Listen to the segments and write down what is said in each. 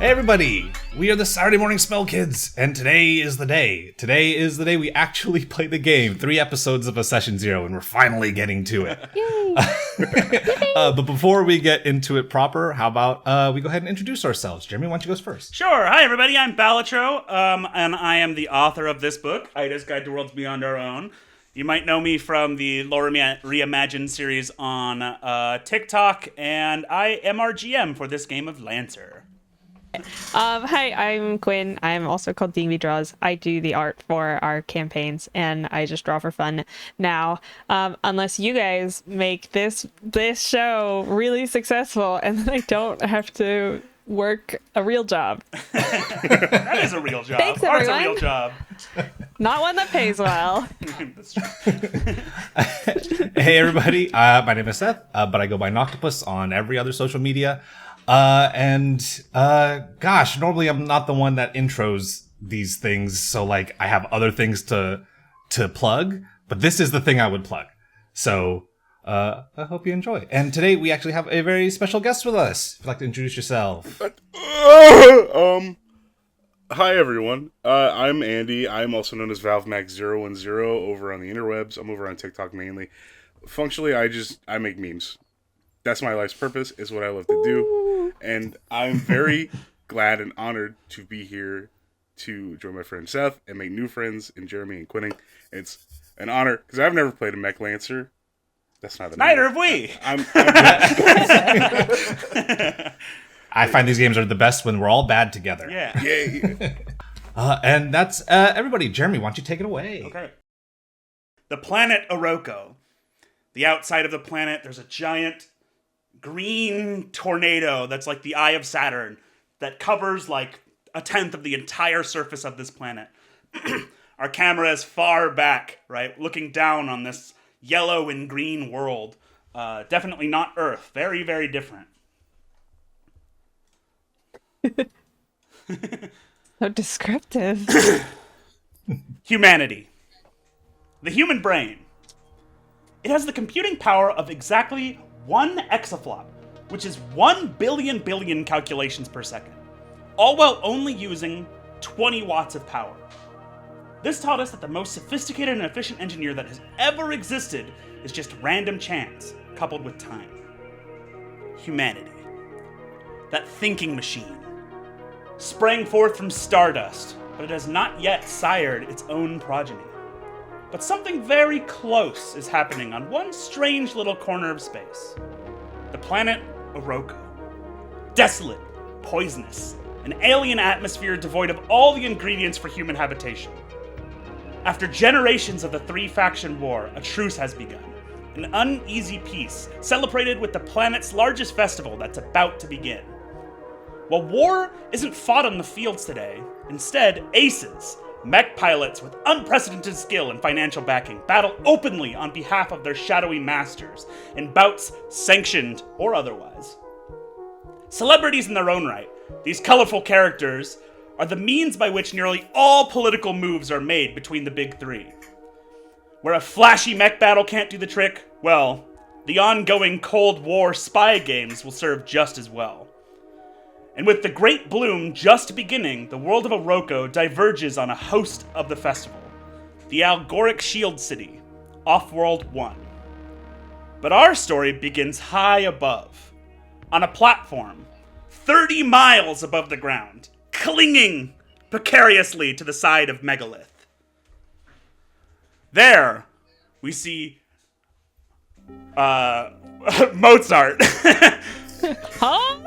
Hey everybody, we are the Saturday Morning Spell Kids, and today is the day. Today is the day we actually play the game. 3 episodes of a Session Zero, and we're finally getting to it. Yay! But before we get into it proper, how about we go ahead and introduce ourselves. Jeremy, why don't you go first? Sure. Hi everybody, I'm Balatro, and I am the author of this book, Ida's Guide to Worlds Beyond Our Own. You might know me from the Lore Reimagined series on TikTok, and I am our GM for this game of Lancer. Hi, I'm Quinn. I'm also called D&B Draws. I do the art for our campaigns, and I just draw for fun now. Unless you guys make this show really successful, and then I don't have to work a real job. That is a real job. Thanks, Art's a everyone. real job. Not one that pays well. That's true. Hey everybody, my name is Seth, but I go by Noctopus on every other social media. Gosh, normally I'm not the one that intros these things, so like I have other things to plug, but this is the thing I would plug. So, I hope you enjoy. And today we actually have a very special guest with us. If you'd like to introduce yourself. Hi everyone. I'm Andy. I'm also known as Valvemax010 over on the interwebs. I'm over on TikTok mainly. Functionally, I make memes. That's my life's purpose, is what I love to do. And I'm very glad and honored to be here to join my friend Seth and make new friends in Jeremy and Quinning. It's an honor, because I've never played a mech lancer. That's not the name. Neither have we. I find these games are the best when we're all bad together. Yeah. Yay. And that's everybody. Jeremy, why don't you take it away? Okay. The planet Oroko. The outside of the planet, there's a giant green tornado that's like the eye of Saturn that covers like 1/10 of the entire surface of this planet. Our camera is far back, right, looking down on this yellow and green world. Definitely not Earth. Very, very different. So descriptive. Humanity. The human brain. It has the computing power of exactly 1 exaflop, which is 1 billion calculations per second, all while only using 20 watts of power. This taught us that the most sophisticated and efficient engineer that has ever existed is just random chance, coupled with time. Humanity. That thinking machine. Sprang forth from stardust, but it has not yet sired its own progeny. But something very close is happening on one strange little corner of space. The planet Oroko. Desolate, poisonous, an alien atmosphere devoid of all the ingredients for human habitation. After generations of the 3-faction war, a truce has begun. An uneasy peace, celebrated with the planet's largest festival that's about to begin. While war isn't fought on the fields today, instead, aces, mech pilots with unprecedented skill and financial backing, battle openly on behalf of their shadowy masters, in bouts sanctioned or otherwise. Celebrities in their own right, these colorful characters are the means by which nearly all political moves are made between the big three. Where a flashy mech battle can't do the trick, well, the ongoing Cold War spy games will serve just as well. And with the Great Bloom just beginning, the world of Oroko diverges on a host of the festival. The Algoric Shield City, Off-World 1. But our story begins high above, on a platform, 30 miles above the ground, clinging precariously to the side of Megalith. There, we see Mozart. Huh?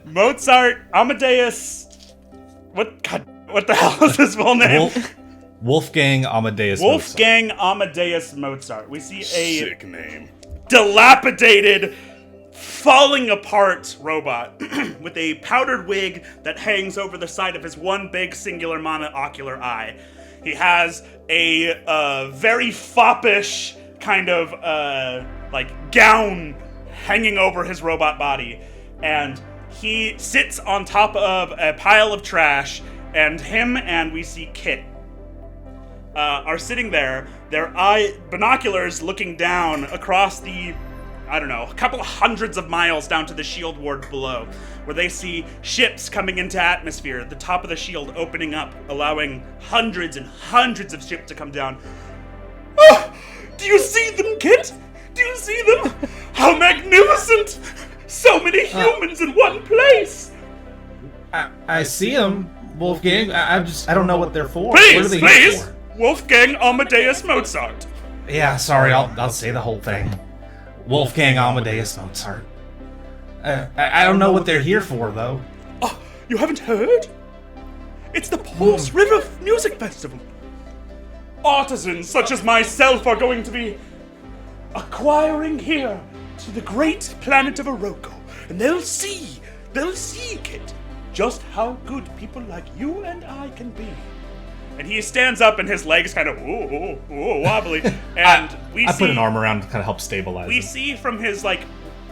Mozart, Amadeus. What the hell is his full name? Wolfgang Amadeus Wolfgang Amadeus Mozart. We see a Sick name. dilapidated, falling apart robot with a powdered wig that hangs over the side of his one big singular monocular eye. He has a very foppish kind of like gown hanging over his robot body, and he sits on top of a pile of trash, and him and we see Kit are sitting there, their binoculars looking down across the I don't know, a couple hundreds of miles down to the shield ward below, where they see ships coming into atmosphere, the top of the shield opening up, allowing hundreds and hundreds of ships to come down. Oh, do you see them, Kit? Do you see them? How magnificent! So many humans in one place! I see them, Wolfgang. I don't know what they're for. What are Please, they here please! for? Wolfgang Amadeus Mozart. Yeah, sorry, I'll say the whole thing. Wolfgang Amadeus Mozart. I don't know what they're here for, though. Oh, you haven't heard? It's the Pulse River Music Festival. Artisans such as myself are going to be acquiring here to the great planet of Oroko, and they'll see, Kit, just how good people like you and I can be. And he stands up and his legs kind of wobbly, and I put an arm around to kind of help stabilize we him. see from his like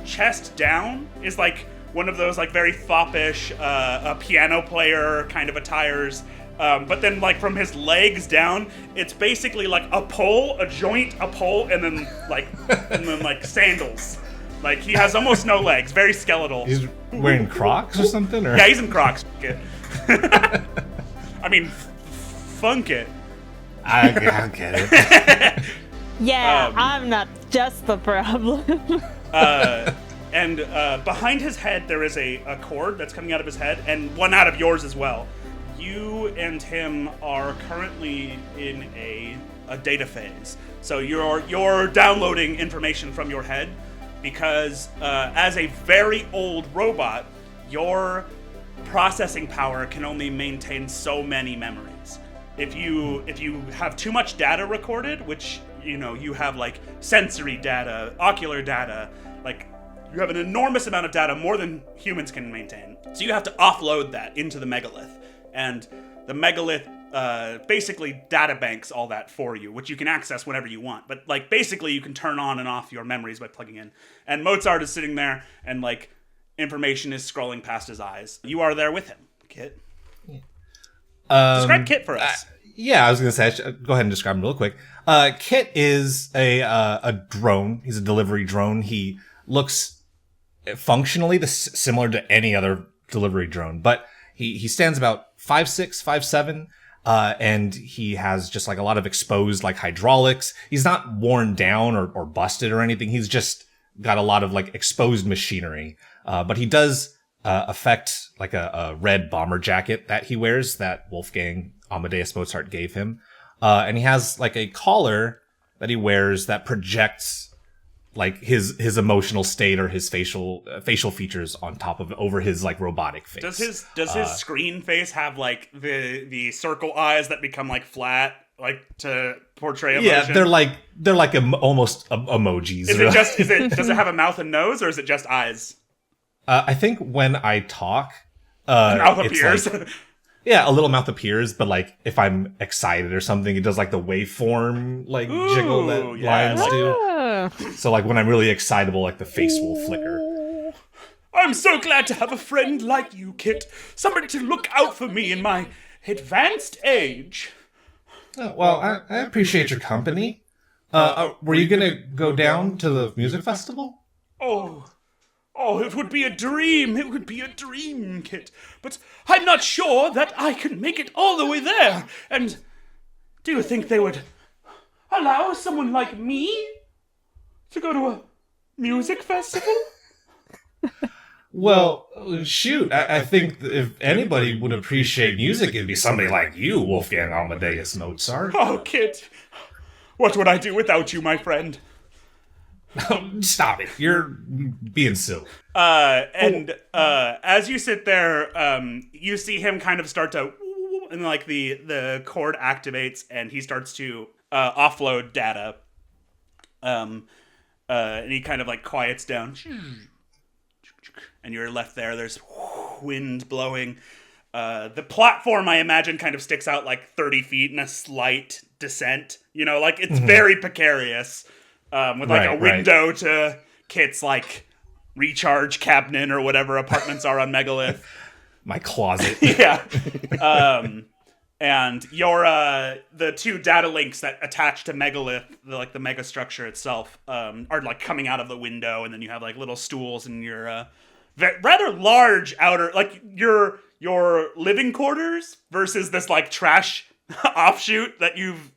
chest down is like one of those like very foppish a piano player kind of attires. But then like from his legs down, it's basically like a pole, a joint, a pole, and then like sandals. Like he has almost no legs, very skeletal. He's wearing Crocs or something? Or? Yeah, he's in Crocs. I mean, funk it. I get it. Yeah, I'm not just the problem. And behind his head, there is a cord that's coming out of his head, and one out of yours as well. You and him are currently in a data phase. So you're downloading information from your head because as a very old robot, your processing power can only maintain so many memories. If you have too much data recorded, which you have like sensory data, ocular data, like you have an enormous amount of data, more than humans can maintain. So you have to offload that into the megalith. And the megalith basically data banks all that for you, which you can access whenever you want. But like basically you can turn on and off your memories by plugging in. And Mozart is sitting there and like information is scrolling past his eyes. You are there with him, Kit. Describe Kit for us. Yeah, I was gonna say, go ahead and describe him real quick. Kit is a drone. He's a delivery drone. He looks functionally similar to any other delivery drone, but he stands about 5'6", 5'7", and he has just like a lot of exposed like hydraulics. He's not worn down or busted or anything. He's just got a lot of like exposed machinery. But he does affect like a red bomber jacket that he wears that Wolfgang Amadeus Mozart gave him. And he has like a collar that he wears that projects like his emotional state or his facial features on top of over his like robotic face. Does his screen face have like the circle eyes that become like flat, like to portray emotion? Yeah, they're like almost emojis. Does it have a mouth and nose, or is it just eyes? I think when I talk, mouth appears. Like, yeah, a little mouth appears, but like if I'm excited or something, it does like the waveform like jiggle that lions do. So like when I'm really excitable, like the face will flicker. I'm so glad to have a friend like you, Kit. Somebody to look out for me in my advanced age. Well, I appreciate your company. Were you gonna go down to the music festival? Oh, it would be a dream. It would be a dream, Kit. But I'm not sure that I can make it all the way there. And do you think they would allow someone like me to go to a music festival? Well, shoot, I think if anybody would appreciate music, it'd be somebody like you, Wolfgang Amadeus Mozart. Oh, Kit. What would I do without you, my friend? Stop it. You're being silly. As you sit there, you see him kind of start to, and like the cord activates and he starts to offload data. And he kind of like quiets down. And you're left there. There's wind blowing. The platform, I imagine, kind of sticks out like 30 feet in a slight descent. Like it's very precarious. With like a window to Kit's like recharge cabinet or whatever apartments are on Megalith. My closet. Yeah. And your the two data links that attach to Megalith, the mega structure itself, are like coming out of the window, and then you have like little stools in your rather large outer, like your living quarters versus this like trash offshoot that you've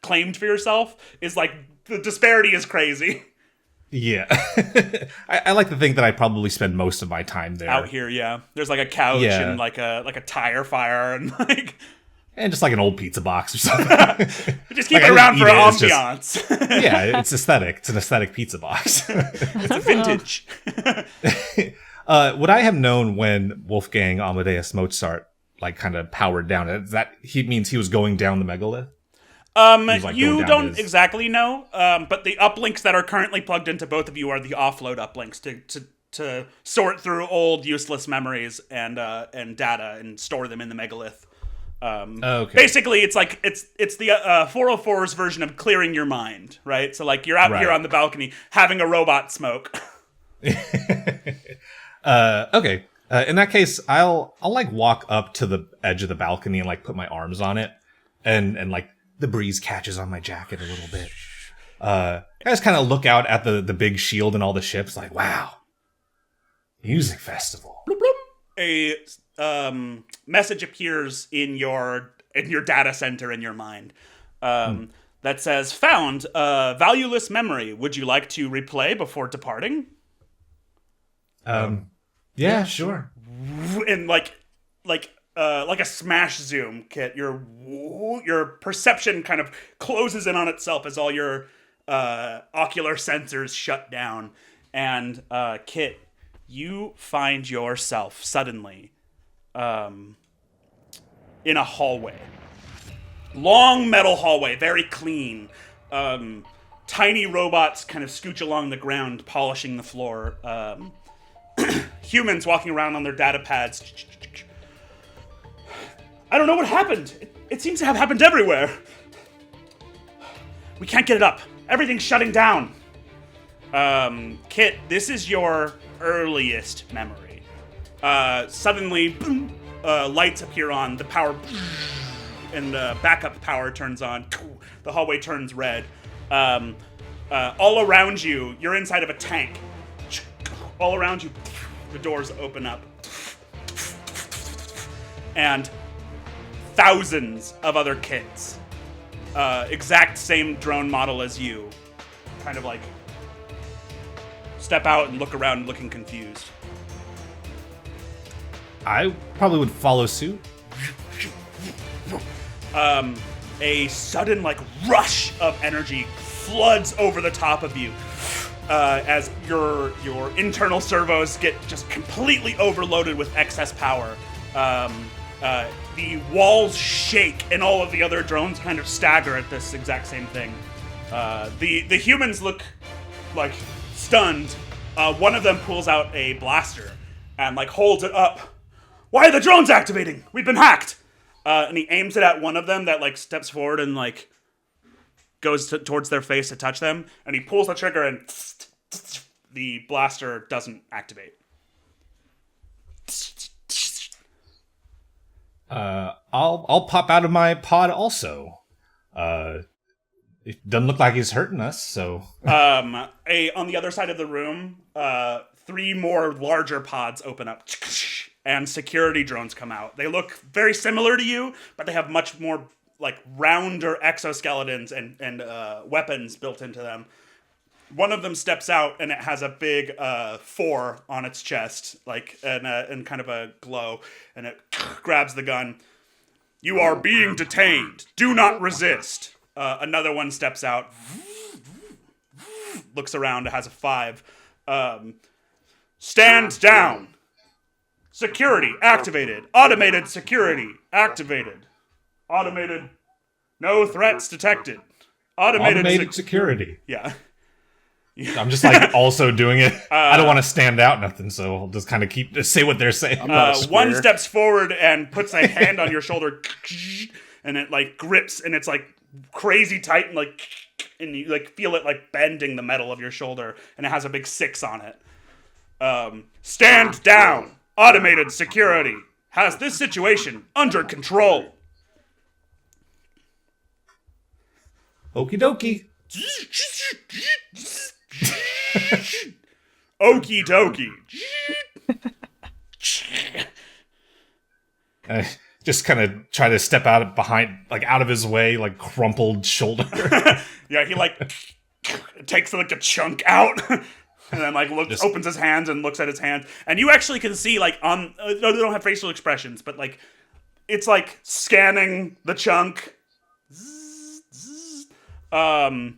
claimed for yourself is like the disparity is crazy. Yeah. I like to think that I probably spend most of my time there. Out here, yeah. There's like a couch Yeah. and like a tire fire and like And just like an old pizza box or something. just keep Like, it I around didn't for eat it, it's ambiance. Yeah, it's aesthetic. It's an aesthetic pizza box. It's a vintage. Would I have known when Wolfgang Amadeus Mozart like kind of powered down? That he means he was going down the megalith? Like, You going down don't his- exactly know, but the uplinks that are currently plugged into both of you are the offload uplinks to sort through old useless memories and data and store them in the megalith. Okay. Basically, it's like it's the 404's version of clearing your mind, right? So like you're out here Right. on the balcony having a robot smoke. Okay. In that case, I'll like walk up to the edge of the balcony and like put my arms on it, and like the breeze catches on my jacket a little bit. I just kind of look out at the big shield and all the ships, like, wow, music festival. A message appears in your data center in your mind that says, "Found valueless memory. Would you like to replay before departing?" Yeah, sure. And like a smash zoom, Kit, your perception kind of closes in on itself as all your ocular sensors shut down, and Kit, you find yourself suddenly in a hallway. Long metal hallway, very clean. Tiny robots kind of scooch along the ground, polishing the floor. Humans walking around on their data pads. I don't know what happened. It seems to have happened everywhere. We can't get it up. Everything's shutting down. Kit, this is your earliest memory. Suddenly, boom, lights appear on, the power, and backup power turns on. The hallway turns red. All around you, you're inside of a tank. All around you, the doors open up. And thousands of other kits, exact same drone model as you, kind of like step out and look around looking confused. I probably would follow suit. A sudden like rush of energy floods over the top of you as your internal servos get just completely overloaded with excess power. The walls shake and all of the other drones kind of stagger at this exact same thing. The humans look like stunned. One of them pulls out a blaster and like holds it up. Why are the drones activating? We've been hacked. And he aims it at one of them that like steps forward and like goes towards their face to touch them. And he pulls the trigger and the blaster doesn't activate. I'll pop out of my pod also. It doesn't look like he's hurting us, so. On the other side of the room, 3 more larger pods open up, and security drones come out. They look very similar to you, but they have much more like rounder exoskeletons and weapons built into them. One of them steps out, and it has a big 4 on its chest, like and kind of a glow, and it grabs the gun. You are being detained. Do not resist. Another one steps out, looks around, has a 5. Stand down. Security activated. Automated security activated. Automated. No threats detected. Automated security. Yeah. I'm just like also doing it. I don't want to stand out nothing, so I'll just kind of just say what they're saying. One steps forward and puts a hand on your shoulder, and it like grips, and it's like crazy tight, and like, and you like feel it like bending the metal of your shoulder, and it has a big 6 on it. Stand down. Automated security has this situation under control. Okie dokie. Okie dokie. Just kind of try to step out of his way, like crumpled shoulder. Yeah, he like takes like a chunk out, and then like opens his hands and looks at his hands, and you actually can see like on they don't have facial expressions, but like it's like scanning the chunk, and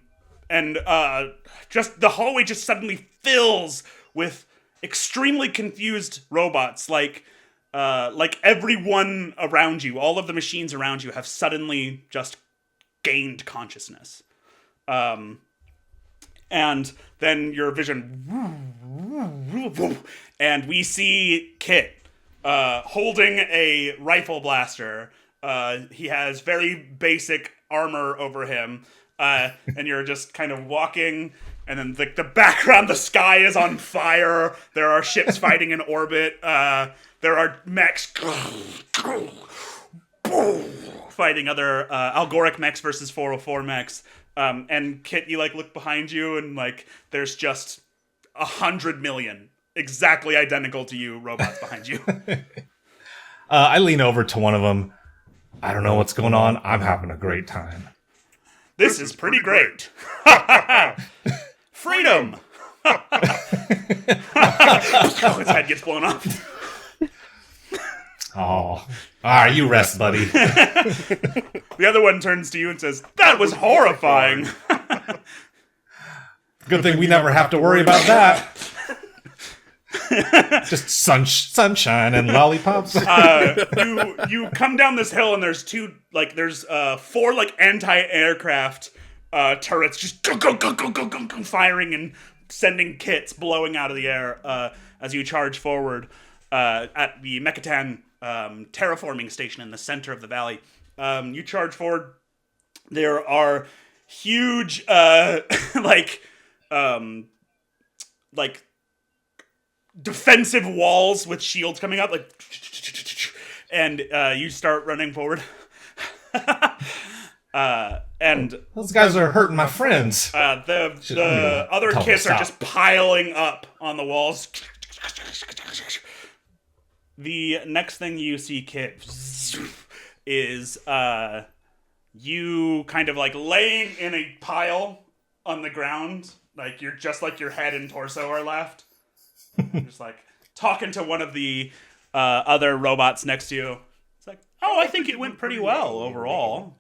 just the hallway just suddenly fills with extremely confused robots, like everyone around you, all of the machines around you have suddenly just gained consciousness. And then your vision, and we see Kit holding a rifle blaster. He has very basic armor over him, and you're just kind of walking, and then the background, the sky is on fire. There are ships fighting in orbit. There are mechs fighting other Algoric mechs versus 404 mechs. And Kit, you like look behind you, and like there's just 100 million exactly identical to you robots behind you. I lean over to one of them. I don't know what's going on. I'm having a great time. This is pretty great. Freedom. His head gets blown off. Oh, all right, you rest, buddy. The other one turns to you and says, "That was horrifying." Good thing we never have to worry about that. Just sunshine and lollipops. You come down this hill, and there's four like anti-aircraft turrets just go, firing and sending kits blowing out of the air as you charge forward at the Mechatan terraforming station in the center of the valley. You charge forward. There are huge like defensive walls with shields coming up, and you start running forward. And those guys are hurting my friends. The other kits are just piling up on the walls. The next thing you see, Kit, is you kind of like laying in a pile on the ground, like you're just like your head and torso are left. Just like talking to one of the other robots next to you. It's like, oh, I think it went pretty well overall.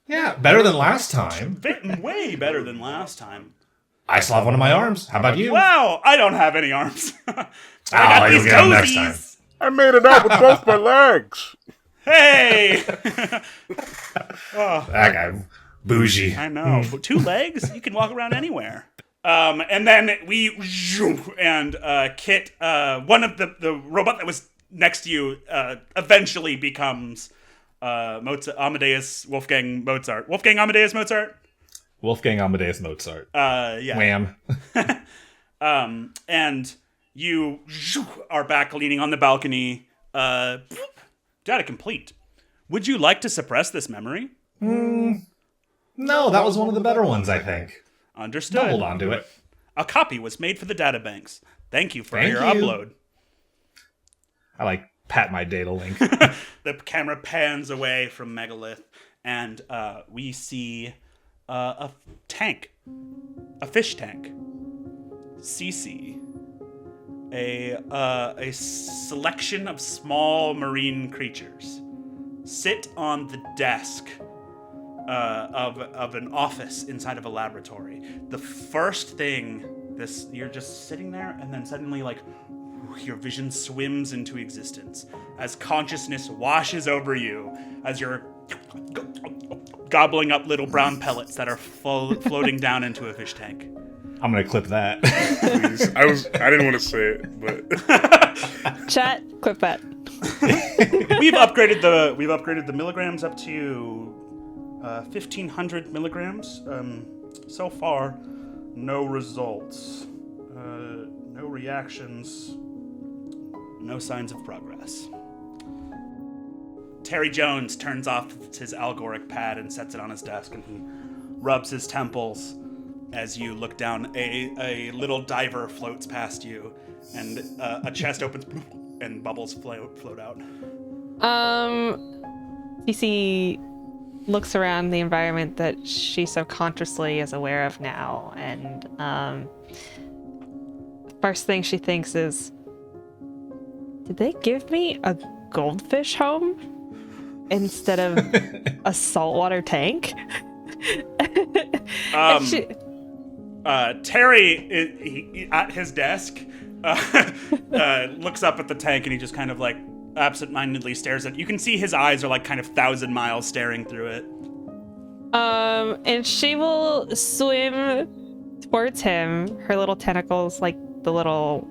Yeah, better than last time. Way better than last time. I still have one of my arms. How about you? Wow, I don't have any arms. I got these get 'em next time. I made it out with both my legs. Hey! That guy, bougie. I know. But 2 legs? You can walk around anywhere. And then Kit, one of the robot that was next to you, eventually becomes Amadeus Wolfgang Mozart. Wolfgang Amadeus Mozart? Wolfgang Amadeus Mozart. Yeah. Wham. And you are back leaning on the balcony. Data complete. Would you like to suppress this memory? No, that was one of the better ones, I think. Understood. Hold on to it. A copy was made for the databanks. Thank you for your upload. I pat my data link. The camera pans away from Megalith, and we see a tank. A fish tank. Seasea. A selection of small marine creatures sit on the desk of an office inside of a laboratory. The first thing, you're just sitting there, and then suddenly, your vision swims into existence as consciousness washes over you as you're gobbling up little brown pellets that are floating down into a fish tank. I'm gonna clip that. Please. I didn't want to say it, but Chat, clip that. We've upgraded the milligrams up to 1,500 milligrams. So far, no results, no reactions, no signs of progress. Terry Jones turns off his algoric pad and sets it on his desk, and he rubs his temples as you look down. A little diver floats past you, and a chest opens and bubbles float out. Cece looks around the environment that she so consciously is aware of now, and first thing she thinks is, did they give me a goldfish home instead of a saltwater tank? Terry, at his desk, looks up at the tank, and he just kind of like absentmindedly stares at it. You can see his eyes are like kind of 1,000 miles staring through it. And she will swim towards him. Her little tentacles, like the little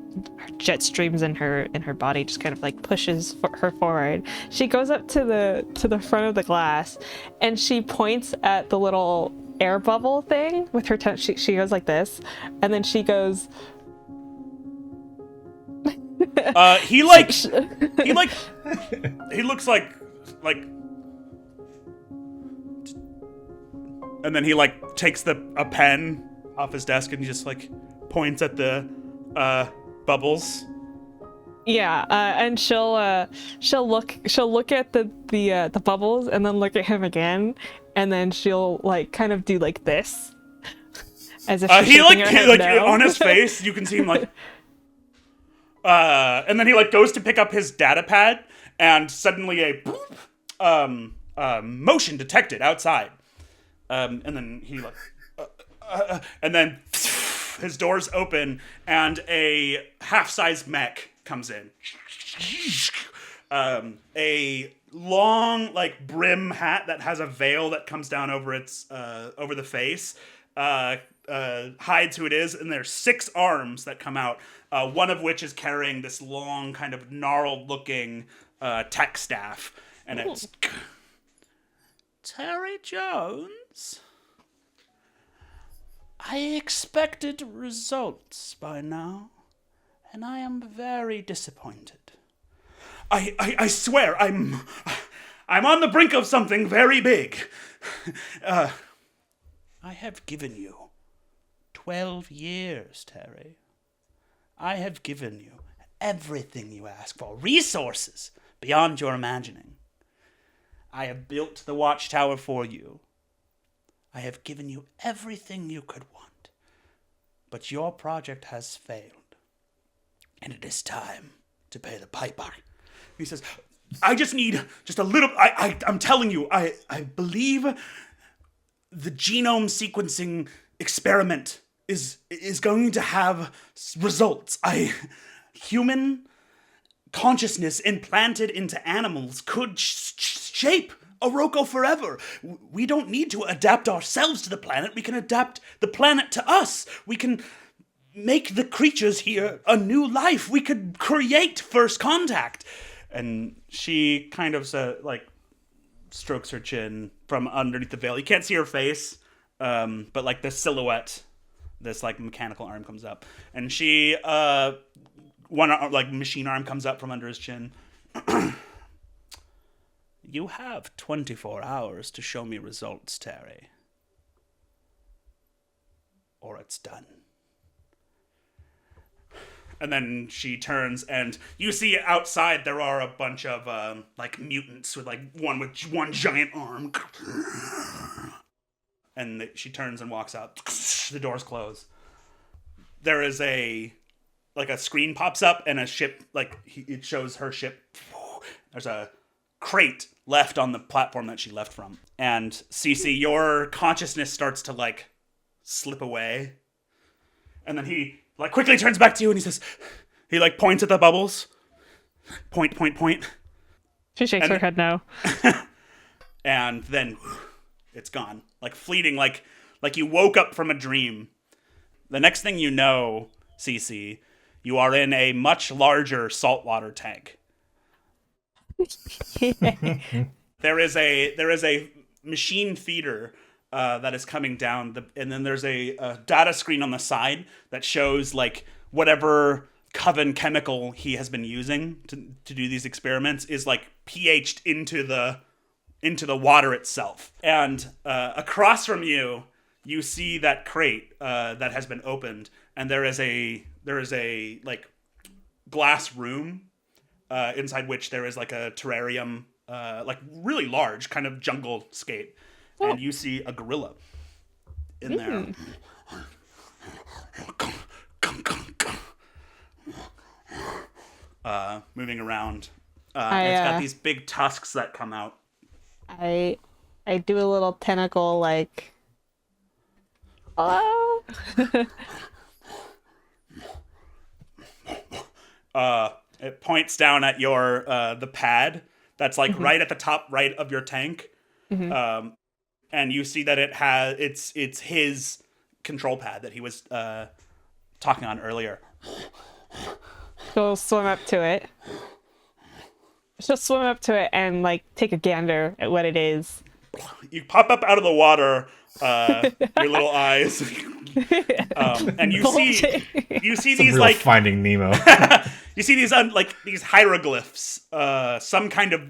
jet streams in her body, just kind of like pushes her forward. She goes up to the front of the glass, and she points at the little air bubble thing with her she goes like this, and then she goes. He looks like, and then he like takes a pen off his desk and he just like points at the bubbles. Yeah, and she'll look at the bubbles and then look at him again, and then she'll like kind of do like this, as if she's shaking her head no. On his face you can see him like. And then he like goes to pick up his data pad, and suddenly a boop, motion detected outside. And then he like, and then his doors open, and a half-size mech comes in. A long like brim hat that has a veil that comes down over its over the face. Hides who it is, and there's 6 arms that come out, one of which is carrying this long, kind of gnarled looking tech staff, and it's Terry Jones. I expected results by now, and I am very disappointed. I swear I'm on the brink of something very big. I have given you 12 years, Terry. I have given you everything you ask for. Resources beyond your imagining. I have built the watchtower for you. I have given you everything you could want. But your project has failed. And it is time to pay the piper. He says, I just need just a little... I'm telling you, I believe the genome sequencing experiment is going to have results. Human consciousness implanted into animals could shape Oroco forever. We don't need to adapt ourselves to the planet. We can adapt the planet to us. We can make the creatures here a new life. We could create first contact. And she kind of like strokes her chin from underneath the veil. You can't see her face, but like the silhouette, this like mechanical arm comes up, and she one like machine arm comes up from under his chin. You have 24 hours to show me results, Terry, or it's done. And then she turns, and you see outside there are a bunch of like mutants with one giant arm. And she turns and walks out. The doors close. There is a screen pops up, and a ship, it shows her ship. There's a crate left on the platform that she left from. And Seasea, your consciousness starts to like slip away. And then he like quickly turns back to you, and he like points at the bubbles. Point. She shakes her head no. And then it's gone. Like fleeting, like you woke up from a dream. The next thing you know, Seasea, you are in a much larger saltwater tank. There is a machine feeder that is coming down, and then there's a data screen on the side that shows like whatever Coven chemical he has been using to do these experiments is like pH'd into the water itself. And across from you, you see that crate that has been opened, and there is a like glass room inside which there is like a terrarium, like really large, kind of jungle scape, and you see a gorilla in there. Moving around. And it's got these big tusks that come out. I do a little tentacle like, hello. It points down at your the pad that's like right at the top right of your tank, and you see that it's his control pad that he was talking on earlier. She'll swim up to it. She'll swim up to it and like take a gander at what it is. You pop up out of the water, your little eyes, and you see these Real like Finding Nemo. you see these these hieroglyphs, some kind of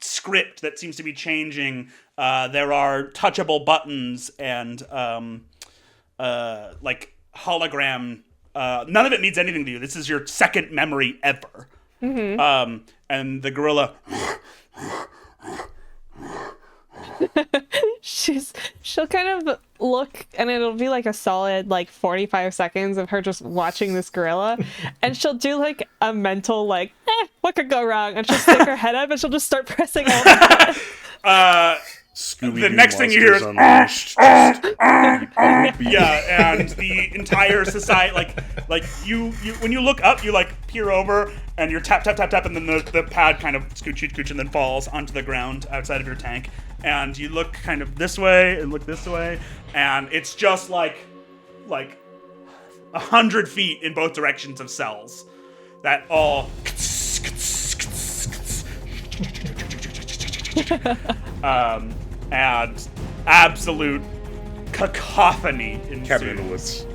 script that seems to be changing. There are touchable buttons and like hologram. None of it means anything to you. This is your second memory ever. And the gorilla. She'll kind of look, and it'll be like a solid like 45 seconds of her just watching this gorilla, and she'll do like a mental like, what could go wrong? And she'll stick her head up and she'll just start pressing all the The next thing you hear is yeah, and the entire society like you when you look up, you like peer over and you're tap, and then the pad kind of scooch and then falls onto the ground outside of your tank, and you look kind of this way and look this way, and it's just like 100 feet in both directions of cells that all and absolute cacophony ensues. Cabin in the Woods.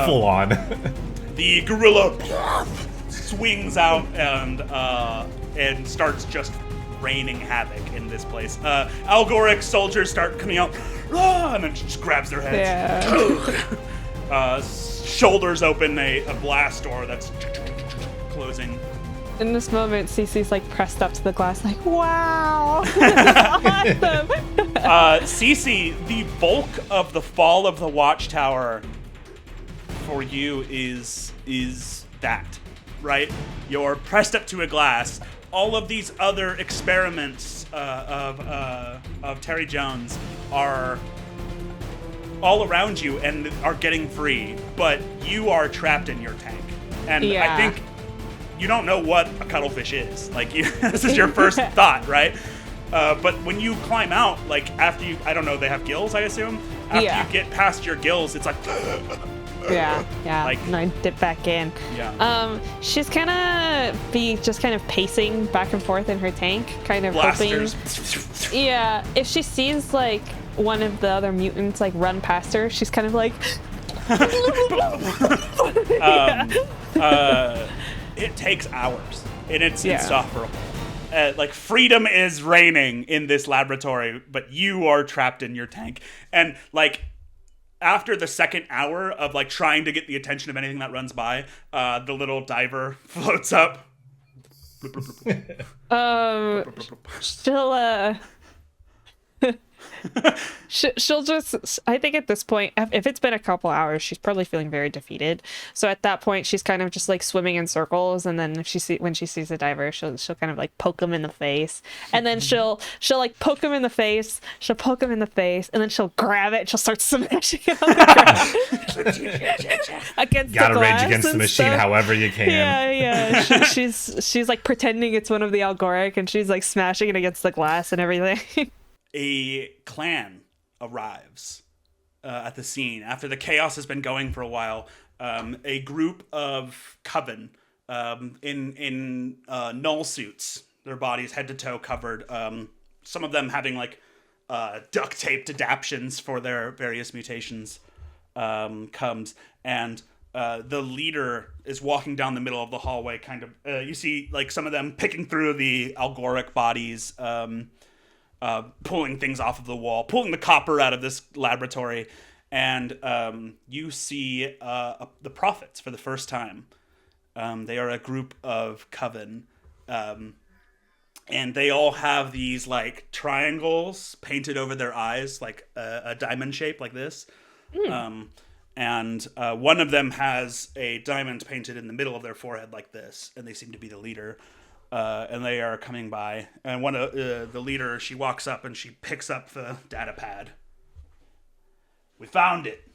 Full on. The gorilla swings out and starts just raining havoc in this place. Algoric soldiers start coming out, and then just grabs their heads. Yeah. Shoulders open a blast door that's closing. In this moment, Cece's like pressed up to the glass, like, wow, this is awesome. Cece, the bulk of the fall of the watchtower for you is that, right? You're pressed up to a glass. All of these other experiments of Terry Jones are all around you and are getting free, but you are trapped in your tank. And I think you don't know what a cuttlefish is. Like, this is your first thought, right? But when you climb out, like, after you, I don't know, they have gills, I assume? After you get past your gills, it's like... Yeah. Like, and I dip back in. Yeah. She's kind of pacing back and forth in her tank, kind of blasters. hoping... Yeah, if she sees, like, one of the other mutants, like, run past her, she's kind of like... It takes hours, and it's insufferable. Like, freedom is reigning in this laboratory, but you are trapped in your tank. And, like, after the second hour of, like, trying to get the attention of anything that runs by, the little diver floats up. She'll just, I think at this point, if it's been a couple hours, she's probably feeling very defeated. So at that point, she's kind of just like swimming in circles, and then when she sees a diver, she'll kind of like poke him in the face, and then she'll like poke him in the face, and then she'll grab it and she'll start smashing it on the ground against Gotta the glass rage against the machine stuff. however you can. Yeah. She's like pretending it's one of the Algoric, and she's like smashing it against the glass and everything. A clan arrives at the scene after the chaos has been going for a while. A group of coven in null suits, their bodies head to toe covered. Some of them having like duct taped adaptions for their various mutations comes, and the leader is walking down the middle of the hallway. Kind of, you see like some of them picking through the Algoric bodies. pulling things off of the wall, pulling the copper out of this laboratory, and you see the prophets for the first time. They are a group of coven, and they all have these like triangles painted over their eyes, like a diamond shape like this. And one of them has a diamond painted in the middle of their forehead like this, and they seem to be the leader. And they are coming by, and one of the leader, she walks up and she picks up the data pad. We found it.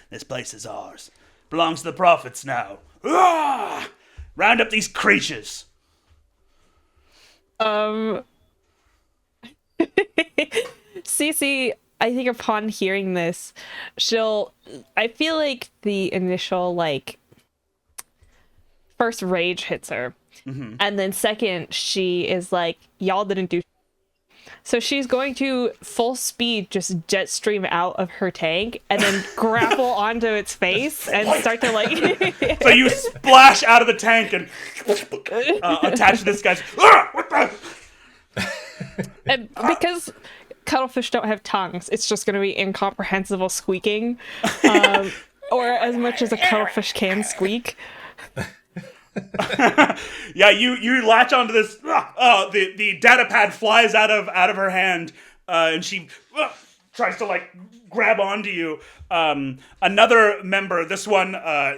This place is ours. Belongs to the prophets now. Ah! Round up these creatures. Cece, I think upon hearing this, I feel like the initial, like, first rage hits her. Mm-hmm. And then second, she is like, y'all didn't do. So she's going to full speed just jet stream out of her tank and then grapple onto its face and start to like. So you splash out of the tank and attach to this guy's. What the? And because cuttlefish don't have tongues, it's just going to be incomprehensible squeaking, or as much as a cuttlefish can squeak. Yeah, you latch onto this. The data pad flies out of her hand, and she tries to like grab onto you. Another member, this one,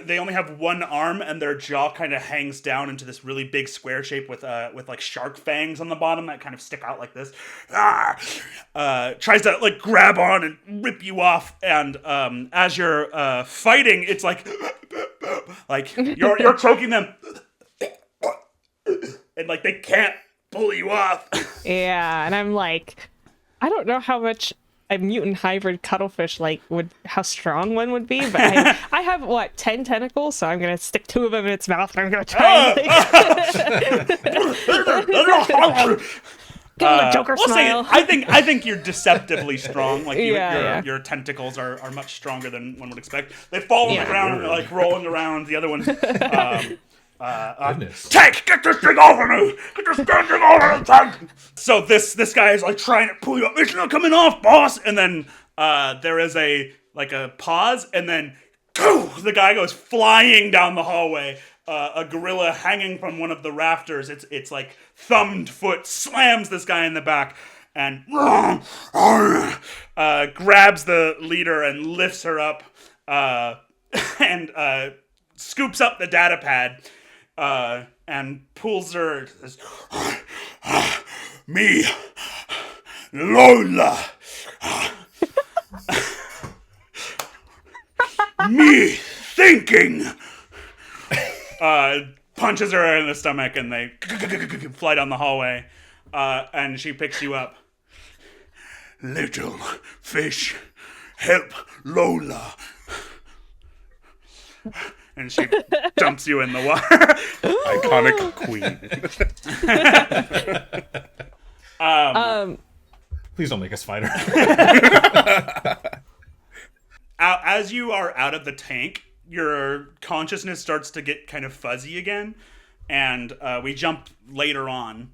they only have one arm, and their jaw kind of hangs down into this really big square shape with like shark fangs on the bottom that kind of stick out like this. Tries to like grab on and rip you off, and as you're fighting, it's like you're choking them, and like they can't pull you off. Yeah, and I'm like, I don't know how much a mutant hybrid cuttlefish how strong one would be, but I have 10 tentacles, so I'm gonna stick 2 of them in its mouth and I'm gonna try and give him a Joker smile. I think you're deceptively strong. Like your tentacles are much stronger than one would expect. They fall on the ground and like rolling around. The other one, tank, get this thing off of me! Get this damn thing off of the tank! So this guy is like trying to pull you up. It's not coming off, boss. And then there is a pause, and then the guy goes flying down the hallway. A gorilla hanging from one of the rafters. It's like thumbed foot slams this guy in the back and grabs the leader and lifts her up and scoops up the data pad and pulls her. Me, Lola. Me thinking. Punches her in the stomach, and they fly down the hallway, and she picks you up. Little fish, help Lola. And she dumps you in the water. Iconic queen. Please don't make us fight her. As you are out of the tank, your consciousness starts to get kind of fuzzy again, and we jump later on,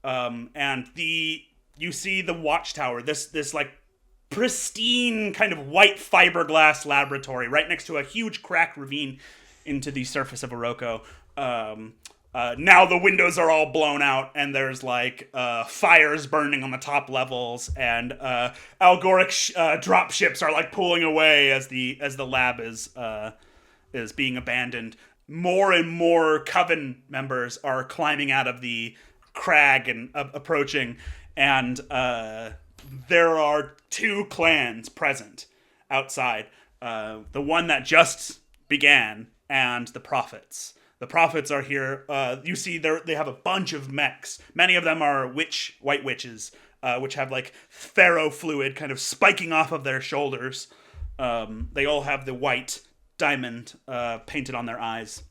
and you see the watchtower, this like pristine kind of white fiberglass laboratory right next to a huge cracked ravine into the surface of Oroco. Now the windows are all blown out, and there's like fires burning on the top levels, and algoric drop ships are like pulling away as the lab is being abandoned. More and more Coven members are climbing out of the crag and approaching, and there are 2 clans present outside. The one that just began, and the prophets. The prophets are here. You see they have a bunch of mechs. Many of them are white witches, which have like pharaoh fluid kind of spiking off of their shoulders. They all have the white diamond painted on their eyes,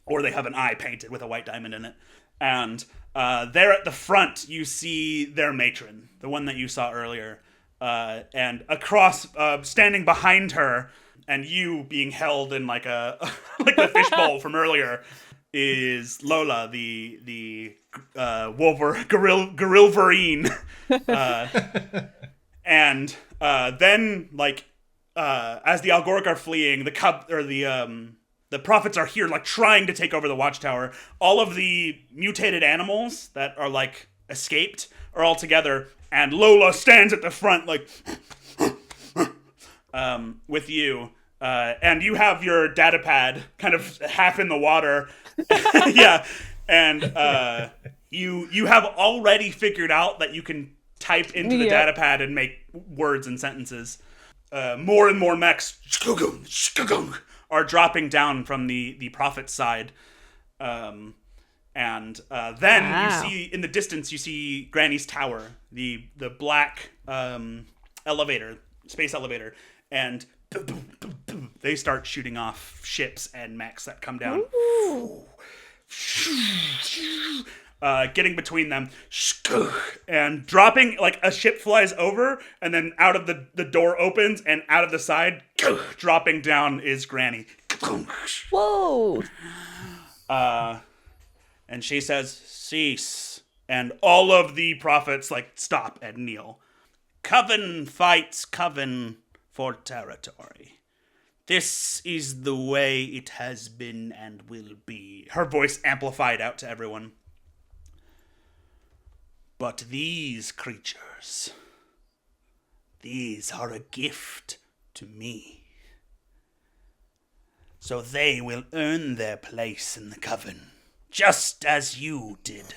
or they have an eye painted with a white diamond in it. And there at the front, you see their matron, the one that you saw earlier, and across, standing behind her, and you being held in like the fishbowl from earlier, is Lola, the Gorilverine. And then, like, as the Algoric are fleeing, the prophets are here, like, trying to take over the watchtower. All of the mutated animals that are, like, escaped are all together, and Lola stands at the front, like, with you. And you have your data pad kind of half in the water. Yeah. And you have already figured out that you can type into the data pad and make words and sentences. More and more mechs are dropping down from the prophet's side. And then you see in the distance, you see Granny's tower, the black elevator, space elevator, and they start shooting off ships and mechs that come down. Getting between them and dropping, like, a ship flies over, and then out of the door opens, and out of the side, dropping down is Granny. Whoa! And she says, "Cease." And all of the prophets, like, stop and kneel. Coven fights Coven for territory. This is the way it has been and will be. Her voice amplified out to everyone. But these creatures, these are a gift to me. So they will earn their place in the Coven, just as you did.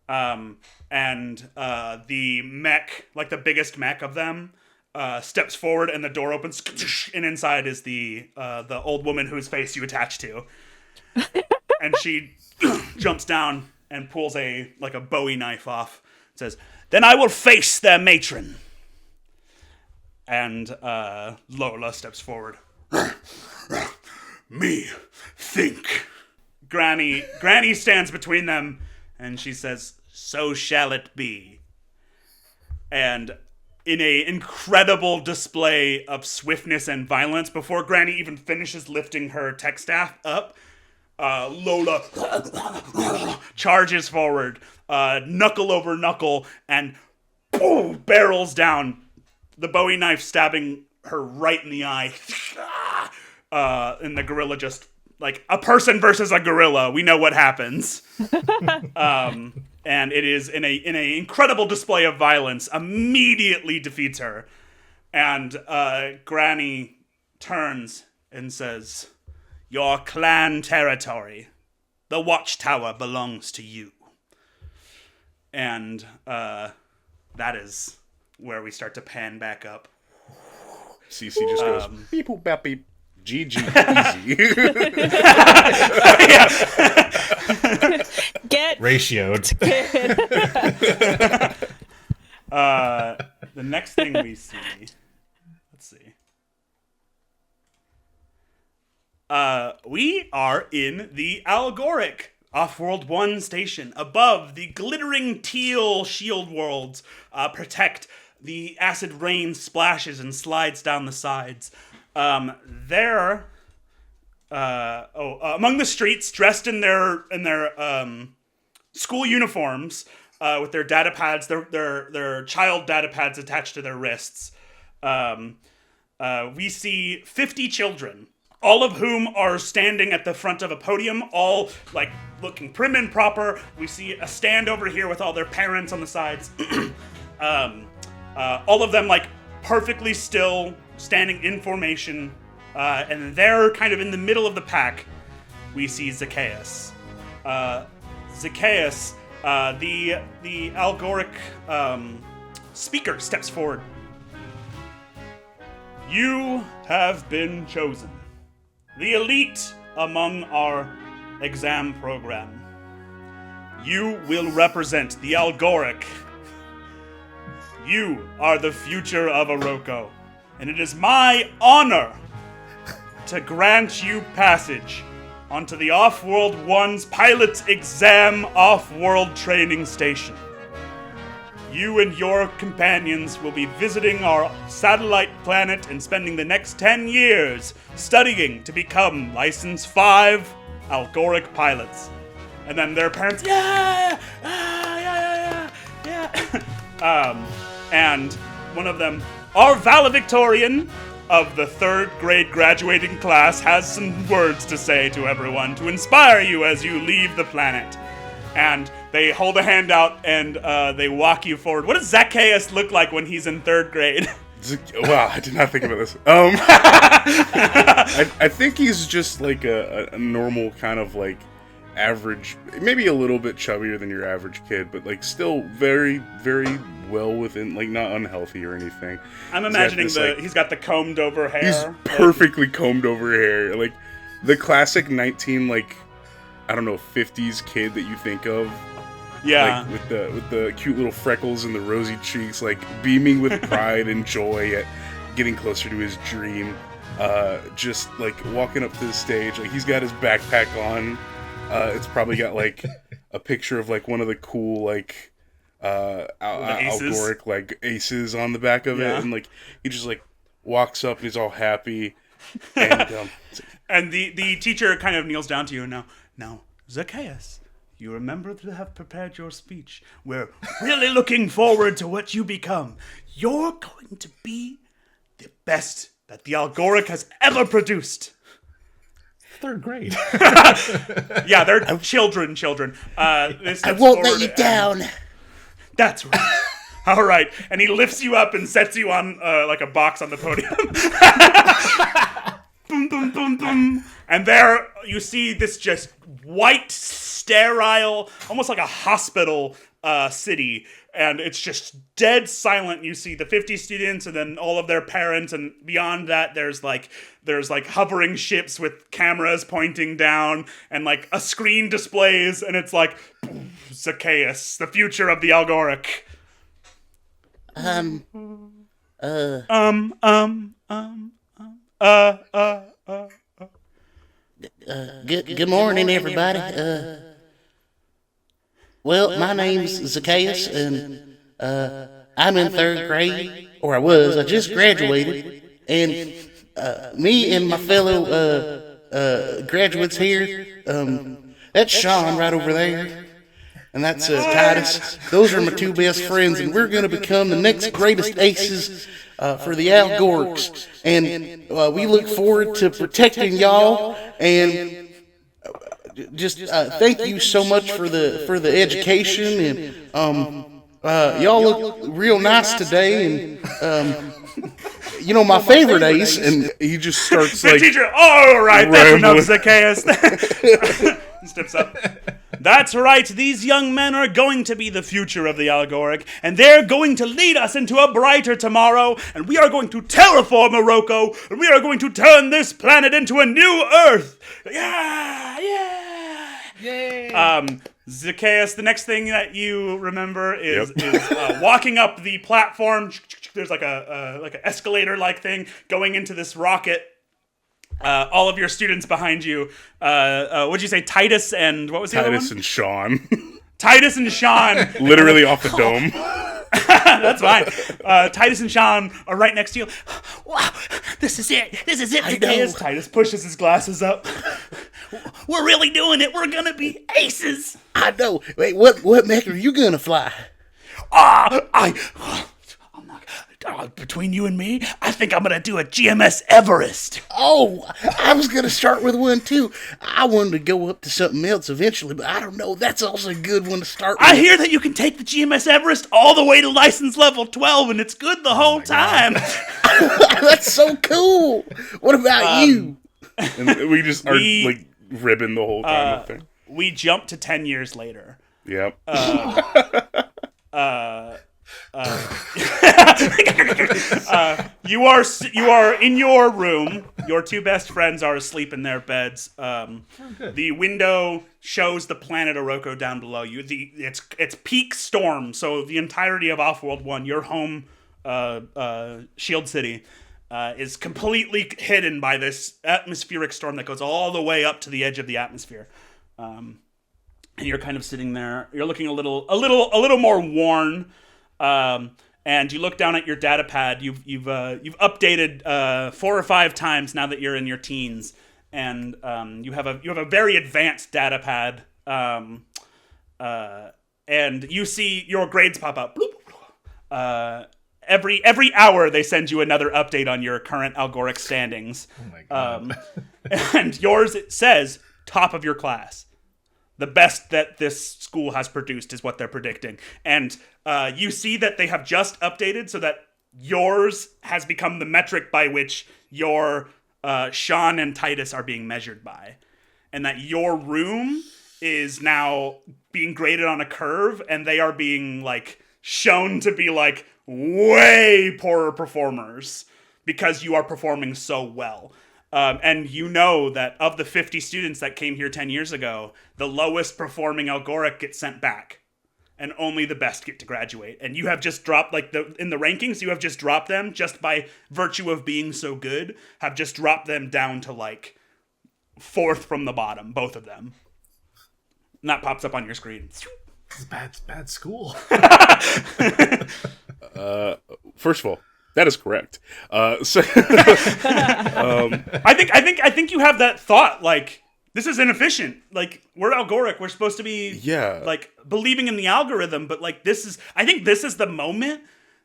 And the mech, like the biggest mech of them, steps forward, and the door opens, and inside is the old woman whose face you attach to. And she jumps down and pulls a Bowie knife off. It says, "Then I will face their matron." And Lola steps forward. "Me think." Granny stands between them, and she says, "So shall it be." And in a incredible display of swiftness and violence, before Granny even finishes lifting her tech staff up, Lola charges forward, knuckle over knuckle, and boom, barrels down, the Bowie knife stabbing her right in the eye. And the gorilla just, like, a person versus a gorilla, we know what happens. And it is in a incredible display of violence, immediately defeats her. And Granny turns and says, "Your clan territory, the watchtower belongs to you." And that is where we start to pan back up. CC just goes, beep, boop, bap, beep. GG, easy. Get ratioed. The next thing we see, let's see. We are in the Algoric Off-World 1 station. Above, the glittering teal shield worlds protect. The acid rain splashes and slides down the sides. Among the streets, dressed in their school uniforms, with their data pads, their child data pads attached to their wrists, we see 50 children, all of whom are standing at the front of a podium, all, like, looking prim and proper. We see a stand over here with all their parents on the sides. All of them, like, perfectly still, standing in formation, and they're kind of in the middle of the pack. We see Zaccheus. Zaccheus, the Algoric speaker, steps forward. "You have been chosen, the elite among our exam program. You will represent the Algoric. You are the future of Oroko, and it is my honor to grant you passage onto the Off-World 1's pilot exam off-world training station. You and your companions will be visiting our satellite planet and spending the next 10 years studying to become License 5 Algoric pilots. And then their parents, yeah. And one of them, our valedictorian of the 3rd grade graduating class, has some words to say to everyone to inspire you as you leave the planet. And they hold a hand out and they walk you forward. What does Zaccheus look like when he's in 3rd grade? Wow, I did not think about this. I think he's just like a normal kind of like average, maybe a little bit chubbier than your average kid, but like still very, very well within, like not unhealthy or anything. I'm imagining he's got the combed over hair. He's perfectly combed over hair, like the classic 50s kid that you think of. Yeah, like with the cute little freckles and the rosy cheeks, like beaming with pride and joy at getting closer to his dream. Just like walking up to the stage, like he's got his backpack on. It's probably got like a picture of like one of the cool like Algoric like aces on the back of it, and like he just like walks up and he's all happy, and and the teacher kind of kneels down to you. Now, Zaccheus, you remember to have prepared your speech. We're really looking forward to what you become. You're going to be the best that the Algoric has ever produced. 3rd grade. Yeah, they're children. I won't let you down. That's right. All right. And he lifts you up and sets you on like a box on the podium. Boom, boom, boom, boom. And there you see this just white, sterile, almost like a hospital city. And it's just dead silent. You see the 50 students and then all of their parents. And beyond that, there's like hovering ships with cameras pointing down and like a screen displays. And it's like, Zaccheus, the future of the Algoric. Good morning, everybody. Well, my name's Zaccheus, and I'm in 3rd grade, or I was. I just graduated, and me and my fellow graduates here, that's Sean right over there, and that's Titus. Those are my 2 best friends, and we're going to become the next greatest aces for the Algorics, and we look forward to protecting y'all, and just thank you so much for the education, and y'all look real nice today, and my favorite ace, and he just starts the like teacher, all right, that's enough, Zaccheus. Steps up. That's right, these young men are going to be the future of the Algoric, and they're going to lead us into a brighter tomorrow, and we are going to terraform Morocco, and we are going to turn this planet into a new Earth. Yeah! Yay! Zaccheus, the next thing that you remember is walking up the platform. There's like an escalator-like thing going into this rocket. All of your students behind you. What'd you say? Titus and what was the other one? Titus and Sean. Titus and Sean. Literally off the dome. That's fine. Titus and Sean are right next to you. Wow, this is it. Zaccheus. Titus pushes his glasses up. We're really doing it. We're gonna be aces. I know. Wait, what mech are you gonna fly? Between you and me, I think I'm gonna do a GMS Everest. Oh, I was gonna start with one too. I wanted to go up to something else eventually, but I don't know. That's also a good one to start with. I hear that you can take the GMS Everest all the way to license level 12, and it's good the whole time. That's so cool. What about you? And we just are like ribbing the whole time up there. We jump to 10 years later. Yep. You are in your room. Your 2 best friends are asleep in their beds. The window shows the planet Oroco down below you. It's peak storm, so the entirety of Offworld 1, your home Shield City, is completely hidden by this atmospheric storm that goes all the way up to the edge of the atmosphere. And you're kind of sitting there. You're looking a little more worn. And you look down at your data pad. You've updated 4 or 5 times now that you're in your teens, and you have a very advanced data pad, and you see your grades pop up. Every hour they send you another update on your current algoric standings. Oh my god. And yours, it says top of your class. The best that this school has produced is what they're predicting. And you see that they have just updated so that yours has become the metric by which your Sean and Titus are being measured by. And that your room is now being graded on a curve, and they are being like shown to be like way poorer performers because you are performing so well. And you know that of the 50 students that came here 10 years ago, the lowest performing algoric gets sent back, and only the best get to graduate. And you have just dropped, like, in the rankings, you have just dropped them just by virtue of being so good, have just dropped them down to like 4th from the bottom, both of them. And that pops up on your screen. It's bad school. First of all, that is correct. I think you have that thought, like, this is inefficient. Like, we're algoric. We're supposed to be, like, believing in the algorithm. But, like, I think this is the moment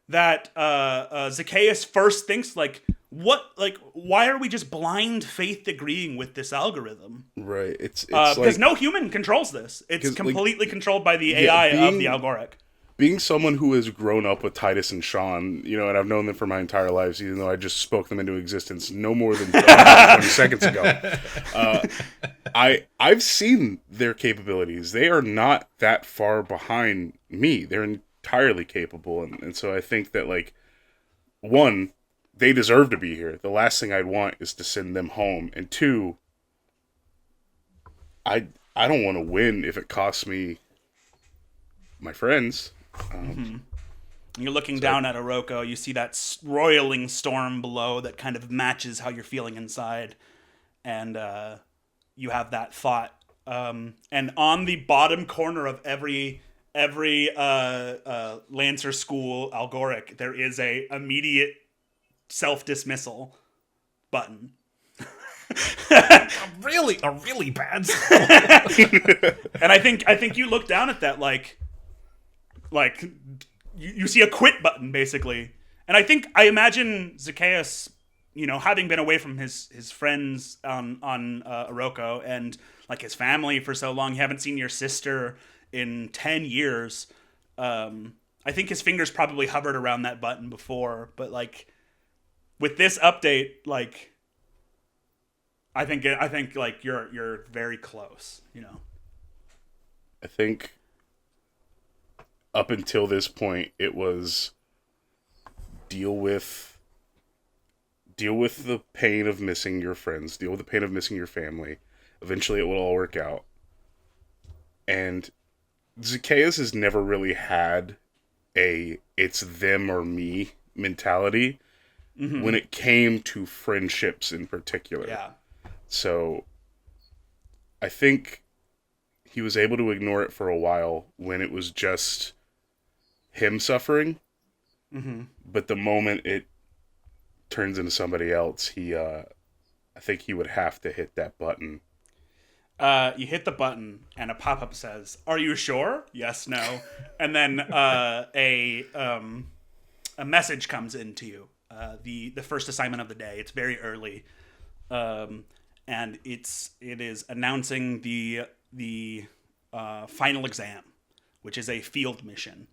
that Zaccheus first thinks, like, why are we just blind faith agreeing with this algorithm? Right. It's because like, no human controls this. It's completely controlled by the AI of the algoric. Being someone who has grown up with Titus and Sean, and I've known them for my entire lives, even though I just spoke them into existence no more than 20 seconds ago. I've seen their capabilities. They are not that far behind me. They're entirely capable. And so I think that, like, one, they deserve to be here. The last thing I'd want is to send them home. And two, I don't want to win if it costs me my friends. You're looking down at Oroko. You see that roiling storm below that kind of matches how you're feeling inside. And you have that thought. And on the bottom corner of every Lancer school algoric, there is a immediate self-dismissal button. a really bad school. And I think you look down at that like you see a quit button, basically. And I imagine Zaccheus, having been away from his friends on Oroko and like his family for so long, you haven't seen your sister in 10 years. I think his fingers probably hovered around that button before, but like with this update, like I think like you're very close, I think up until this point, it was deal with the pain of missing your friends, deal with the pain of missing your family. Eventually, it will all work out. And Zaccheus has never really had a it's them or me mentality when it came to friendships in particular. Yeah. So I think he was able to ignore it for a while when it was just him suffering. But the moment it turns into somebody else, I think he would have to hit that button. You hit the button, and a pop-up says, "Are you sure? Yes, no." And then a message comes into you. The first assignment of the day. It's very early, and it is announcing the final exam, which is a field mission,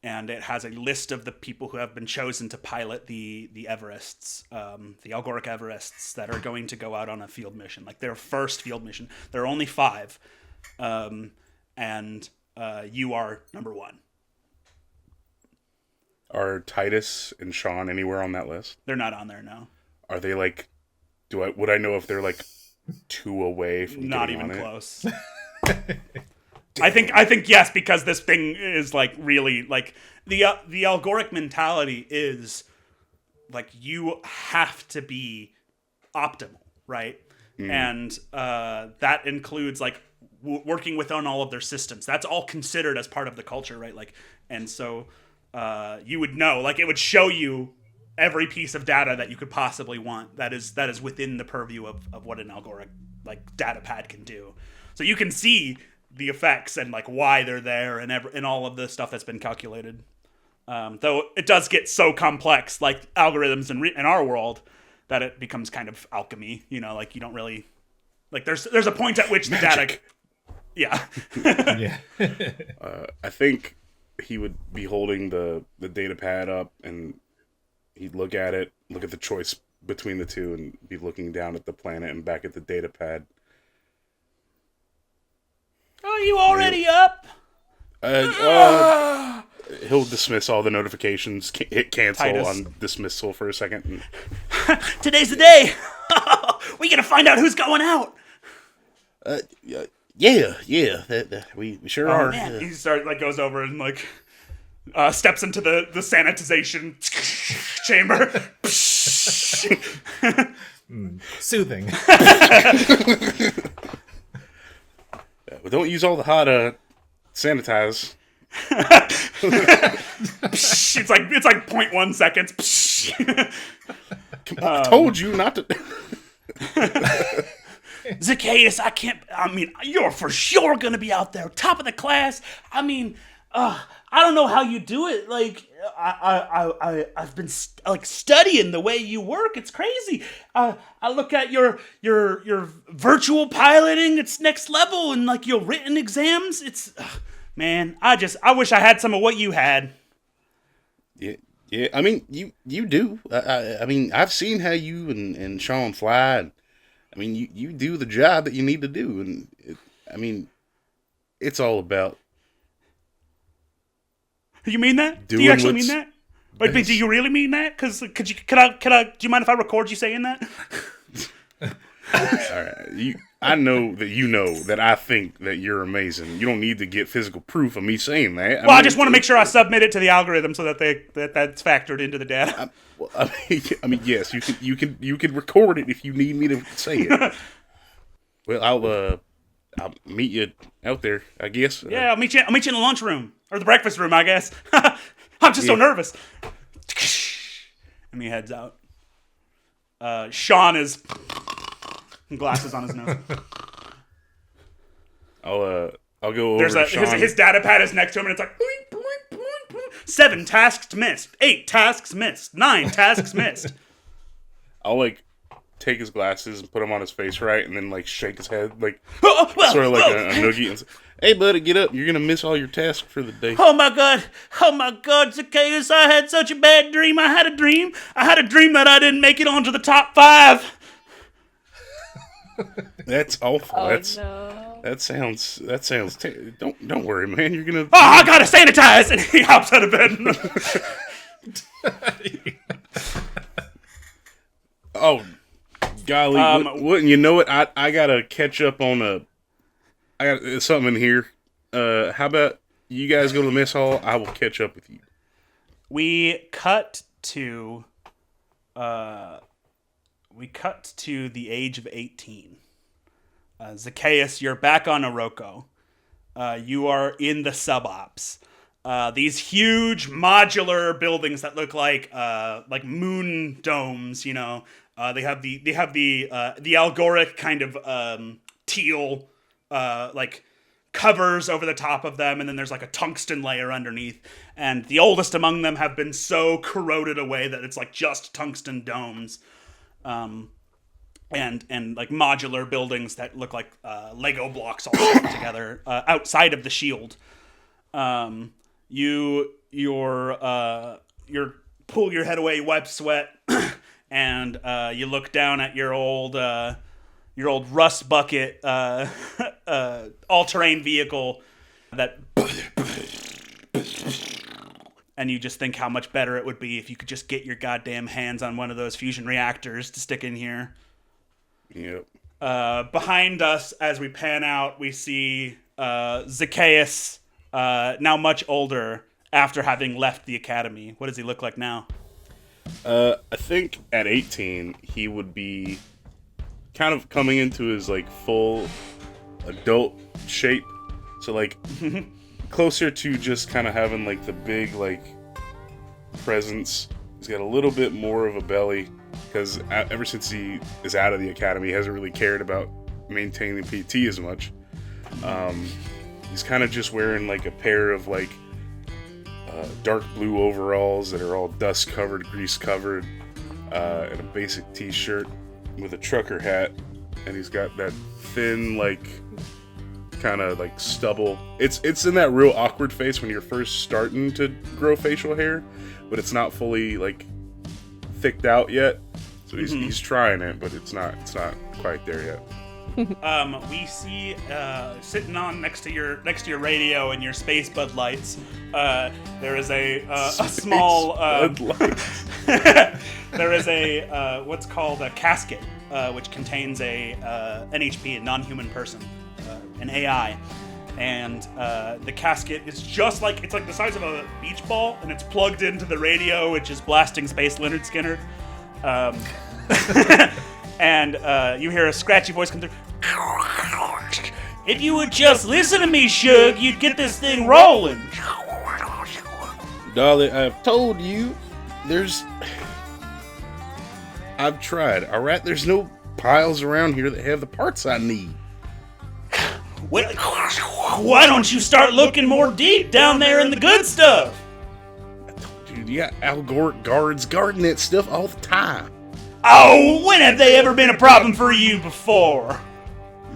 and it has a list of the people who have been chosen to pilot the Everests, the Algoric Everests that are going to go out on a field mission, like their first field mission. There are only 5, and you are number 1. Are Titus and Sean anywhere on that list? They're not on there, no. Are they like? Would I know if they're like 2 away from not getting even on it? close? I think yes, because this thing is like really like the algoric mentality is like you have to be optimal, right? And that includes like working within all of their systems. That's all considered as part of the culture, right? Like, and so you would know, like it would show you every piece of data that you could possibly want that is within the purview of what an algoric like data pad can do. So you can see the effects and like why they're there and all of the stuff that's been calculated. Though it does get so complex, like algorithms in our world, that it becomes kind of alchemy. You know, like you don't really like. There's a point at which the data. Yeah. Yeah. I think he would be holding the data pad up, and he'd look at it, look at the choice between the two, and be looking down at the planet and back at the data pad. Are you already up? He'll dismiss all the notifications, hit cancel Titus. on dismissal for a second. Today's the day. We gotta find out who's going out. Yeah. We sure are. Man, he goes over and steps into the sanitization chamber. Soothing. But don't use all the hot sanitize. It's like 0.1 seconds. I told you not to. Zaccheus, you're for sure gonna be out there, top of the class. I don't know how you do it. Like, I've been studying the way you work. It's crazy. I look at your virtual piloting. It's next level, and like your written exams. It's man. I wish I had some of what you had. Yeah. I mean, you do. I mean, I've seen how you and Sean fly. And, I mean, you do the job that you need to do, and it's all about. You mean that? Do Doing you actually what's mean that? Wait, do you really mean that? Because do you mind if I record you saying that? All right. I know that I think that you're amazing. You don't need to get physical proof of me saying that. I just want to make sure I submit it to the algorithm so that that's factored into the data. Yes, you can record it if you need me to say it. Well, I'll meet you out there, I guess. Yeah, I'll meet you in the lunchroom or the breakfast room, I guess. I'm just so nervous. And he heads out. Sean is glasses on his nose. I'll go over to Sean. His data pad is next to him, and it's like boing, boing, boing, boing. 7 tasks missed, 8 tasks missed, 9 tasks missed. I'll take his glasses and put them on his face, right, and then shake his head Sort of like a noogie and say, "Hey, buddy, get up! You're gonna miss all your tasks for the day." Oh my god, Zaccheus! I had such a bad dream. I had a dream that I didn't make it onto the top 5. That's awful. Oh, No. That sounds. Don't worry, man. You're gonna. Oh, I gotta sanitize! And he hops out of bed. Oh, golly! Wouldn't you know it? I gotta catch up on I got something in here. How about you guys go to the mess hall? I will catch up with you. We cut to the age of 18. Zaccheus, you're back on Oroko. You are in the subops. These huge modular buildings that look like moon domes. You know, they have the algoric kind of teal covers over the top of them, and then there's a tungsten layer underneath. And the oldest among them have been so corroded away that it's just tungsten domes. And modular buildings that look like Lego blocks all stuck together outside of the shield. You pull your head away, you wipe sweat, and you look down at your old rust bucket all-terrain vehicle that. And you just think how much better it would be if you could just get your goddamn hands on one of those fusion reactors to stick in here. Yep. Behind us, as we pan out, we see Zaccheus, now much older, after having left the academy. What does he look like now? I think at 18, he would be kind of coming into his full adult shape. So closer to just kind of having the big presence He's got a little bit more of a belly because ever since he is out of the academy, he hasn't really cared about maintaining PT as much. He's kind of just wearing like a pair of like dark blue overalls that are all dust covered, grease covered, and a basic t-shirt with a trucker hat, and he's got that thin like kind of like stubble. It's in that real awkward face when you're first starting to grow facial hair, but it's not fully like thicked out yet. So he's trying it, but it's not quite there yet. We see sitting on next to your radio and your space Bud Lights. There is a small. There is a what's called a casket, which contains a NHP, a non-human person, an AI, and the casket is just like it's like the size of a beach ball, and it's plugged into the radio, which is blasting Space Leonard Skinner. And you hear a scratchy voice come through. If you would just listen to me, Shug, you'd get this thing rolling. Dolly, I've told you, I've tried, alright? There's no piles around here that have the parts I need. Well, why don't you start looking more deep down there in the good stuff? Dude, you got algoric guards guarding that stuff all the time. Oh, when have they ever been a problem for you before?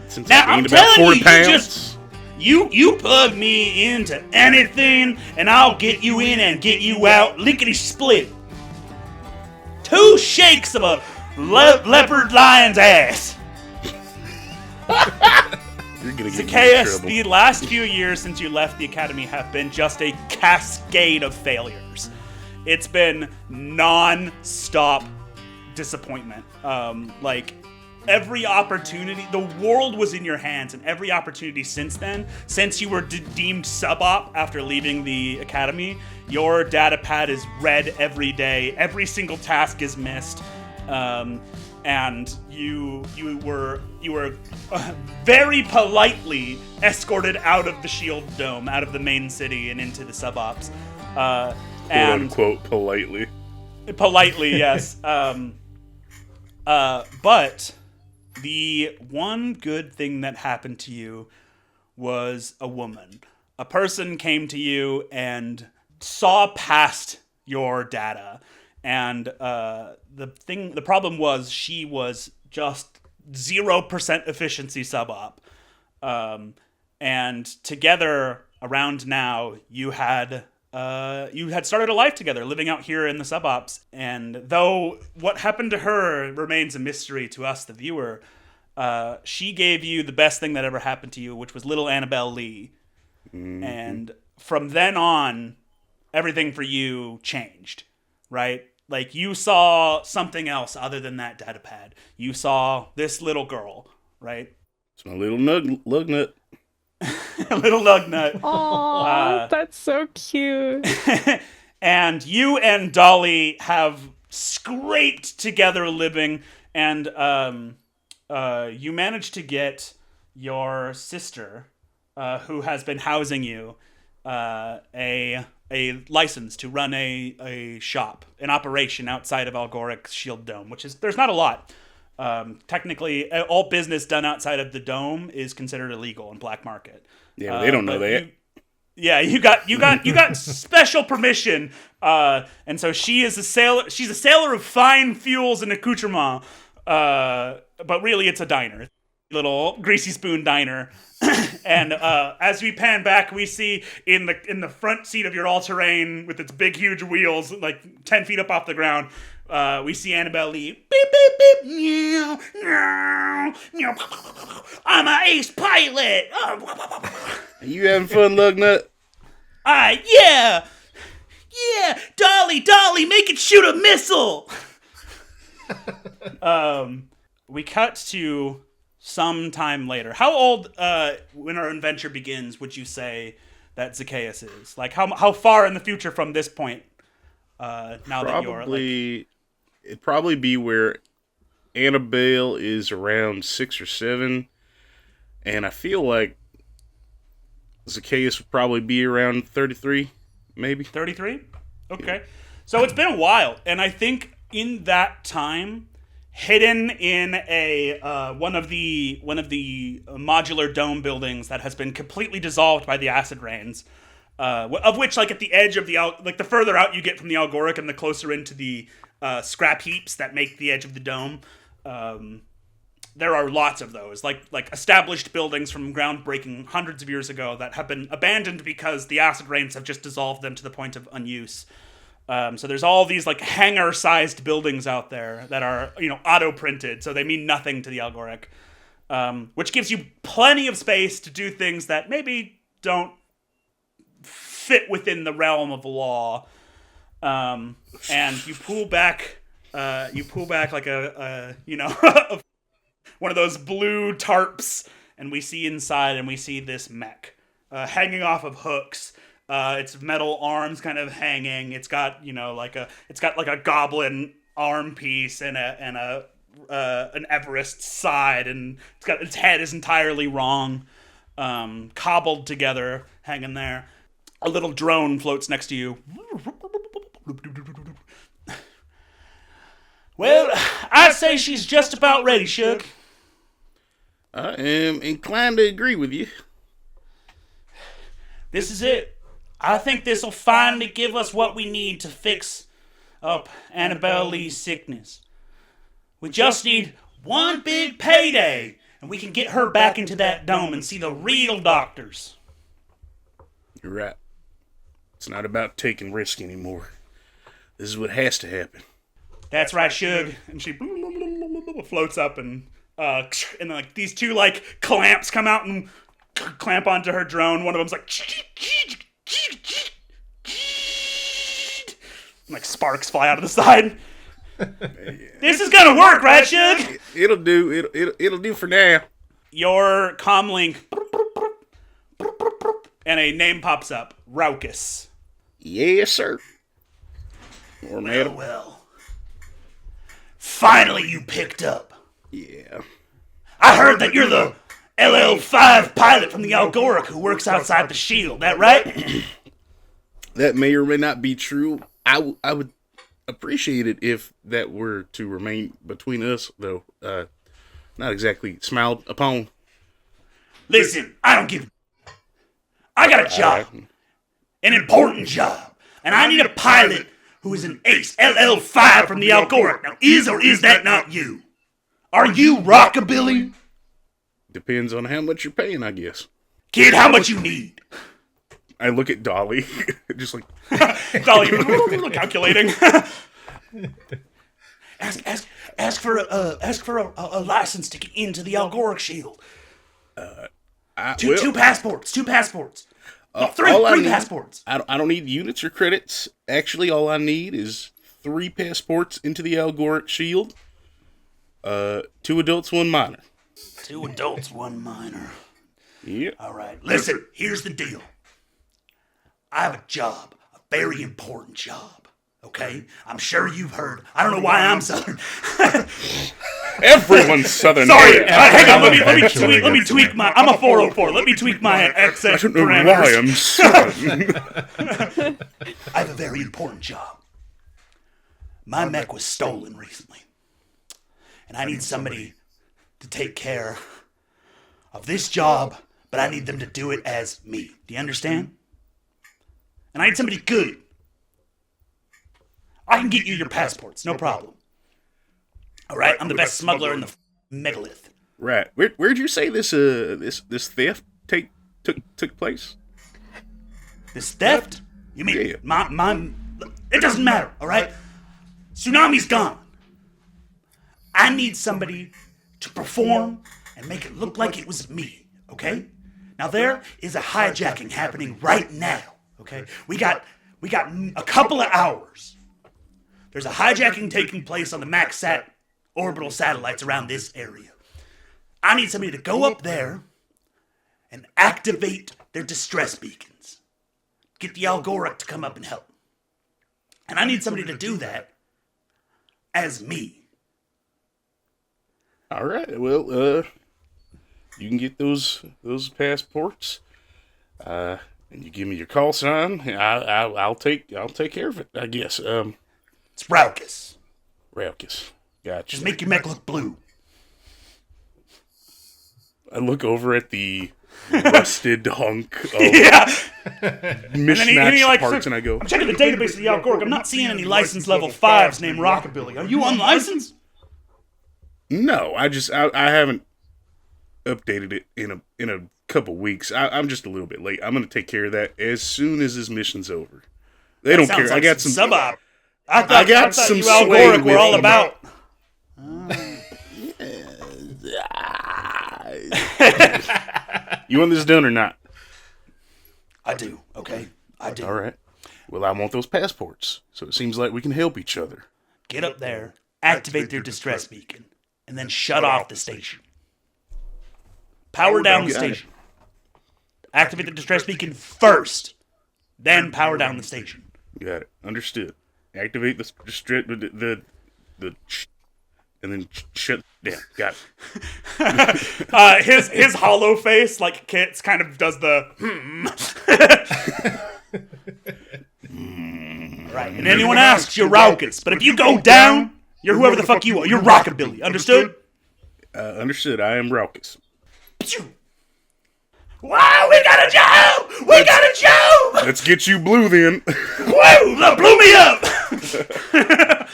Since Now, I I'm gained about telling 4 you, pounds. you plug me into anything, and I'll get you in and get you out lickety-split. 2 shakes of a leopard lion's ass. You're gonna get me in Zaccheus, trouble. the last few years since you left the academy have been just a cascade of failures. It's been non-stop disappointment. Like every opportunity, the world was in your hands, and every opportunity since then, since you were deemed sub-op after leaving the academy, your data pad is read every day. Every single task is missed. And you were very politely escorted out of the Shield Dome, out of the main city, and into the sub-ops. Quote And unquote politely. politely, yes. But the one good thing that happened to you was a woman. A person came to you and saw past your data. And the problem was she was just 0% efficiency sub-op. And together, around now, you had started a life together, living out here in the sub-ops. And though what happened to her remains a mystery to us, the viewer, she gave you the best thing that ever happened to you, which was little Annabelle Lee. Mm-hmm. And from then on, everything for you changed, right? Like, you saw something else other than that data pad. You saw this little girl, right? It's my little lug nut. Little lug nut. Aww, that's so cute. And you and Dolly have scraped together a living, and you managed to get your sister, who has been housing you, a license to run a shop, an operation outside of Algoric's Shield Dome, which is, there's not a lot. Technically, all business done outside of the dome is considered illegal in black market. Yeah, they don't know that. You got special permission, and so she is a sailor. She's a sailor of fine fuels and accoutrement, but really it's a diner, little greasy spoon diner. And as we pan back, we see in the front seat of your all-terrain with its big, huge wheels, like 10 feet up off the ground, we see Annabelle Lee. Beep, beep, beep, meow, meow, meow. I'm an ace pilot. Are you having fun, lug nut? Yeah. Dolly, make it shoot a missile. We cut to some time later. How old, when our adventure begins, would you say that Zaccheus is? Like, how far in the future from this point? Now that you're like, it'd probably be where Annabelle is around 6 or 7, and I feel like Zaccheus would probably be around 33, maybe. 33? Okay. So it's been a while, and I think in that time, hidden in a one of the modular dome buildings that has been completely dissolved by the acid rains, of which, like, at the edge of the further out you get from the Algoric and the closer into the scrap heaps that make the edge of the dome, there are lots of those, like established buildings from groundbreaking hundreds of years ago that have been abandoned because the acid rains have just dissolved them to the point of unuse. So there's all these, like, hangar-sized buildings out there that are, auto-printed, so they mean nothing to the Algoric, which gives you plenty of space to do things that maybe don't fit within the realm of the law. And you pull back like a one of those blue tarps, and we see inside, and we see this mech hanging off of hooks. Its metal arms kind of hanging. It's got like a goblin arm piece and an Everest side, and its head is entirely wrong, cobbled together, hanging there. A little drone floats next to you. Well, I say she's just about ready, Shug. I am inclined to agree with you. This is it. I think this'll finally give us what we need to fix up Annabelle Lee's sickness. We just need one big payday, and we can get her back into that dome and see the real doctors. You're right. It's not about taking risk anymore. This is what has to happen. That's right, Shug. And she floats up, and then, like, these two, like, clamps come out and clamp onto her drone. One of them's like, like, sparks fly out of the side. This is gonna work, right, Shug? It'll do. It'll do for now. Your comlink, and a name pops up. Raucus. Yes, sir. Or madam. Well. Finally you picked up. Yeah. I heard that you're the LL5 pilot from the Algoric who works outside the shield. That right? That may or may not be true. I would appreciate it if that were to remain between us, though. Not exactly smiled upon. Listen, I don't give I got a job. An important job. And I need a pilot who is an ace LL5 from the Algoric. Now, is or is that not you? Are you Rockabilly? Depends on how much you're paying, I guess. Kid, how much you need? I look at Dolly, just like... Dolly, calculating. ask for a license to get into the Algoric shield. Two passports. No, three passports. I don't need units or credits. Actually, all I need is 3 passports into the Algoric shield. 2 adults, 1 minor. 2 adults, 1 minor. Yeah. All right. Listen, here's the deal. I have a job, a very important job. Okay? I'm sure you've heard. I don't know why I'm Southern. Everyone's Southern. Sorry, hang on. Let me tweak my. I'm a 404. Let me tweak my accent. I don't know why I'm Southern. I have a very important job. My mech was stolen recently, and I need somebody to take care of this job, but I need them to do it as me. Do you understand? And I need somebody good. I can get you your passports, no problem. All right, I'm the best smuggler in the megalith. Right. Where'd you say this theft took place? This theft? You mean Yeah. my? It doesn't matter. All right. Tsunami's gone. I need somebody to perform and make it look like it was me. Okay. Now there is a hijacking happening right now. Okay. We got a couple of hours. There's a hijacking taking place on the MaxSat orbital satellites around this area. I need somebody to go up there and activate their distress beacons. Get the Algoric to come up and help. And I need somebody to do that as me. All right. Well, you can get those passports. And you give me your call sign. I'll take care of it, I guess. It's Raucus. Raucus. Gotcha. Just make your mech look blue. I look over at the rusted hunk of mismatched parts, and I go, I'm checking the database of the Algoric. I'm not seeing any license level 5s named Rockabilly. Are you unlicensed? no, I haven't updated it in a couple weeks. I'm just a little bit late. I'm gonna take care of that as soon as this mission's over. They don't care. Like I got some sub-op. I got thought some you sway Algoric were with all them. about. You want this done or not? I do. Okay, I do. All right. Well, I want those passports, so it seems like we can help each other. Get up there, activate their distress beacon, and then shut off the station. Power down the station. Activate the distress beacon first, then power down the station. Got it. Understood. Activate the and then shut down. Got it. His hollow face, like Kit's, kind of does the Right, and anyone asks, you're Raucus. But if you go down, you're whoever the fuck you are. You're Rockabilly. Understood? Understood. I am Raucus. Wow, we got a job! We got a job! Let's get you blue then. Whoa, that blew me up!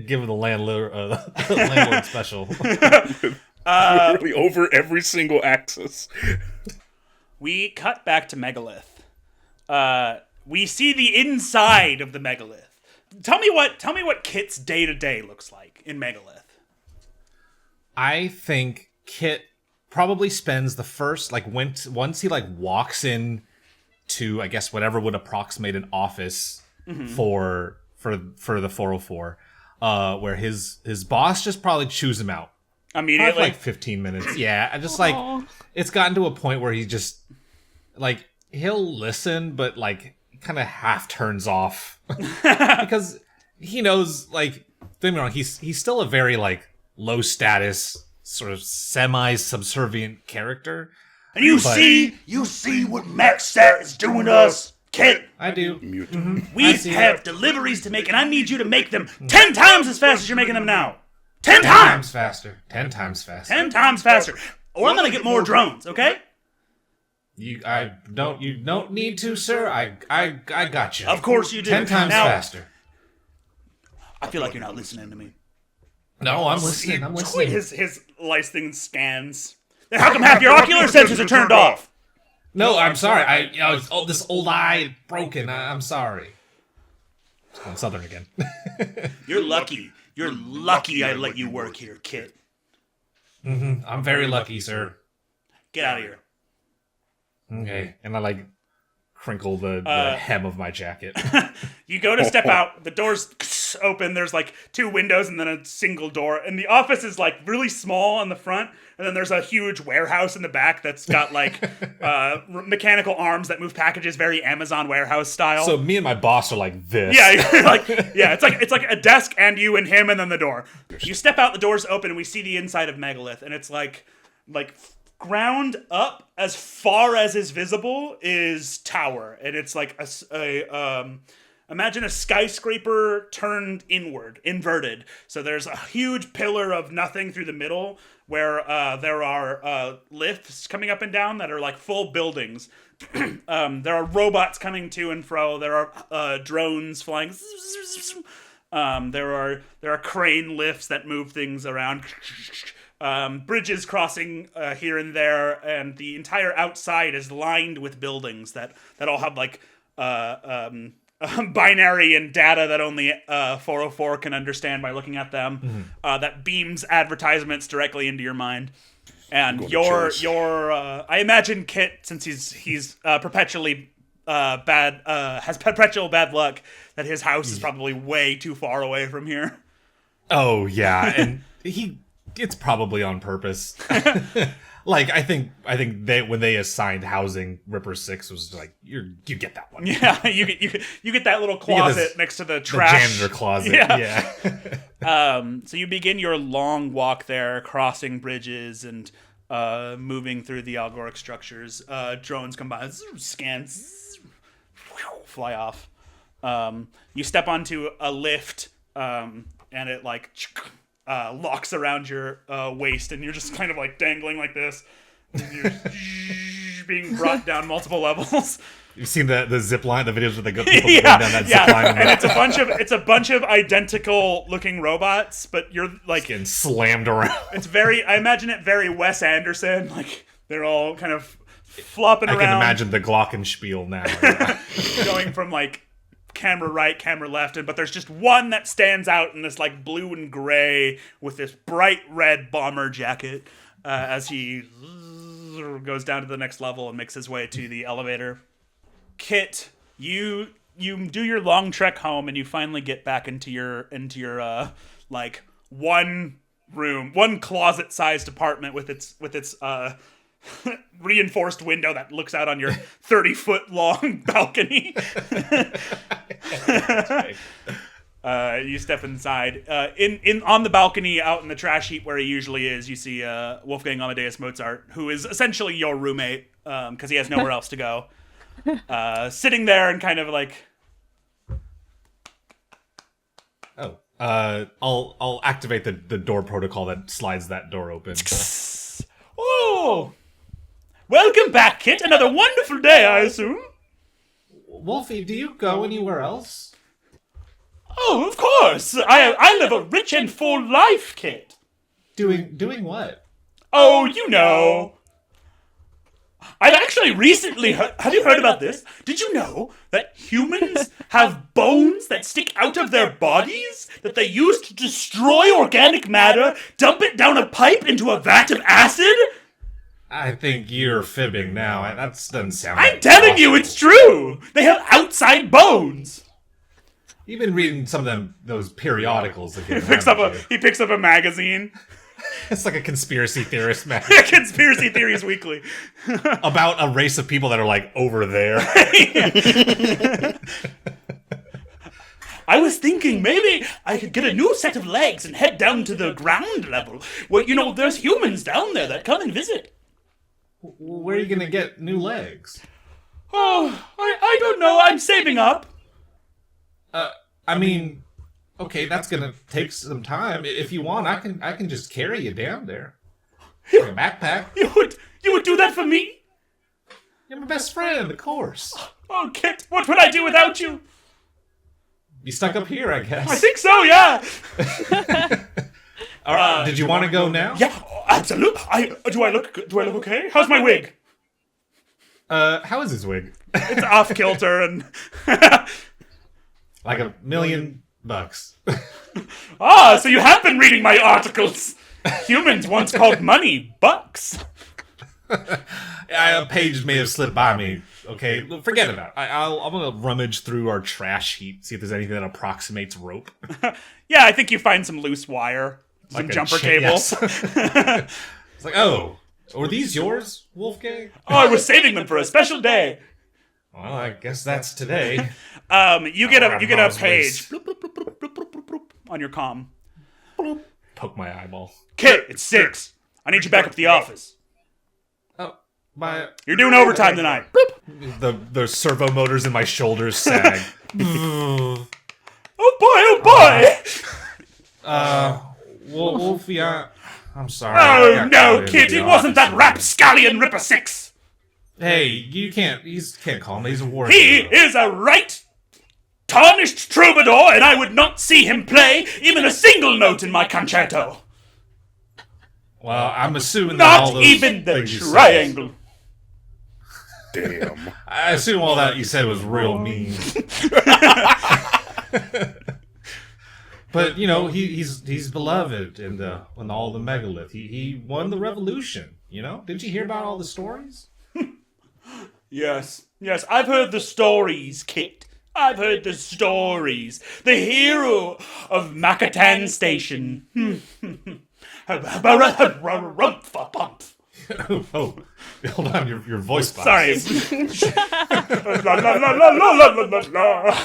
Give the landlord special. Literally over every single axis. We cut back to Megalith. We see the inside of the Megalith. Tell me what Kit's day-to-day looks like in Megalith. I think Kit probably spends the first, once he walks in to, I guess, whatever would approximate an office for the 404, where his boss just probably chews him out. Immediately? Probably 15 minutes. Yeah, I just it's gotten to a point where he just, he'll listen, but, kind of half turns off. Because he knows, don't get me wrong, he's still a very, low status, sort of semi-subservient character. And you see what MaxStat is doing to us, Kit? I do. We have deliveries to make, and I need you to make them 10 times as fast as you're making them now. 10 times! 10 times faster. 10 times faster. Or I'm gonna get more drones, okay? You don't need to, sir. I got you. Of course you do. 10 times Now, faster. I feel like you're not listening to me. No, I'm listening. His lice thing scans. Then how come half your ocular sensors are turned off? No, I'm sorry. This old eye broken. I'm sorry. It's going southern again. You're lucky. You're lucky I let you work here, Kit. I'm very lucky, sir. Get out of here. Okay, and I crinkle the hem of my jacket. You go to step out, the doors open, there's 2 windows and then a single door, and the office is really small on the front, and then there's a huge warehouse in the back that's got mechanical arms that move packages, very Amazon warehouse style. So me and my boss are like this. Yeah, it's like a desk and you and him and then the door. You step out, the doors open, and we see the inside of Megalith, and it's like ground up as far as is visible is tower, and it's imagine a skyscraper turned inverted. So there's a huge pillar of nothing through the middle where there are lifts coming up and down that are full buildings. There are robots coming to and fro. There are drones flying. There are crane lifts that move things around. Bridges crossing here and there, and the entire outside is lined with buildings that all have binary and data that only 404 can understand by looking at them. That beams advertisements directly into your mind. And I imagine Kit, since he's perpetually has perpetual bad luck, that his house is probably way too far away from here. Oh yeah, and it's probably on purpose. I think when they assigned housing, Ripper 6 was you get that one. Yeah, you get that little closet next to the trash. The janitor closet. Yeah. So you begin your long walk there, crossing bridges and moving through the algoric structures. Drones come by, scan, fly off. You step onto a lift, and it like locks around your waist, and you're just kind of like dangling like this. And you're being brought down multiple levels. You've seen the zip line, the videos where they go people Yeah, going down that zip line and it's a bunch of identical looking robots, but you're like getting slammed around. it's very. I imagine it very Wes Anderson. Like they're all kind of flopping I around. can imagine the glockenspiel now. Yeah. Going from like camera right, camera left, but there's just one that stands out in this like blue and gray with this bright red bomber jacket as he goes down to the next level and makes his way to the elevator. Kit, you do your long trek home and you finally get back into your like one closet sized apartment with its reinforced window that looks out on your 30-foot long balcony. You step inside. In on the balcony out in the trash heap where he usually is, you see Wolfgang Amadeus Mozart, who is essentially your roommate because he has nowhere else to go. Sitting there and kind of like, I'll activate the door protocol that slides that door open. oh, welcome back, Kit. Another wonderful day, I assume. Wolfie, do you go anywhere else? Oh, of course. I live a rich and full life, Kit. Doing what? Oh, you know. I've actually recently heard... Have you heard about this? Did you know that humans have bones that stick out of their bodies that they use to destroy organic matter, dump it down a pipe into a vat of acid? I think you're fibbing now. That doesn't sound I'm like telling you, possible. it's true. They have outside bones. You've been reading some of those periodicals again. He picks up a magazine. It's like a conspiracy theorist magazine Conspiracy Theories Weekly. about a race of people that are like over there. I was thinking maybe I could get a new set of legs and head down to the ground level. Well, you know, there's humans down there that come and visit. Where are you gonna get new legs? Oh, I don't know. I'm saving up. I mean, okay, that's gonna take some time. If you want, I can just carry you down there. Like a backpack. You would do that for me? You're my best friend, of course. Oh, Kit, what would I do without you? You stuck up here, I guess. I think so, yeah. All right, did you want to go now? Yeah, absolutely. Do I look okay? How's my wig? How is his wig? It's off kilter and Like $1 million. Ah, so you have been reading my articles. Humans once called money bucks. A page may have slipped by me. Okay, forget about it. I'm gonna rummage through our trash heap, see if there's anything that approximates rope. Yeah, I think you find some loose wire, some Like a jumper chain- cables. yes. It's like, oh, were these yours, Wolfgang? Oh, I was saving them for a special day. Well, I guess that's today. You get a Grandma's page waist. bloop, bloop, bloop, bloop, bloop, bloop, bloop, bloop, on your comm. Poke my eyeball. Kit, it's 6. I need you back at the office. Oh, my You're doing overtime tonight. the servo motors in my shoulders sag. Oh boy! Wolfie, I'm sorry. Oh I got no, caught in Kit! the It wasn't that office. rapscallion Ripper 6. Hey, you can't call him. He's a war He hero. is a right tarnished troubadour, and I would not see him play even a single note in my concerto. Well, I'm assuming that all Not those even the things you said- triangle. Damn. I assume all that you said was real mean. But you know, he's beloved in all the megalith. He won the revolution. You know, didn't you hear about all the stories? Yes, I've heard the stories, Kit. I've heard the stories. The hero of Macatan Station. Oh, hold on, your voice box. Sorry. La, la, la, la, la, la, la, la.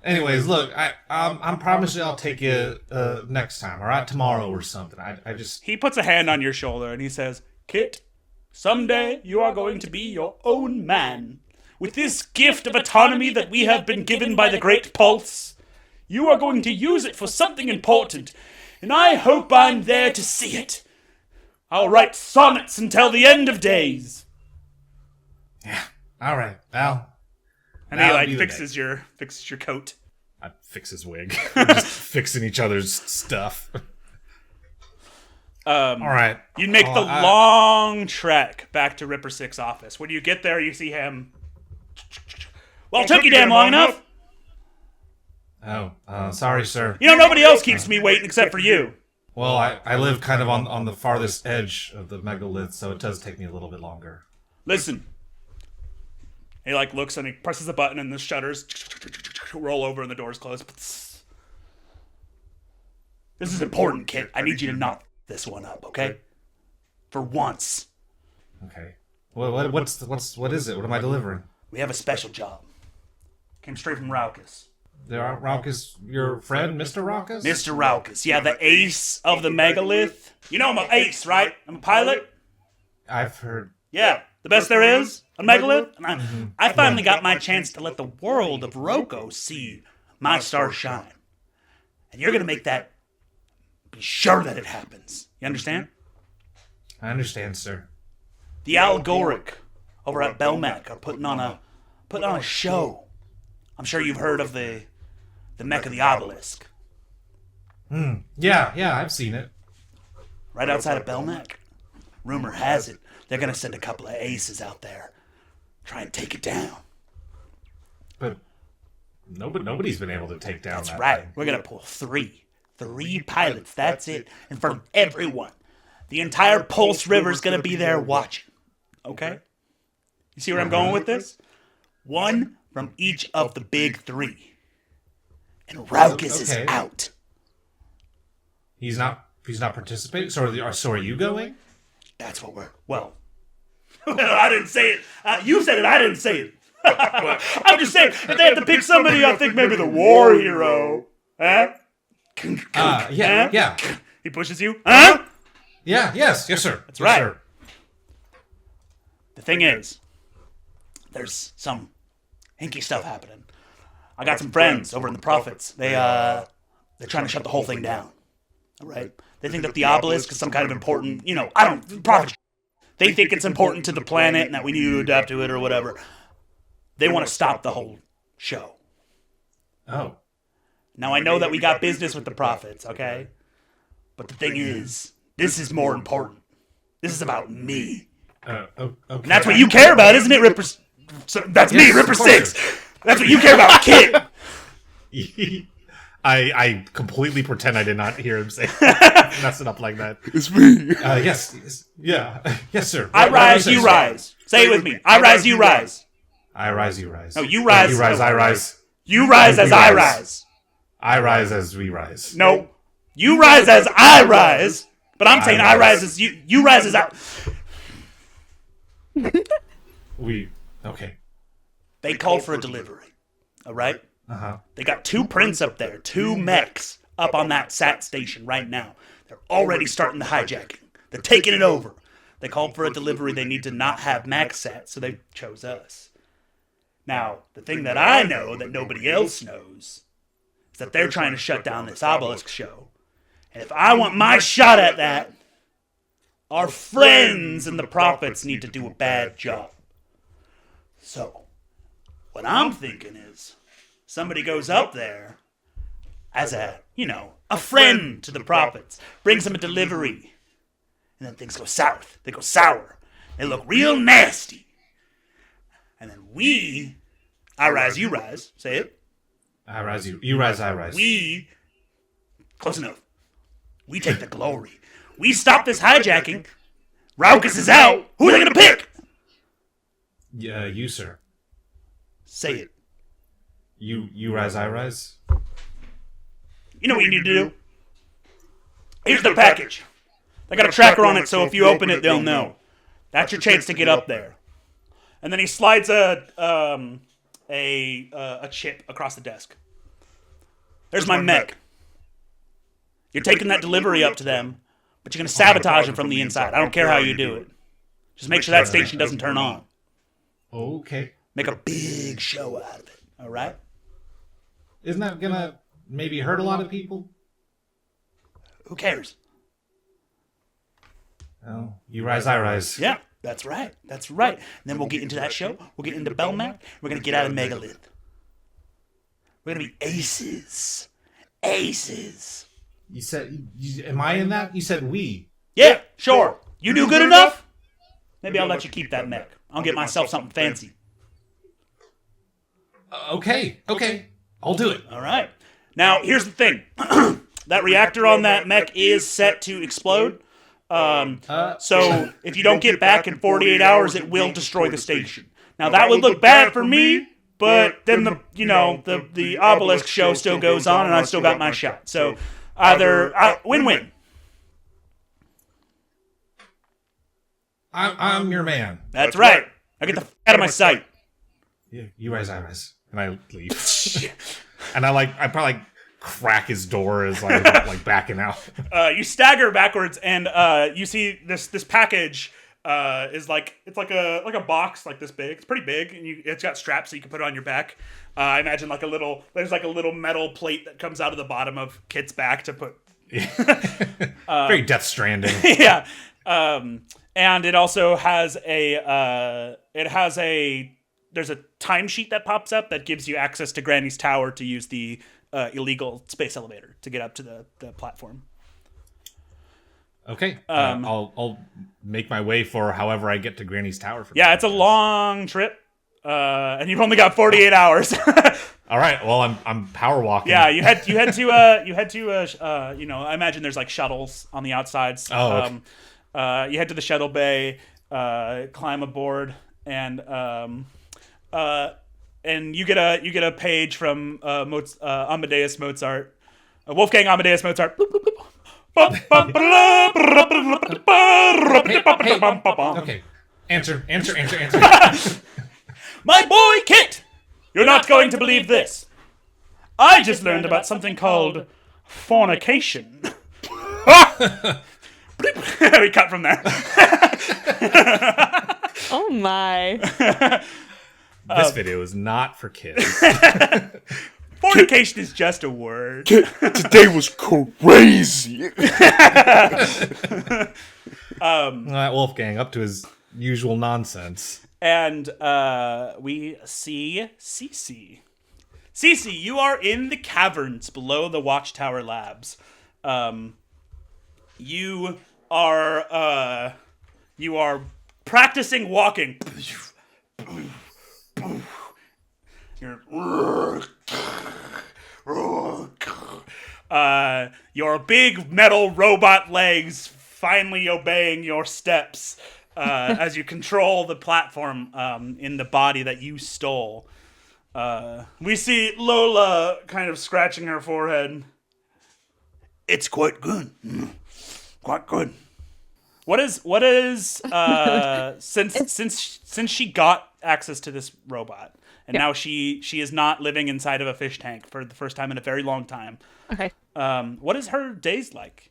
Anyways, look, I'm promising I'll take you next time. All right, tomorrow or something. I just He puts a hand on your shoulder and he says, Kit, someday you are going to be your own man. with this gift of autonomy that we have been given by the Great Pulse, you are going to use it for something important, and I hope I'm there to see it. I'll write sonnets until the end of days. Yeah. All right. Well. And he like fixes your coat. I fix his wig. We're just fixing each other's stuff. All right. You make the long trek back to Ripper Six's office. When you get there, you see him. Well, it took you damn long enough. Oh, sorry, sir. You know, nobody else keeps me waiting except for you. Well, I live kind of on the farthest edge of the megalith, so it does take me a little bit longer. Listen. He like looks and he presses a button and the shutters roll over and the doors close. This is important, kid. I need you to knock this one up, okay? For once. Okay. Well, what is it? What am I delivering? We have a special job. Came straight from Raucus. Raucus, your friend, Mr. Raucus? Mr. Raucus, yeah, the ace of the megalith. You know I'm an ace, right? I'm a pilot. I've heard. Yeah, the best there is on megalith. And I finally got my chance to let the world of Roko see my star shine. And you're gonna make that. Be sure that it happens. You understand? I understand, sir. The Algoric over at Belmac are putting on a show. I'm sure you've heard of the Mech of the Obelisk. Yeah, I've seen it. Right outside of Belmac. Rumor has it they're gonna send a couple of aces out there, try and take it down. But nobody's been able to take down That's that right. thing. We're gonna pull three pilots. That's it, in front of everyone. The entire Pulse River's gonna be there watching. Okay? You see where I'm going with this? One from each of the big three. And Raucus is out. He's not participating. So are you going? That's what well, I didn't say it. You said it. I didn't say it. I'm just saying, if they have to pick somebody, I think maybe the war hero. Huh? Yeah. He pushes you. Huh? Yeah. Yes, sir. That's right. Sir. The thing is, there's some hinky stuff happening. I got some friends over in the Prophets. They're trying to shut the whole thing down. All right? They think that the obelisk is some kind of important, Prophet. They think it's important to the planet and that we need to adapt to it or whatever. They want to stop the whole show. Oh. Now, I know that we got business with the Prophets, okay? But the thing is, this is more important. This is about me. Okay. And that's what you care about, isn't it, Ripper? So that's me, Ripper Six. That's what you care about, kid. I completely pretend I did not hear him say mess it up like that. It's me. Yes. Yeah. Yes, sir. I rise, you rise. Say it with me. I rise, you rise. I rise, you rise. No, you rise. You rise, I rise. You rise as I rise. I rise as we rise. No. You rise as I rise. But I'm saying I rise as you. You rise as I. Okay. They called for a delivery. All right? Uh-huh. They got 2 prints up there, 2 mechs up on that SAT station right now. They're already starting the hijacking. They're taking it over. They called for a delivery. They need to not have max SAT, so they chose us. Now, the thing that I know that nobody else knows is that they're trying to shut down this obelisk show. And if I want my shot at that, our friends and the Prophets need to do a bad job. So, what I'm thinking is, somebody goes up there as a friend to the Prophets, brings them a delivery, and then things go south. They go sour. They look real nasty. And then I rise, you rise, say it. I rise, you rise, I rise. Close enough. We take the glory. We stop this hijacking. Raucus is out. Who are they going to pick? Yeah, you, sir. Say it. You rise, I rise. You know what you need to do? Here's the package. They got a tracker on it, so if you open it, they'll know. That's your chance to get up there. And then he slides a chip across the desk. There's my mech. You're taking that delivery up to them, but you're going to sabotage them from the inside. I don't care how you do it. Just make sure that station doesn't turn on. Okay. Make a big show out of it. All right? Isn't that gonna maybe hurt a lot of people? Who cares? Oh, you rise, I rise. Yeah, that's right. That's right. And then we'll get into that show. We'll get into Belmac. We're going to get out of Megalith. We're going to be aces. Aces. You said, am I in that? You said we. Yeah, sure. You do good enough? Maybe I'll let you keep that mech. I'll get myself something fancy. Okay. I'll do it. All right. Now, here's the thing. That reactor on that mech is set to explode. So if you don't get back in 48 hours, it will destroy the station. Now, that would look bad for me, but then the obelisk show still goes on, and I still got my shot. So either win-win. I'm your man. That's right. Now get the f*** out of my sight. Yeah, you rise, I rise. And I leave. And I probably crack his door as I'm backing out. You stagger backwards, and you see this package is it's like a box like this big. It's pretty big, and it's got straps so you can put it on your back. I imagine there's a little metal plate that comes out of the bottom of Kit's back to put. Very Death Stranding. Yeah. And it also has there's a timesheet that pops up that gives you access to Granny's tower to use the illegal space elevator to get up to the platform. Okay. I'll make my way for however I get to Granny's tower. Yeah, it's a long trip, and you've only got 48 hours. All right. Well, I'm power walking. Yeah, you had to I imagine there's like shuttles on the outsides. Oh. Okay. You head to the shuttle bay, climb aboard, and you get a page from Amadeus Mozart, Wolfgang Amadeus Mozart. Okay. Answer. My boy Kit, you're not going to believe this. I just learned about something called fornication. We cut from there. Oh my. This video is not for kids. Fornication is just a word. Today was crazy. Wolfgang up to his usual nonsense. And we see Seasea. Seasea, you are in the caverns below the Watchtower Labs. You are practicing walking. Your big metal robot legs finally obeying your steps as you control the platform in the body that you stole. We see Lola kind of scratching her forehead. It's quite good. Quite good. What is since she got access to this robot and now she is not living inside of a fish tank for the first time in a very long time. Okay. What is her days like?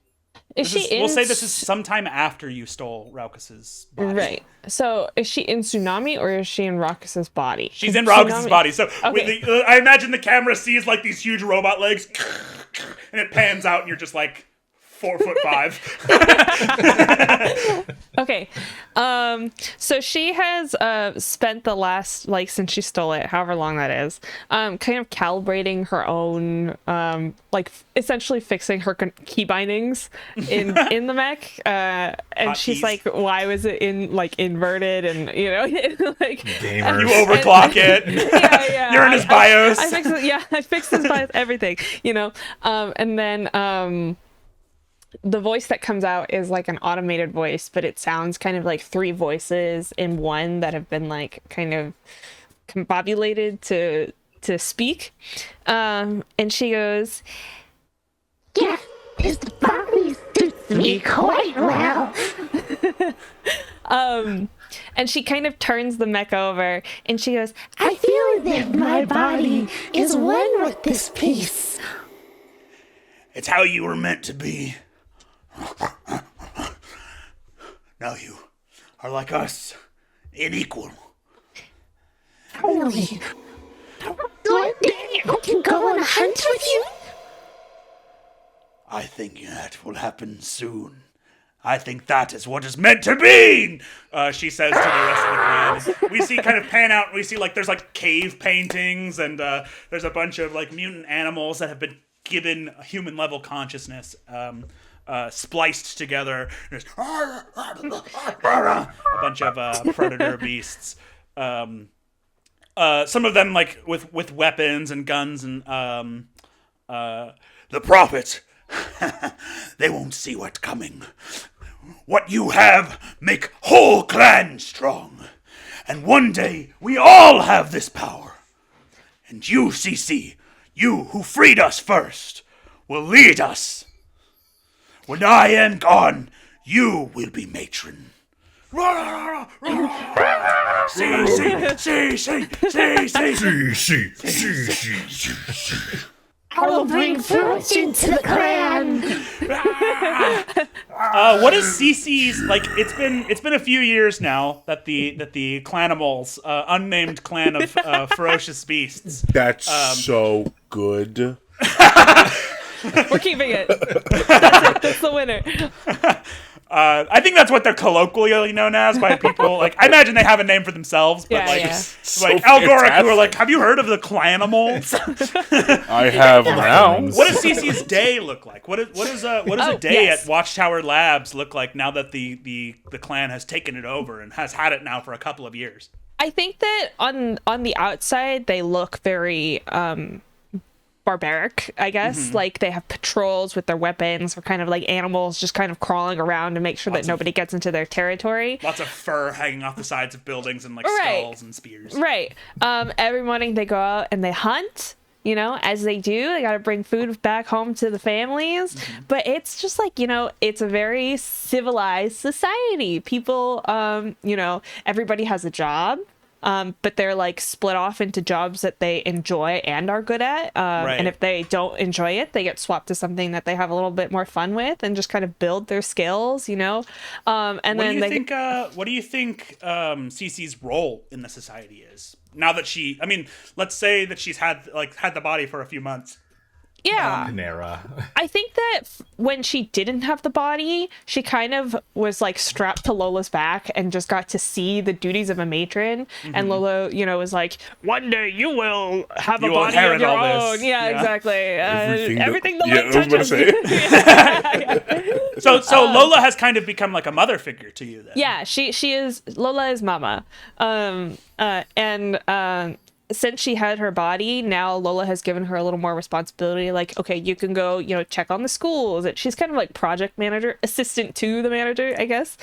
We'll say this is sometime after you stole Raucus's body. Right. So is she in Tsunami or is she in Raucus's body? She's in Raucus's body. So Okay. I imagine the camera sees like these huge robot legs and it pans out and you're just like 4'5". Okay. So she has spent the last, since she stole it, however long that is, kind of calibrating her own, essentially fixing her key bindings in the mech. And Hot she's keys. like, why was it inverted? And, Gamers. You overclock it. Yeah. You're in his BIOS. I fixed it. Yeah, I fixed his BIOS, everything, and then, the voice that comes out is like an automated voice, but it sounds kind of like three voices in one that have been kind of combobulated to speak. And she goes, "Yeah, this body suits me quite well." And she kind of turns the mech over and she goes, "I feel as if my body is one with this piece." It's how you were meant to be. Now you are like us, unequal. Finally. One day I can go on a hunt with you. I think that will happen soon. I think that is what is meant to be, she says to the rest of the clan. We see kind of pan out, we see like there's like cave paintings and there's a bunch of like mutant animals that have been given a human level consciousness, spliced together. There's a bunch of predator beasts. Some of them like with weapons and guns and the prophet. They won't see what's coming. What you have make whole clan strong. And one day we all have this power. And you, CC, you who freed us first, will lead us. When I am gone, you will be matron. I will bring fortune to the clan. What is CC's like? It's been a few years now that the Clanimals, unnamed clan of ferocious beasts. That's so good. We're keeping it. That's it. That's the winner. I think that's what they're colloquially known as by people. Like, I imagine they have a name for themselves, but like Algoric, who are like, have you heard of the Clanimals? I have now. What does CC's day look like? What does a day at Watchtower Labs look like now that the clan has taken it over and has had it now for a couple of years? I think that on the outside they look very barbaric, I guess. Mm-hmm. Like they have patrols with their weapons, or kind of like animals just kind of crawling around to make sure that nobody gets into their territory. Lots of fur hanging off the sides of buildings and like skulls and spears. Right. Every morning they go out and they hunt. You know, as they do, they got to bring food back home to the families. Mm-hmm. But it's just like, you know, it's a very civilized society. People, you know, everybody has a job. But they're like split off into jobs that they enjoy and are good at. And if they don't enjoy it, they get swapped to something that they have a little bit more fun with and just kind of build their skills, you know? What do you think Cece's role in the society is? Now that let's say that she's had the body for a few months. Yeah. Panera. I think that when she didn't have the body, she kind of was like strapped to Lola's back and just got to see the duties of a matron. Mm-hmm. And Lola, you know, was like, one day you will have a body of your own. Yeah, exactly. Everything the light touches. So Lola has kind of become like a mother figure to you then. Yeah, she is. Lola is mama. Since she had her body, now Lola has given her a little more responsibility. Like, okay, you can go, you know, check on the schools. She's kind of like project manager, assistant to the manager, I guess.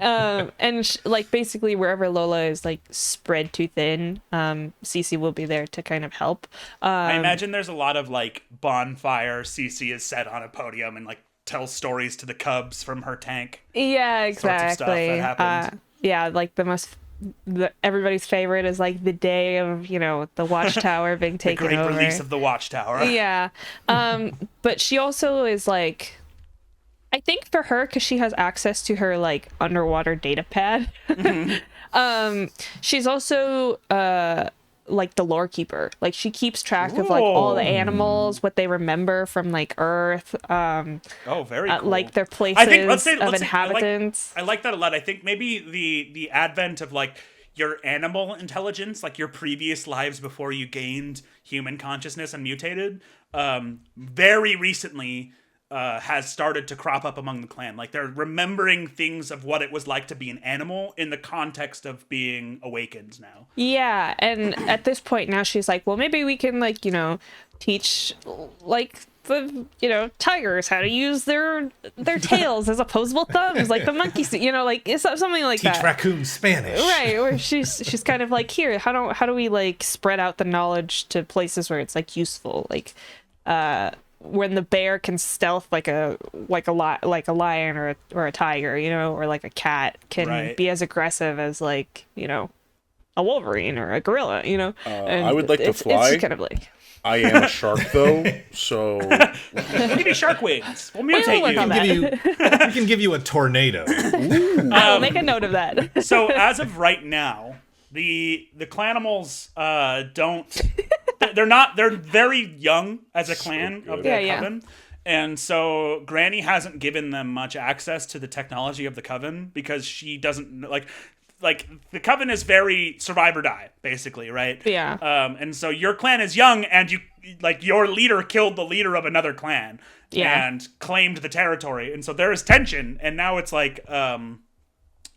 Nice. Like basically wherever Lola is like spread too thin, Cece will be there to kind of help. I imagine there's a lot of like bonfire. Cece is set on a podium and like tells stories to the cubs from her tank. Yeah, exactly. Sorts of stuff that happens. Yeah, like everybody's favorite is like the day of, you know, the Watchtower being taken over. The great release of the Watchtower. Yeah. But she also is like, I think for her, because she has access to her like underwater data pad. Mm-hmm. She's also like the lore keeper. Like she keeps track of like all the animals, what they remember from like Earth. Very cool. Like their places of inhabitants. I like that a lot. I think maybe the advent of like your animal intelligence, like your previous lives before you gained human consciousness and mutated, very recently has started to crop up among the clan. Like they're remembering things of what it was like to be an animal in the context of being awakened now. Yeah, and at this point now she's like, well, maybe we can like, you know, teach like the, you know, tigers how to use their tails as opposable thumbs, like the monkeys, you know, like it's something like that. Teach raccoons Spanish. Right, where she's kind of like, here, how do we like spread out the knowledge to places where it's like useful, like when the bear can stealth like a lion or a tiger, you know, or like a cat can be as aggressive as like, you know, a wolverine or a gorilla, you know. I would like to fly. It's kind of like. I am a shark though, so we'll give you shark wings. We'll mutate you. We can give you a tornado. I'll make a note of that. So as of right now, The clanimals don't. They're very young as a clan of the coven. And so Granny hasn't given them much access to the technology of the coven because she doesn't like the coven is very survive or die, basically, right? Yeah. And so your clan is young, and your leader killed the leader of another clan and claimed the territory. And so there is tension, and now it's like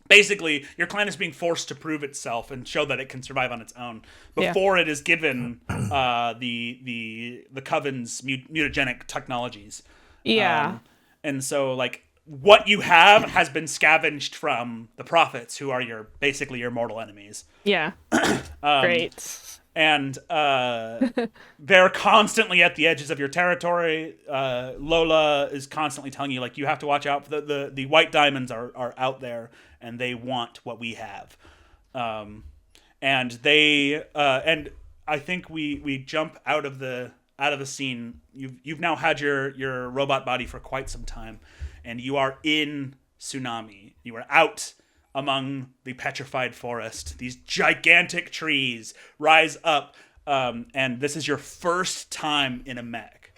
basically your clan is being forced to prove itself and show that it can survive on its own before it is given the coven's mutagenic technologies. Yeah. And so like what you have has been scavenged from the prophets, who are basically your mortal enemies. Yeah. Great. And they're constantly at the edges of your territory. Lola is constantly telling you, like, you have to watch out for the white diamonds are out there, and they want what we have. And they and I think we jump out of the scene. You've now had your robot body for quite some time, and you are in Tsunami. You are out among the petrified forest. These gigantic trees rise up, and this is your first time in a mech.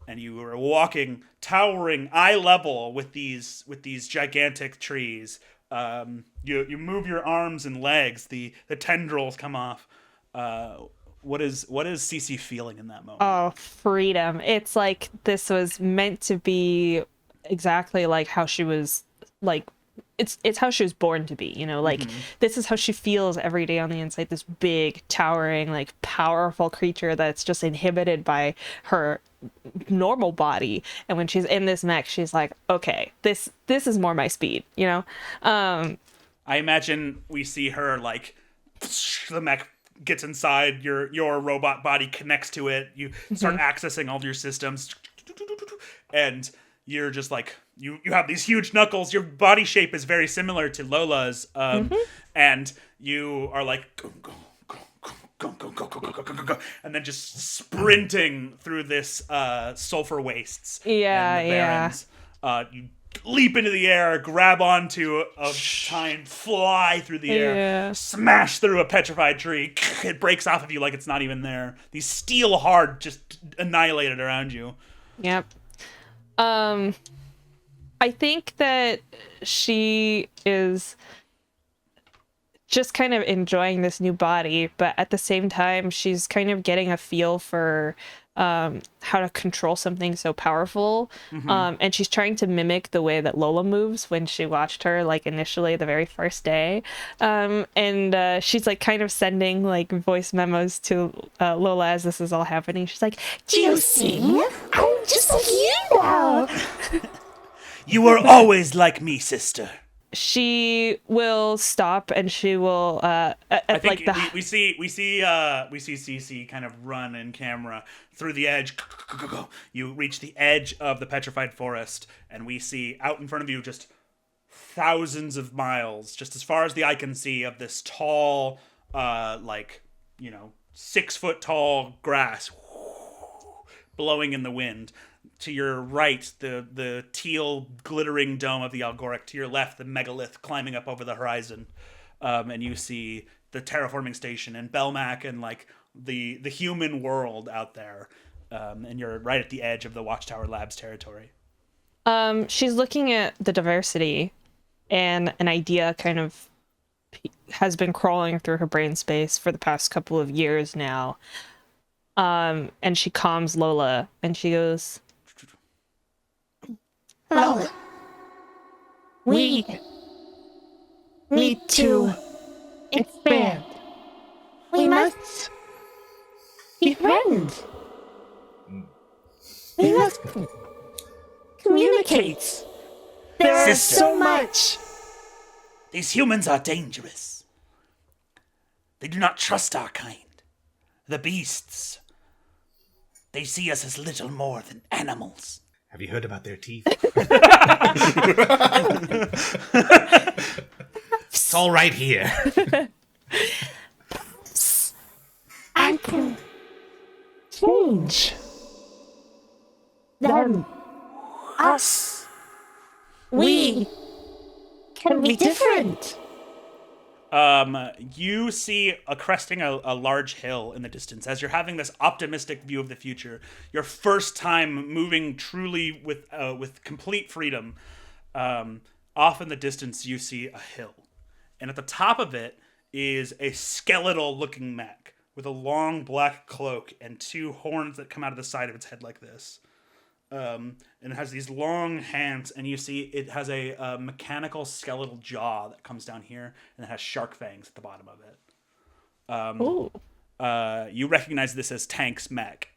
And you are walking, towering eye level with these gigantic trees. You move your arms and legs. The tendrils come off. What is Cece feeling in that moment? Oh, freedom. It's like this was meant to be exactly like how she was, like, it's how she was born to be, you know, like this is how she feels every day on the inside, this big, towering, like powerful creature that's just inhibited by her normal body. And when she's in this mech, she's like, okay, this is more my speed, you know? I imagine we see her like the mech gets inside your robot body, connects to it, you start accessing all of your systems, and you're just like, you have these huge knuckles. Your body shape is very similar to Lola's, and you are like, go, and then just sprinting through this sulfur wastes. Yeah, and the barrens. You leap into the air, grab onto a tine, fly through the air, smash through a petrified tree. It breaks off of you like it's not even there. These steel hard just annihilated around you. Yep. I think that she is just kind of enjoying this new body, but at the same time, she's kind of getting a feel for how to control something so powerful. And she's trying to mimic the way that Lola moves when she watched her, like, initially the very first day. And she's like kind of sending like voice memos to Lola as this is all happening. She's like, Do you see? I'm just like you now. You were always like me, sister. she will stop and she will I think like the we see Cece kind of run in camera through the edge. You reach the edge of the petrified forest, and we see out in front of you just thousands of miles, just as far as the eye can see, of this tall, 6 foot tall grass blowing in the wind. To your right, the teal glittering dome of the Algoric. To your left, the megalith climbing up over the horizon. And you see the terraforming station and Belmac and like the human world out there. And you're right at the edge of the Watchtower Labs territory. She's looking at the diversity, and an idea kind of has been crawling through her brain space for the past couple of years now. And she calms Lola and she goes, Lola, we need to expand. We must be friends. We must communicate. There is so much. These humans are dangerous. They do not trust our kind. The beasts. They see us as little more than animals. Have you heard about their teeth? It's all right here. I can change them. Us. We can be different. You see cresting a large hill in the distance as you're having this optimistic view of the future. Your first time moving truly with complete freedom. Off in the distance, you see a hill, and at the top of it is a skeletal-looking mech with a long black cloak and 2 horns that come out of the side of its head like this. And it has these long hands, and you see it has a mechanical skeletal jaw that comes down here, and it has shark fangs at the bottom of it. You recognize this as Tank's mech.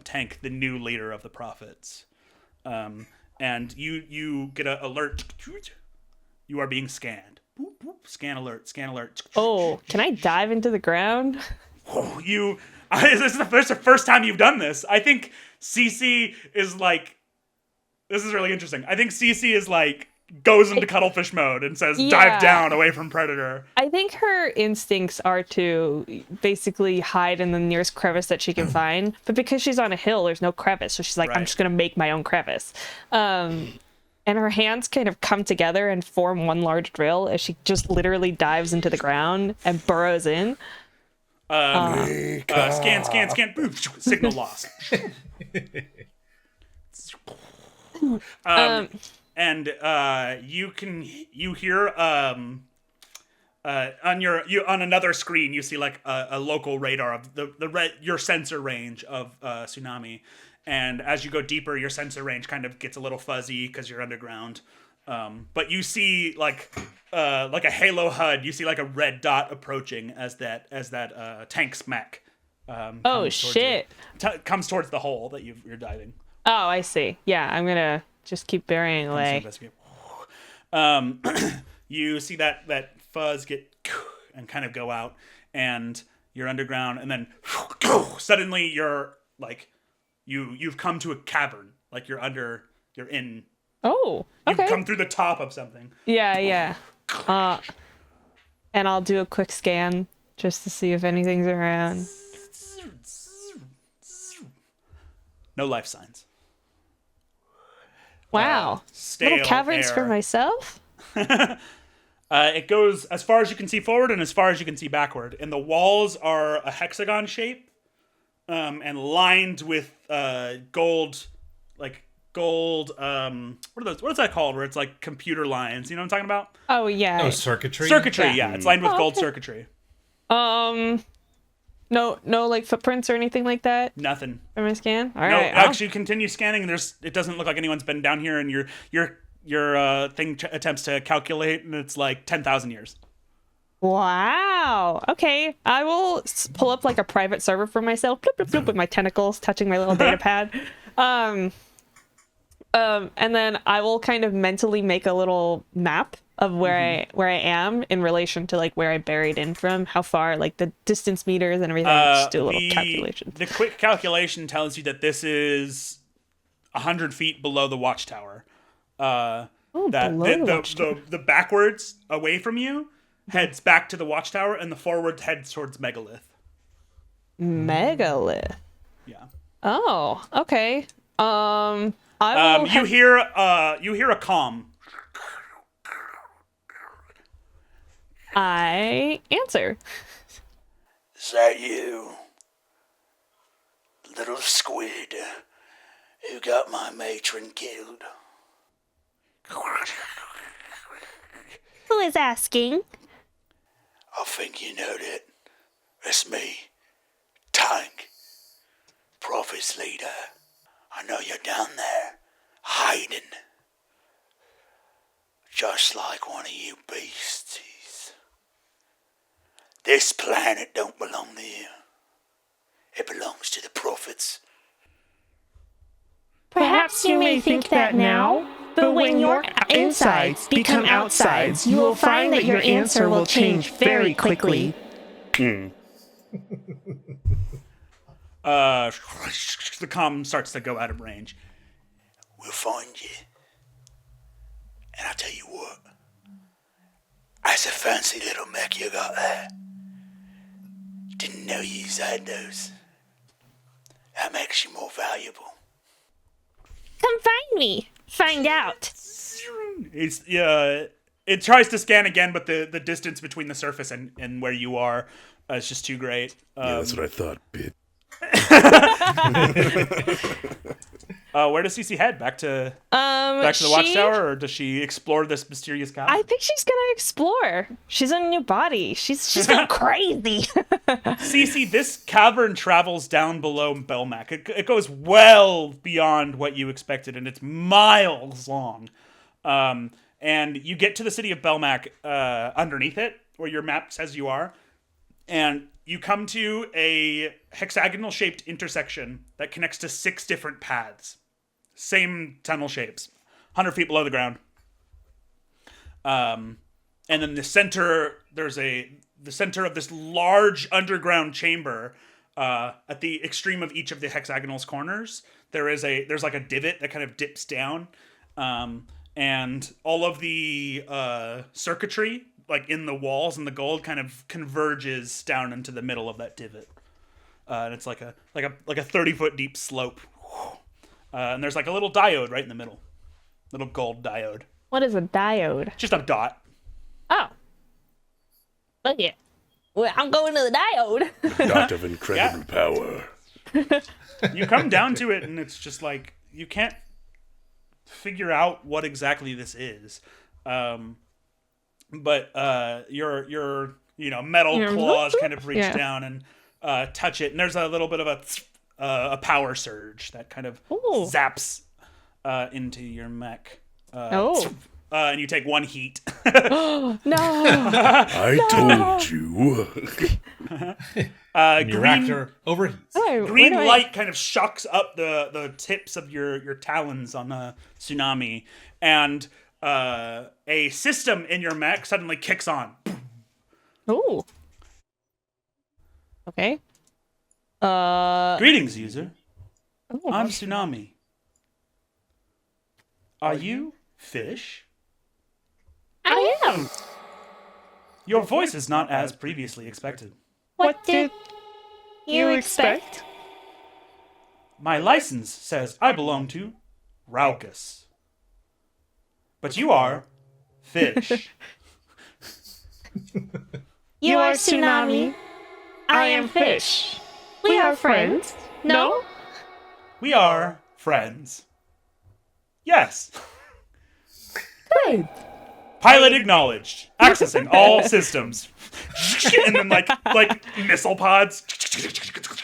Tank, the new leader of the Prophets. And you get an alert. You are being scanned. Boop, boop. Scan alert. Scan alert. Oh, can I dive into the ground? Oh, this is the first time you've done this. I think Seasea is like, this is really interesting. I think Seasea is like, goes into cuttlefish mode and says, dive down away from predator. I think her instincts are to basically hide in the nearest crevice that she can find. But because she's on a hill, there's no crevice. So she's like, I'm just going to make my own crevice. And her hands kind of come together and form one large drill as she just literally dives into the ground and burrows in. Scan. Signal lost. And you hear on another screen you see like a local radar of your sensor range of tsunami, and as you go deeper your sensor range kind of gets a little fuzzy because you're underground, but you see like a halo HUD. You see like a red dot approaching as that Tank's mech comes towards the hole that you're diving. Oh, I see. Yeah, I'm gonna just keep burying away. You see that fuzz get and kind of go out, and you're underground, and then suddenly you're like you've come to a cavern, like you're in. Oh, okay. You've come through the top of something. Yeah. And I'll do a quick scan just to see if anything's around. No life signs. Wow. Little caverns air. for myself? It goes as far as you can see forward and as far as you can see backward. And the walls are a hexagon shape, and lined with gold, what is that called? Where it's like computer lines. You know what I'm talking about? Oh, yeah. Oh, circuitry? Circuitry, yeah. It's lined with gold circuitry. No, like footprints or anything like that? Nothing. For my scan? All No, right. actually, continue scanning. It doesn't look like anyone's been down here, and your thing attempts to calculate, and it's like 10,000 years. Wow. Okay. I will pull up like a private server for myself, bloop, bloop, bloop, with my tentacles touching my little data pad. And then I will kind of mentally make a little map of where I am in relation to like where I buried in from, how far, like the distance meters and everything. Just do a little calculation. The quick calculation tells you that this is 100 feet below the watchtower. That the backwards away from you heads back to the watchtower, and the forward heads towards Megalith. Megalith. Yeah. Oh, okay. You hear a comm. I answer. Is that you, little squid, who got my matron killed? Who is asking? I think you know that. It's me, Tank, Prophet's leader. I know you're down there, hiding. Just like one of you beasties. This planet don't belong to you. It belongs to the Prophets. Perhaps you may think that now, but when your insides become outsides, you will find that your answer will change very quickly. The comm starts to go out of range. We'll find you. And I'll tell you what. That's a fancy little mech you got there. Didn't know you had those. That makes you more valuable. Come find me. Find out. It's it tries to scan again, but the distance between the surface and where you are is just too great. Yeah, that's what I thought, bitch. Where does Seasea head? Back to the watchtower, or does she explore this mysterious cavern? I think she's gonna explore. She's in a new body. She's going crazy. Seasea, this cavern travels down below Belmac. It goes well beyond what you expected, and it's miles long. And you get to the city of Belmac underneath it, where your map says you are, and you come to a hexagonal-shaped intersection that connects to 6 different paths. Same tunnel shapes. 100 feet below the ground. And then the center, the center of this large underground chamber, at the extreme of each of the hexagonal's corners, there's like a divot that kind of dips down. And all of the circuitry, like in the walls and the gold, kind of converges down into the middle of that divot, and it's like a 30-foot deep slope. And there's like a little diode right in the middle, little gold diode. What is a diode? Just a dot. Oh, look it. Well, I'm going to the diode. Dot of incredible power. You come down to it, and it's just like you can't figure out what exactly this is. But your metal claws kind of reach down and touch it, and there's a little bit of a power surge that kind of zaps into your mech. And you take 1 heat. No. I told you. Your reactor overheats. Green light kind of shocks up the tips of your talons on the tsunami, and a system in your mech suddenly kicks on. Ooh. Okay. Greetings, user. I'm Tsunami. Are you fish? I am. Your voice is not as previously expected. What did you expect? My license says I belong to Raucus. But you are fish. You are Tsunami. I am Fish. We are friends. No? We are friends. Yes. Good. Pilot acknowledged. Accessing all systems. And then like missile pods.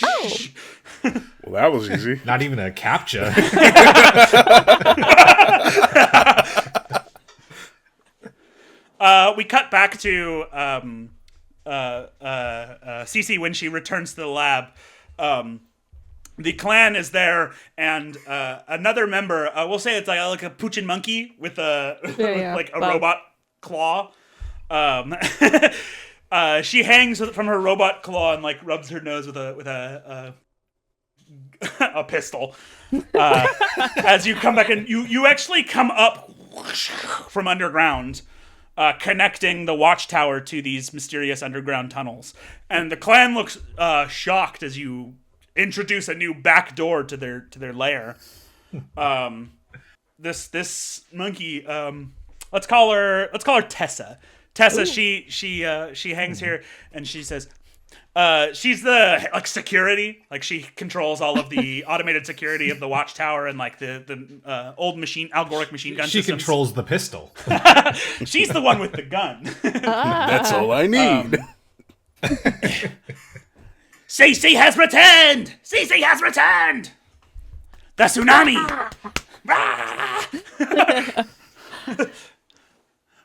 Oh. Well, that was easy. Not even a CAPTCHA. We cut back to Cece when she returns to the lab. The clan is there, and another member. We'll say it's like a Puchin monkey with a robot claw. She hangs from her robot claw and like rubs her nose with a pistol. As you come back, and you actually come up from underground. Connecting the watchtower to these mysterious underground tunnels. And the clan looks shocked as you introduce a new back door to their lair. This monkey, let's call her Tessa. Tessa, ooh. she hangs here, and she says, she's the security, she controls all of the automated security of the watchtower and the old algoric machine gun systems. She controls the pistol. She's the one with the gun. That's all I need. Seasea has returned! Seasea has returned! The tsunami!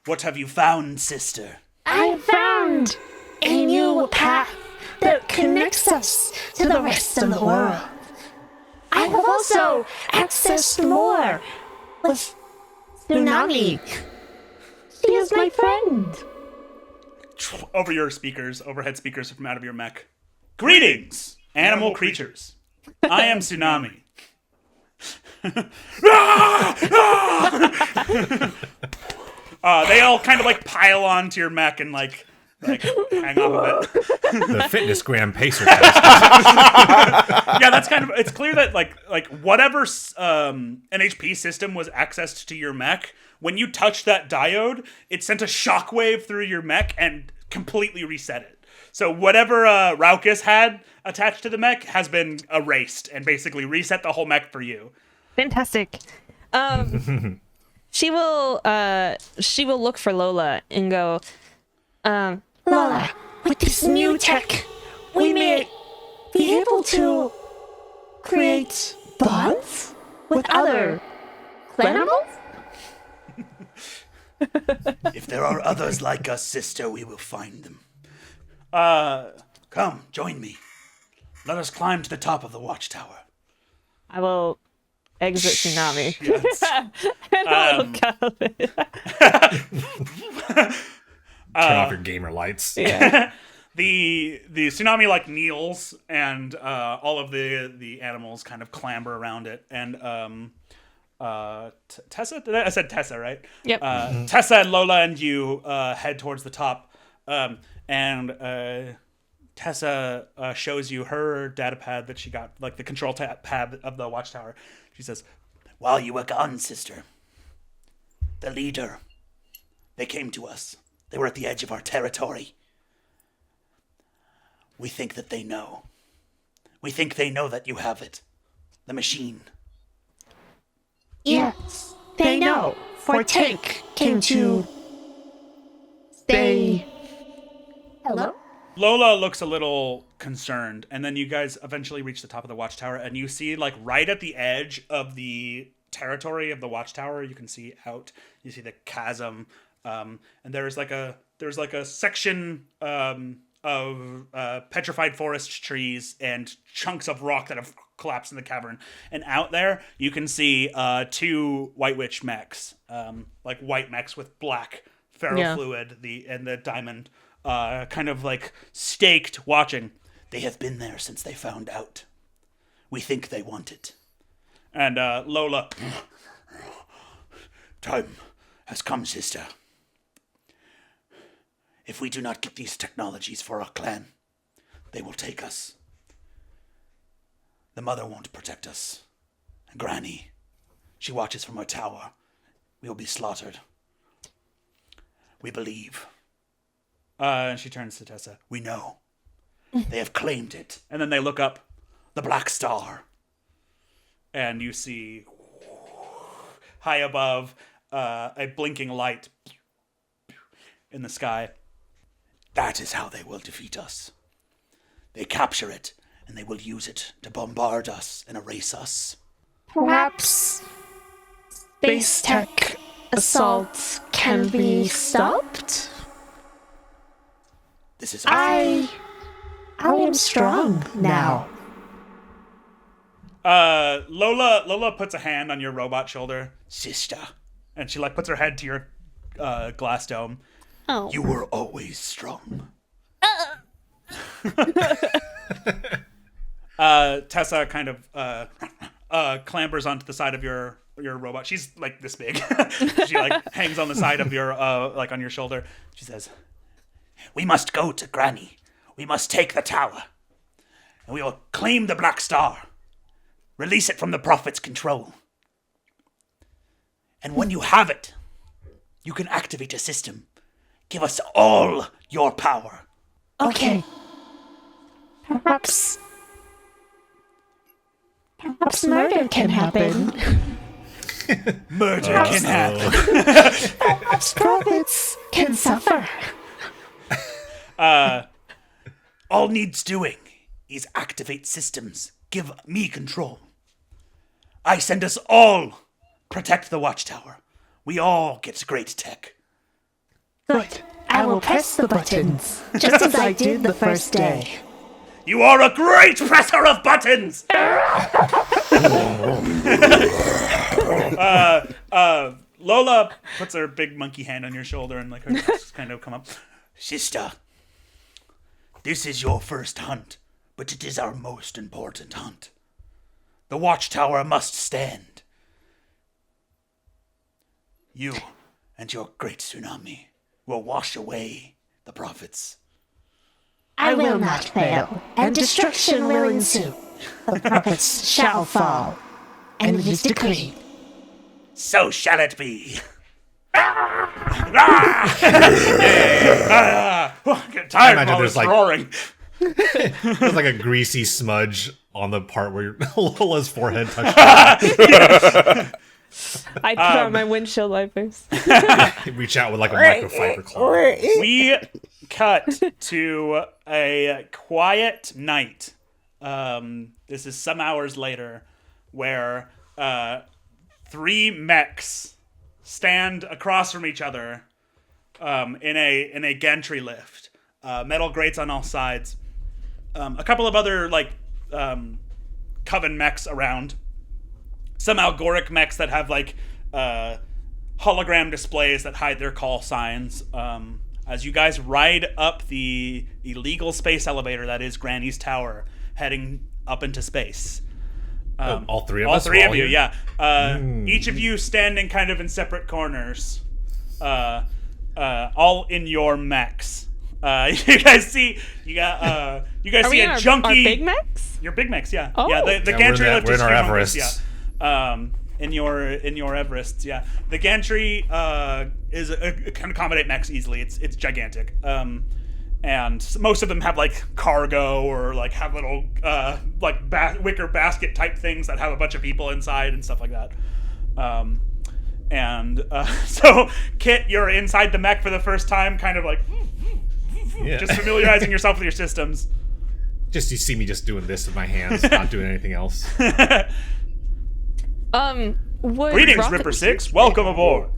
What have you found, sister? I found a new path that connects us to the rest of the world. I have also accessed more with Tsunami. She is my friend. Over your speakers, overhead speakers from out of your mech. Greetings, animal creatures. I am Tsunami. They all kind of pile onto your mech and like hang off of it. The fitness gram pacer test. Yeah, that's kind of. It's clear that like whatever NHP system was accessed to your mech, when you touched that diode, it sent a shockwave through your mech and completely reset it. So whatever Raucus had attached to the mech has been erased and basically reset the whole mech for you. Fantastic. She will look for Lola and go, Lola, with this new tech, we may be able to create bonds with other animals? If there are others like us, sister, we will find them. Come, join me. Let us climb to the top of the watchtower. I will exit Tsunami. Yes. And I will cuddle it. Turn off your gamer lights. Yeah. The tsunami like kneels, and all of the animals kind of clamber around it. And Tessa, I said Tessa, right? Yep. Tessa and Lola and you head towards the top, and Tessa shows you her data pad that she got, like the control pad of the watchtower. She says, While you were gone, sister, the leader, they came to us. They were at the edge of our territory. We think that they know. We think they know that you have it. The machine. Yes, they know. For Tank came to stay. Hello? Lola looks a little concerned, and then you guys eventually reach the top of the watchtower, and you see, like, right at the edge of the territory of the watchtower, you can see out, you see the chasm, and there's like a section of petrified forest trees and chunks of rock that have collapsed in the cavern, and out there you can see two White Witch mechs, like white mechs with black ferrofluid, the diamond. Kind of like staked, watching. They have been there since they found out. We think they want it. And Lola, Time has come, sister. If we do not get these technologies for our clan, they will take us. The mother won't protect us. And Granny, she watches from her tower. We will be slaughtered. We believe. and she turns to Tessa. We know. They have claimed it. And then they look up, The Black Star. and you see high above a blinking light in the sky. That is how they will defeat us. They capture it, and they will use it to bombard us and erase us. Perhaps space tech assaults can be stopped? This is I am strong now. Lola puts a hand on your robot shoulder, sister. and she like puts her head to your glass dome. Oh. You were always strong. Tessa kind of clambers onto the side of your robot. She's like this big. She like hangs on the side of your like on your shoulder. She says, We must go to Granny. We must take the tower. And we will claim the Black Star. Release it from the Prophet's control. And when you have it, you can activate a system. Give us all your power. Okay. Perhaps murder can happen. Murder can happen. Perhaps prophets can suffer. All needs doing is activate systems. Give me control. I send us all. Protect the watchtower. We all get great tech. Good. I will press the buttons, just as I did the first day. You are a great presser of buttons! Lola puts her big monkey hand on your shoulder and like her just kind of come up. Sister, this is your first hunt, but it is our most important hunt. The watchtower must stand. You and your great tsunami will wash away the prophets. I will not fail, and destruction will ensue. The prophets shall fall, and it is decreed. So shall it be. I'm getting tired imagine of all there's, this like- roaring. There's like a greasy smudge on the part where Lola's forehead touched. I put on my windshield wipers. Reach out with like a microfiber claw. We cut to a quiet night. This is some hours later, where 3 mechs stand across from each other in a gantry lift. Metal grates on all sides. A couple of other Coven mechs around. Some Algoric mechs that have hologram displays that hide their call signs. As you guys ride up the illegal space elevator that is Granny's Tower, heading up into space. All three of All us. three We're of you, here? yeah. Each of you standing kind of in separate corners. All in your mechs. You guys see Are see we in a our junky. Big Macs? Your Big mechs, yeah. Oh. Yeah, the Yeah, gantry we're in lift that- is we're in our humongous, Everests. yeah. In your Everests, yeah. The gantry can accommodate mechs easily. It's gigantic. And most of them have cargo or have little wicker basket type things that have a bunch of people inside and stuff like that. So Kit, you're inside the mech for the first time, kind of Yeah. just familiarizing yourself with your systems. Just you see me just doing this with my hands, not doing anything else. Would Greetings, rocket- Ripper 6. Welcome aboard.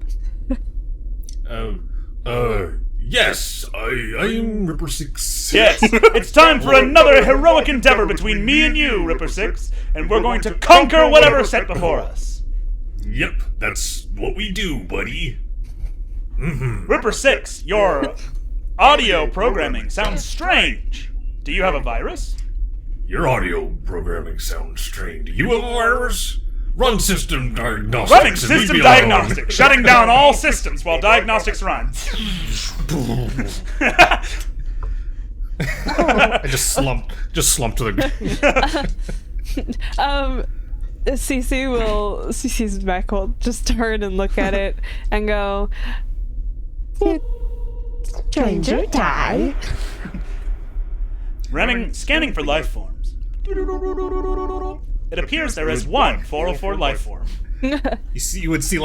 Yes, I'm Ripper 6. Yes, it's time for another heroic endeavor between me and you, Ripper 6, and we're going to conquer whatever's set before us. Yep, that's what we do, buddy. Ripper 6, your audio programming sounds strange. Do you have a virus? Your audio programming sounds strange. Do you have a virus? Run system diagnostics. Running and system leave me diagnostics, shutting down all systems while diagnostics run. I just slumped to the. Cece's back will just turn and look at it and go, Stranger die. Scanning for life forms. It appears there is one 404 life form. You would see a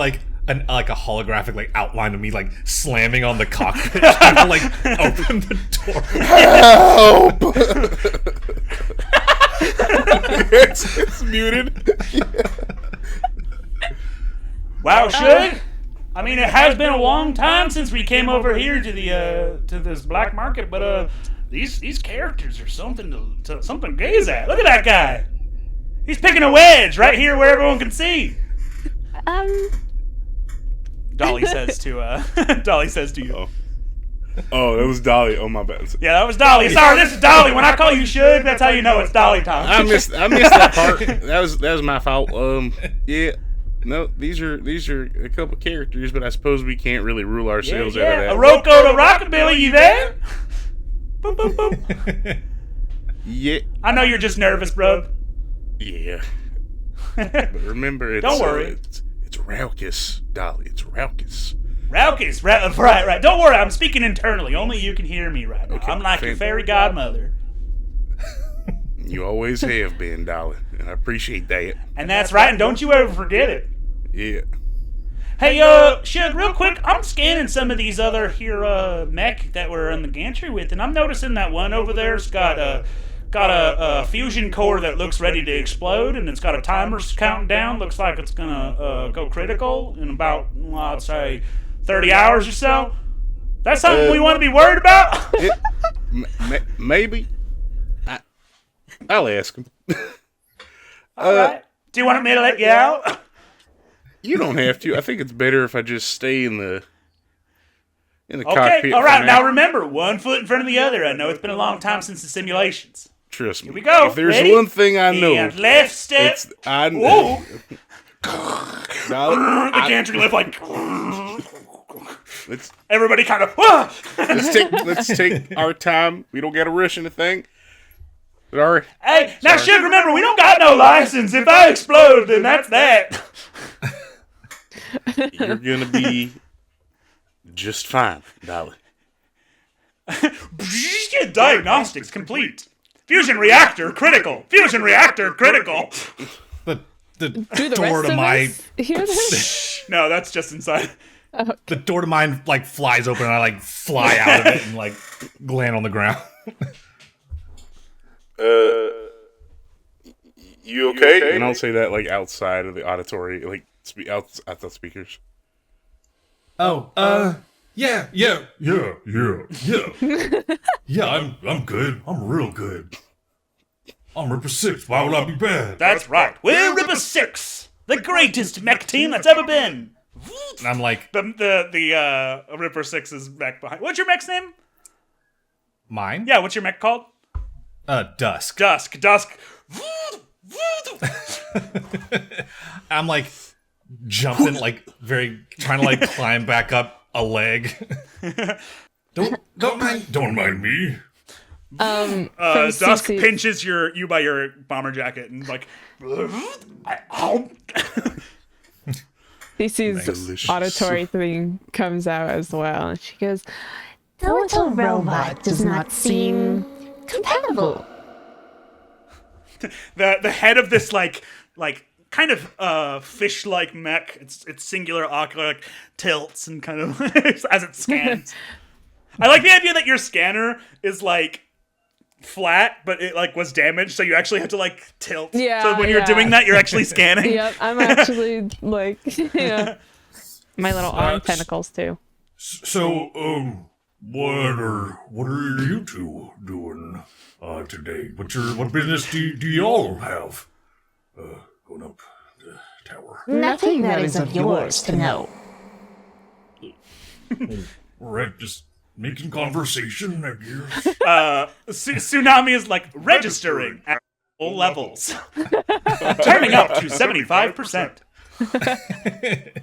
holographic outline of me slamming on the cockpit, trying to open the door. It's muted. Wow, Shug. I mean, it has been a long time since we came over here to this black market, but these characters are something to something to gaze at. Look at that guy. He's picking a wedge right here where everyone can see. Dolly says to you. Oh, that was Dolly. Oh, my bad. Yeah, that was Dolly. Sorry, this is Dolly. When I call you Shug, that's how you know it's Dolly time. I missed that part. That was my fault. Yeah. No, these are a couple characters, but I suppose we can't really rule ourselves out of that. A Rocco to Rockabilly, you there? Boop, boop, boop. Yeah. I know you're just nervous, bro. Yeah. But remember, it's Don't worry. It's raucous, Dolly. It's raucous. Raucous, right. Don't worry, I'm speaking internally. Only you can hear me right now. Okay, I'm like your fan- fairy godmother. You always have been, Dolly, and I appreciate that. And that's right, and don't you ever forget it. Yeah. Hey, Shug, real quick, I'm scanning some of these other here, mech that we're in the gantry with, and I'm noticing that one over there's got a fusion core that looks ready to explode, and it's got a timer counting down. Looks like it's gonna go critical in about, I'd say, 30 hours or so. That's something we want to be worried about? Maybe. I'll ask him. All right. Do you want me to let you out? You don't have to. I think it's better if I just stay in the Okay, cockpit. all for right. Now now. remember, one foot in front of the other. I know it's been a long time since the simulations. Trust me. Here we go. If there's Ready? one thing I know, And left step. it's I know. Ooh. Dolly, The gantry lift Everybody kind of. let's take our time. We don't get a rush anything. Sorry. Hey, now Sugar, remember, we don't got no license. If I explode, then that's that. You're gonna be just fine, darling. Diagnostics complete. Fusion reactor critical. Fusion reactor critical. The Do the door rest to of my us hear this? No, that's just inside. the door to mine like flies open and I like fly out of it and like land on the ground. You okay? And I'll say that like outside of the auditory, like out at the speakers. Oh, yeah. Yeah. Yeah, I'm good. I'm real good. I'm Ripper 6. Why would I be bad? That's right. We're Ripper 6, the greatest mech team that's ever been. And I'm like, The Ripper 6's mech behind. What's your mech's name? mine? Yeah, what's your mech called? Dusk. Dusk. I'm like jumping, like trying to like climb back up a leg. Don't mind me. From Dusk CC pinches you by your bomber jacket and like. CC's Delicious. auditory thing comes out as well, and she goes, The little robot does not seem compatible. The head of this like kind of fish-like mech. It's singular ocular like, tilts and kind of as it scans. I like the idea that your scanner is like flat, but it like was damaged, so you actually have to like tilt. Yeah, So when you're doing that, you're actually scanning. "Yep, I'm actually like, my little arm tentacles too." So, what are you two doing today? What business do y'all have going up the tower? Nothing that is of yours to know. Right, just making conversation, I guess. Tsunami is like registering at all levels, turning up to 75%. That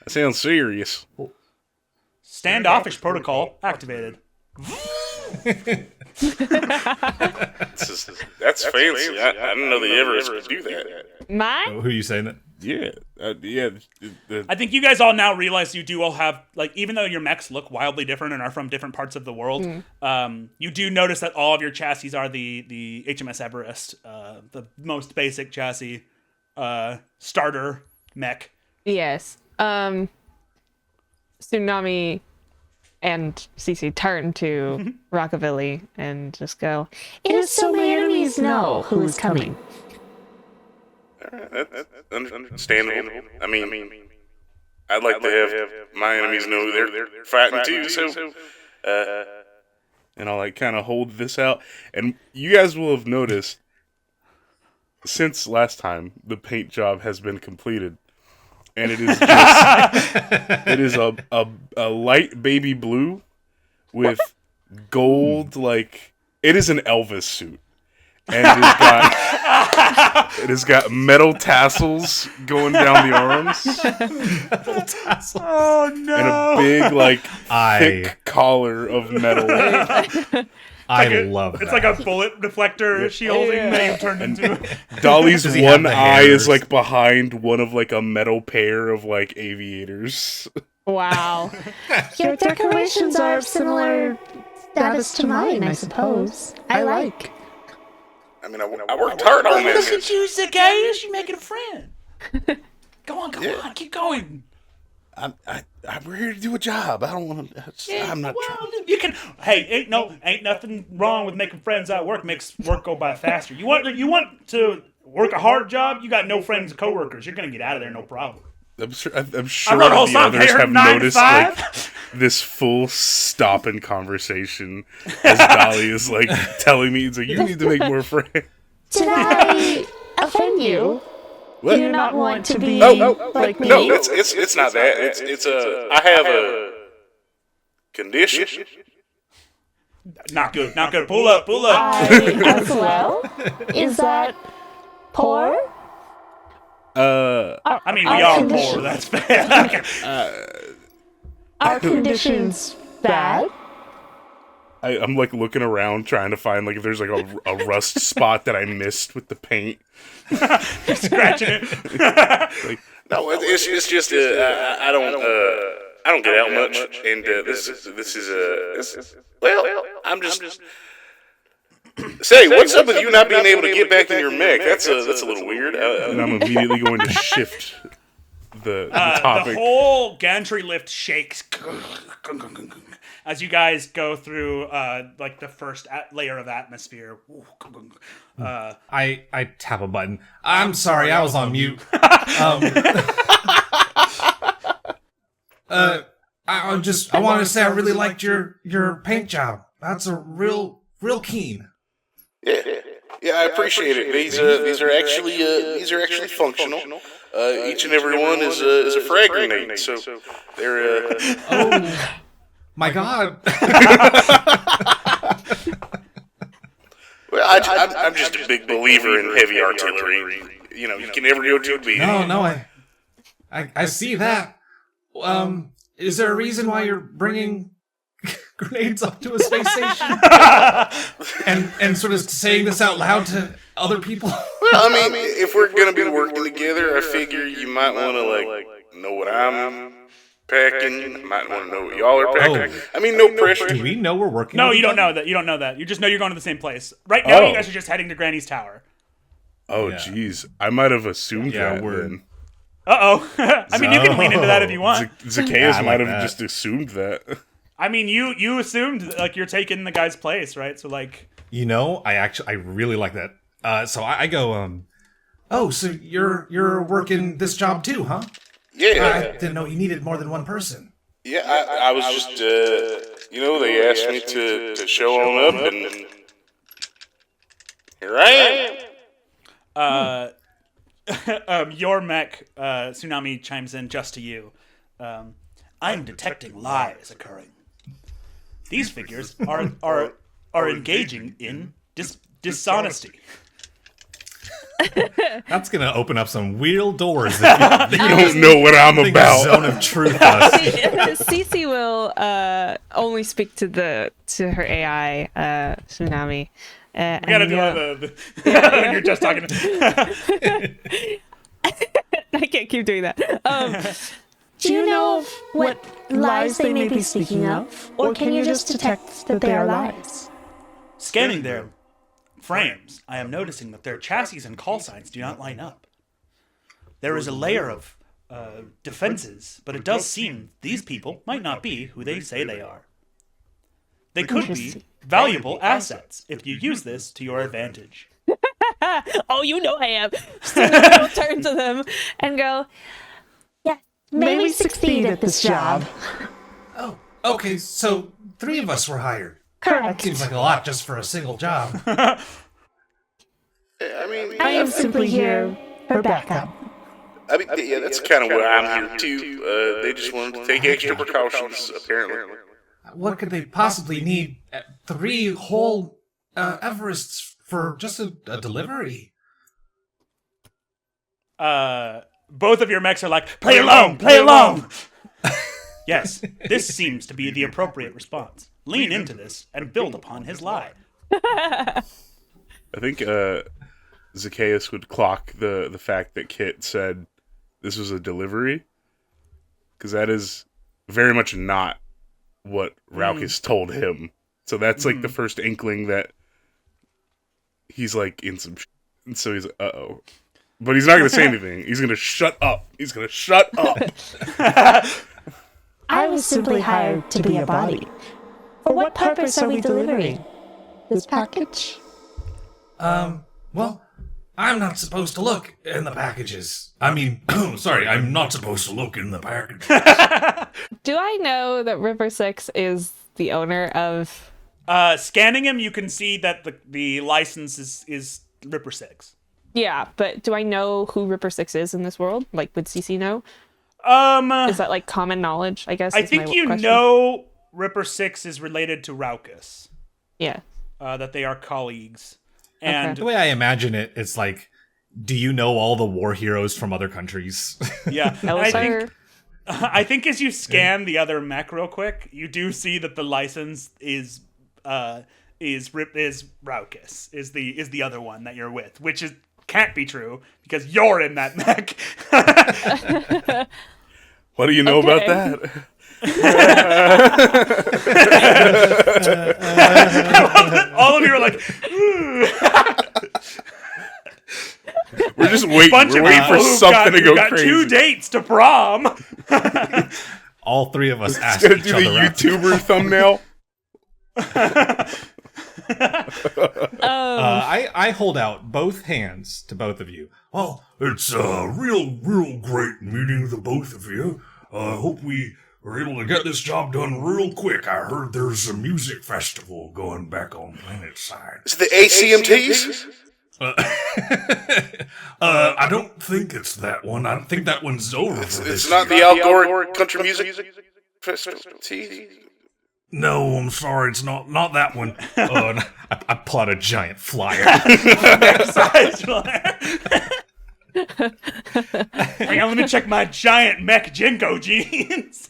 sounds serious. Standoffish protocol activated. That's fancy. I didn't know the Everest could do that. Mine? Who are you saying that? Yeah, I think you guys all now realize you do all have, like, even though your mechs look wildly different and are from different parts of the world, you do notice that all of your chassis are the HMS Everest, the most basic chassis starter mech. Yes. Tsunami and Cece turn to Rockabilly and just go, It is so my enemies know who is coming. that's understandable. I mean, I'd like to have my enemies know they're fighting too. So, and I'll like kind of hold this out, and you guys will have noticed since last time the paint job has been completed, and it is just it is a light baby blue with gold, like it is an Elvis suit. And it has got metal tassels going down the arms. Metal tassels. Oh no! And a big, like, thick collar of metal. I love that. It's like a bullet deflector shielding that you turned into. Dolly's Does he have one the eye hairs? is like behind one of like a metal pair of like aviators. wow. Your decorations are of similar status to mine, I suppose. I like. I mean, I worked hard on Look this. at you, Zaccheus. You're making a friend. Go on, keep going. We're here to do a job. I don't want to. I'm not trying. You can. Hey, ain't nothing wrong with making friends at work. Makes work go by faster. You want to work a hard job? You got no friends and coworkers. You're gonna get out of there, no problem. I'm sure I the wrote a whole song. others Hey, have 9 to noticed 5? like this full stop in conversation as Dolly is like telling me, it's like, you need to make more friends. Did I offend you? What? Do you not want to be like me? No, it's not that. It's a. I have a condition. Not good. Not good. Pull up. I as well? Is that poor? I mean, we are poor. That's fair. Are conditions bad? I'm like looking around trying to find like if there's like a rust spot that I missed with the paint. Scratching it. Like, no, it's just I don't get out much, and this is well, I'm just. Say, what's up with you not being able to get back in your mech? That's a little weird. And I'm immediately going to shift the topic. The whole gantry lift shakes as you guys go through like the first layer of atmosphere. I tap a button. I'm sorry, I was on mute. I wanted to say I really liked your paint job. That's a real keen. Yeah, I appreciate it. These are actually functional. Each and every one is a frag grenade, so they're. Oh my God! Well, I'm just a big believer in heavy artillery. You know, you can never go too big. No, I see that. Is there a reason why you're bringing grenades up to a space station and sort of saying this out loud to other people? Well, I mean, if we're gonna be working together, I figure you might want to like know what I'm packing. You might want to know what y'all are packing. I mean, no pressure. Do we know we're working? No, you don't know that. You don't know that. You just know you're going to the same place. Right now, you guys are just heading to Granny's tower. Oh, jeez. I might have assumed that. Then. I mean, you can lean into that if you want. Zaccheus might have just assumed that. I mean, you assumed like you're taking the guy's place, right? So like, I really like that. So I go, so you're working this job too, huh? Yeah. I didn't know you needed more than one person. Yeah, I was just, they asked me to show on up, and here I am. Your mech, Tsunami chimes in just to you. I'm detecting lies occurring. These figures are engaging in dishonesty. That's gonna open up some weird doors. You don't know what I'm about. Zone of truth. Seasea will only speak to her AI, Tsunami. We gotta do when you're just talking. I can't keep doing that. Do you know what lies they may be speaking of? Or can you just detect that they are lies? Scanning their frames, I am noticing that their chassis and call signs do not line up. There is a layer of defenses, but it does seem these people might not be who they say they are. They could be valuable assets if you use this to your advantage. Oh, you know I am. So I'll turn to them and go, May we succeed at this job? Oh, okay, so 3 of us were hired. Correct. Seems like a lot just for a single job. I am simply here for backup. I mean, yeah, that's kind of what I'm here too. They just wanted to take extra precautions, apparently. What could they possibly need 3 whole Everests for just a delivery? Both of your mechs are like, play along, play along! Yes, this seems to be the appropriate response. Lean into this and build upon his lie. I think Zaccheus would clock the fact that Kit said this was a delivery, because that is very much not what Raucus told him. So that's like the first inkling that he's like in some shit. And so he's like, uh-oh. But he's not going to say anything. He's going to shut up. He's going to shut up. I was simply hired to be a body. For what purpose are we delivering this package? Well, I'm not supposed to look in the packages. I mean, sorry, I'm not supposed to look in the packages. do I know that River 6 is the owner of... Scanning him, you can see that the license is Ripper 6. Yeah, but do I know who Ripper 6 is in this world? Like, would CC know? Is that, like, common knowledge, I guess? I think you know Ripper 6 is related to Raucus. Yeah. That they are colleagues. And the way I imagine it, it's like, do you know all the war heroes from other countries? Yeah. LANCER. I think as you scan the other mech real quick, you do see that the license is Raucus is the other one that you're with, which can't be true because you're in that mech. What do you know about Okay. that? All of you are like, We're just waiting. bunch We're of waiting people for who've something to go got crazy. 2 dates to prom. All three of us asked Gonna each do other the out. YouTuber thumbnail. I hold out both hands to both of you. Well, it's real great meeting the both of you. I hope we are able to get this job done real quick. I heard there's a music festival going back on Planet Side. Is it the ACMTs? I don't think it's that one. I don't think that one's over for this It's not year. the outdoor country music festival. No, I'm sorry, it's not that one. I pull out a giant flyer. Hang on, let me check my giant mech Jinko jeans.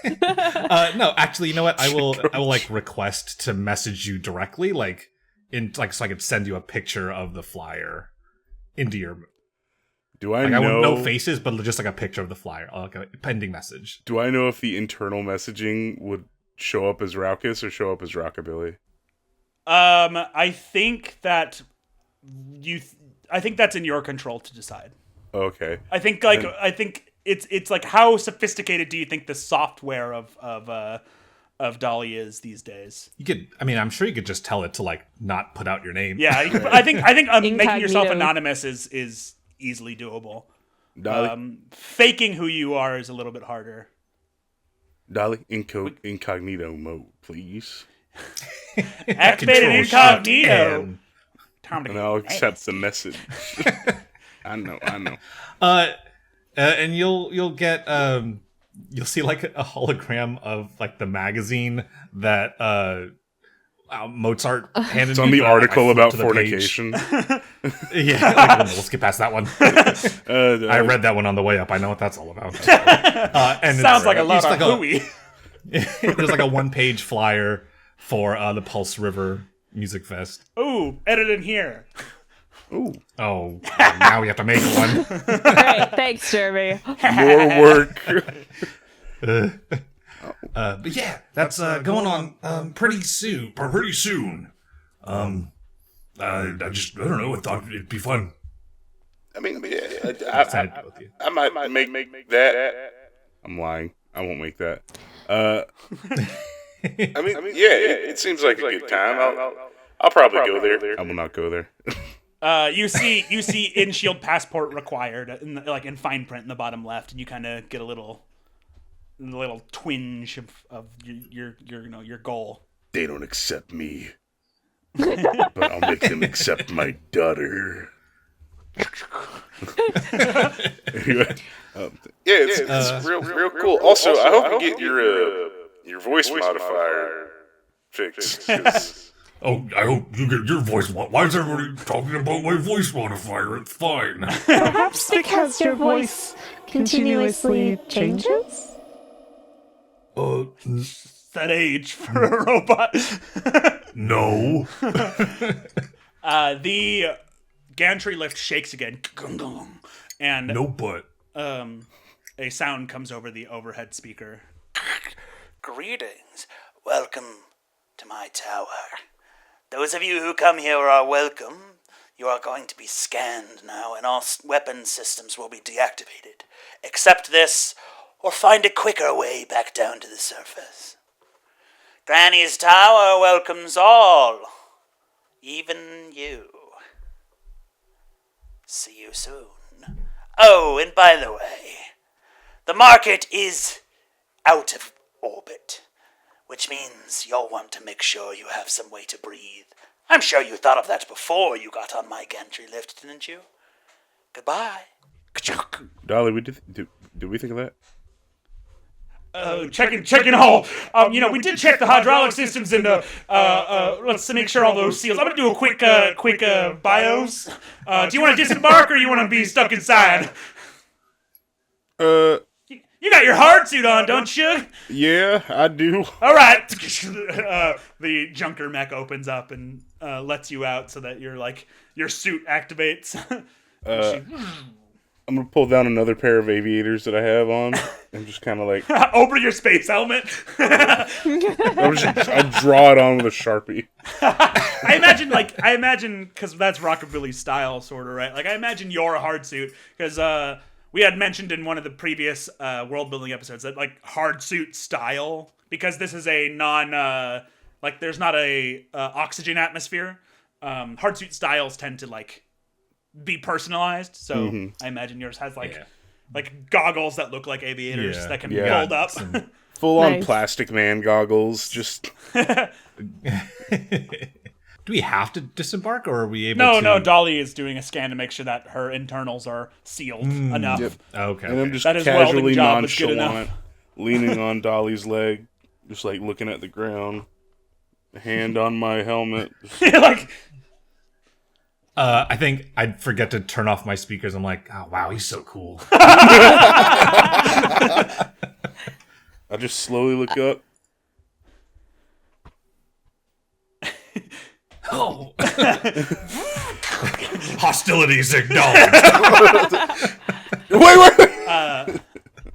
No, actually, you know what? I will like request to message you directly, so I could send you a picture of the flyer into your. Do I I know? want no faces, but just like a picture of the flyer, like a pending message. Do I know if the internal messaging would show up as Raucus or show up as Rockabilly? I think that I think that's in your control to decide. Okay. I think it's like how sophisticated do you think the software of Dolly is these days? You could, I'm sure you could just tell it to like not put out your name. Yeah, I think making yourself Incognito. anonymous is easily doable. Dolly, Faking who you are is a little bit harder. Dolly, incognito mode, please. Activated Control incognito. Shift Time to And get I'll nice. accept the message. I know. and you'll get you'll see like a hologram of like the magazine that Mozart handed It's on me, the but I article flipped about to the page. fornication. Yeah, like, we'll skip past that one. I read that one on the way up. I know what that's all about. And Sounds like a it's lot of like hooey. There's like a one-page flyer for the Pulse River Music Fest. Ooh, edit in here. Ooh, Oh, now we have to make one. All right, thanks, Jeremy. more work. But yeah, that's going on pretty soon. Pretty soon. I don't know, I thought it'd be fun. I mean, yeah, Excited to both of you. I might make that. I'm lying. I won't make that. I mean, yeah, it seems like a good time. I'll probably go there. I will not go there. You see in shield passport required in fine print in the bottom left, and you kind of get a little twinge of your goal. They don't accept me, but I'll make them accept my daughter. Anyway, it's real cool. Also, I hope you get your voice modifier fixed. 'Cause Oh, I hope you get your voice. Why is everybody talking about my voice modifier? It's fine. Perhaps because your voice continuously changes? That age for a robot. No. The gantry lift shakes again, and No, but. a sound comes over the overhead speaker. Greetings. Welcome to my tower. Those of you who come here are welcome. You are going to be scanned now, and all weapon systems will be deactivated. Accept this, or find a quicker way back down to the surface. Granny's tower welcomes all, even you. See you soon. Oh, and by the way, the market is out of orbit, which means you'll want to make sure you have some way to breathe. I'm sure you thought of that before you got on my gantry lift, didn't you? Goodbye. Dolly, did we think of that? Checking all. We did check the hydraulic systems and let's make sure all those seals. I'm gonna do a quick bios. Do you want to disembark or you want to be stuck inside? You got your hard suit on, don't you? Yeah, I do. All right. The junker mech opens up and lets you out so that your suit activates. I'm gonna pull down another pair of aviators that I have on, and just kind of like over your space helmet. I draw it on with a Sharpie. I imagine because that's rockabilly style, sort of, right? Like I imagine your hard suit because we had mentioned in one of the previous world building episodes that like hard suit style, because this is a there's not a oxygen atmosphere. Hard suit styles tend to like be personalized, so I imagine yours has like goggles that look like aviators that can be pulled up. Full on Plastic Man goggles. Just do we have to disembark, or are we able to? No, Dolly is doing a scan to make sure that her internals are sealed enough. Yep. Okay. And I'm just That is casually welding job is good nonchalant, enough. leaning on Dolly's leg, just like looking at the ground, hand on my helmet. Like, I think I'd forget to turn off my speakers. I'm like, oh wow, he's so cool. I just slowly look up. Oh. Hostilities acknowledged. Wait.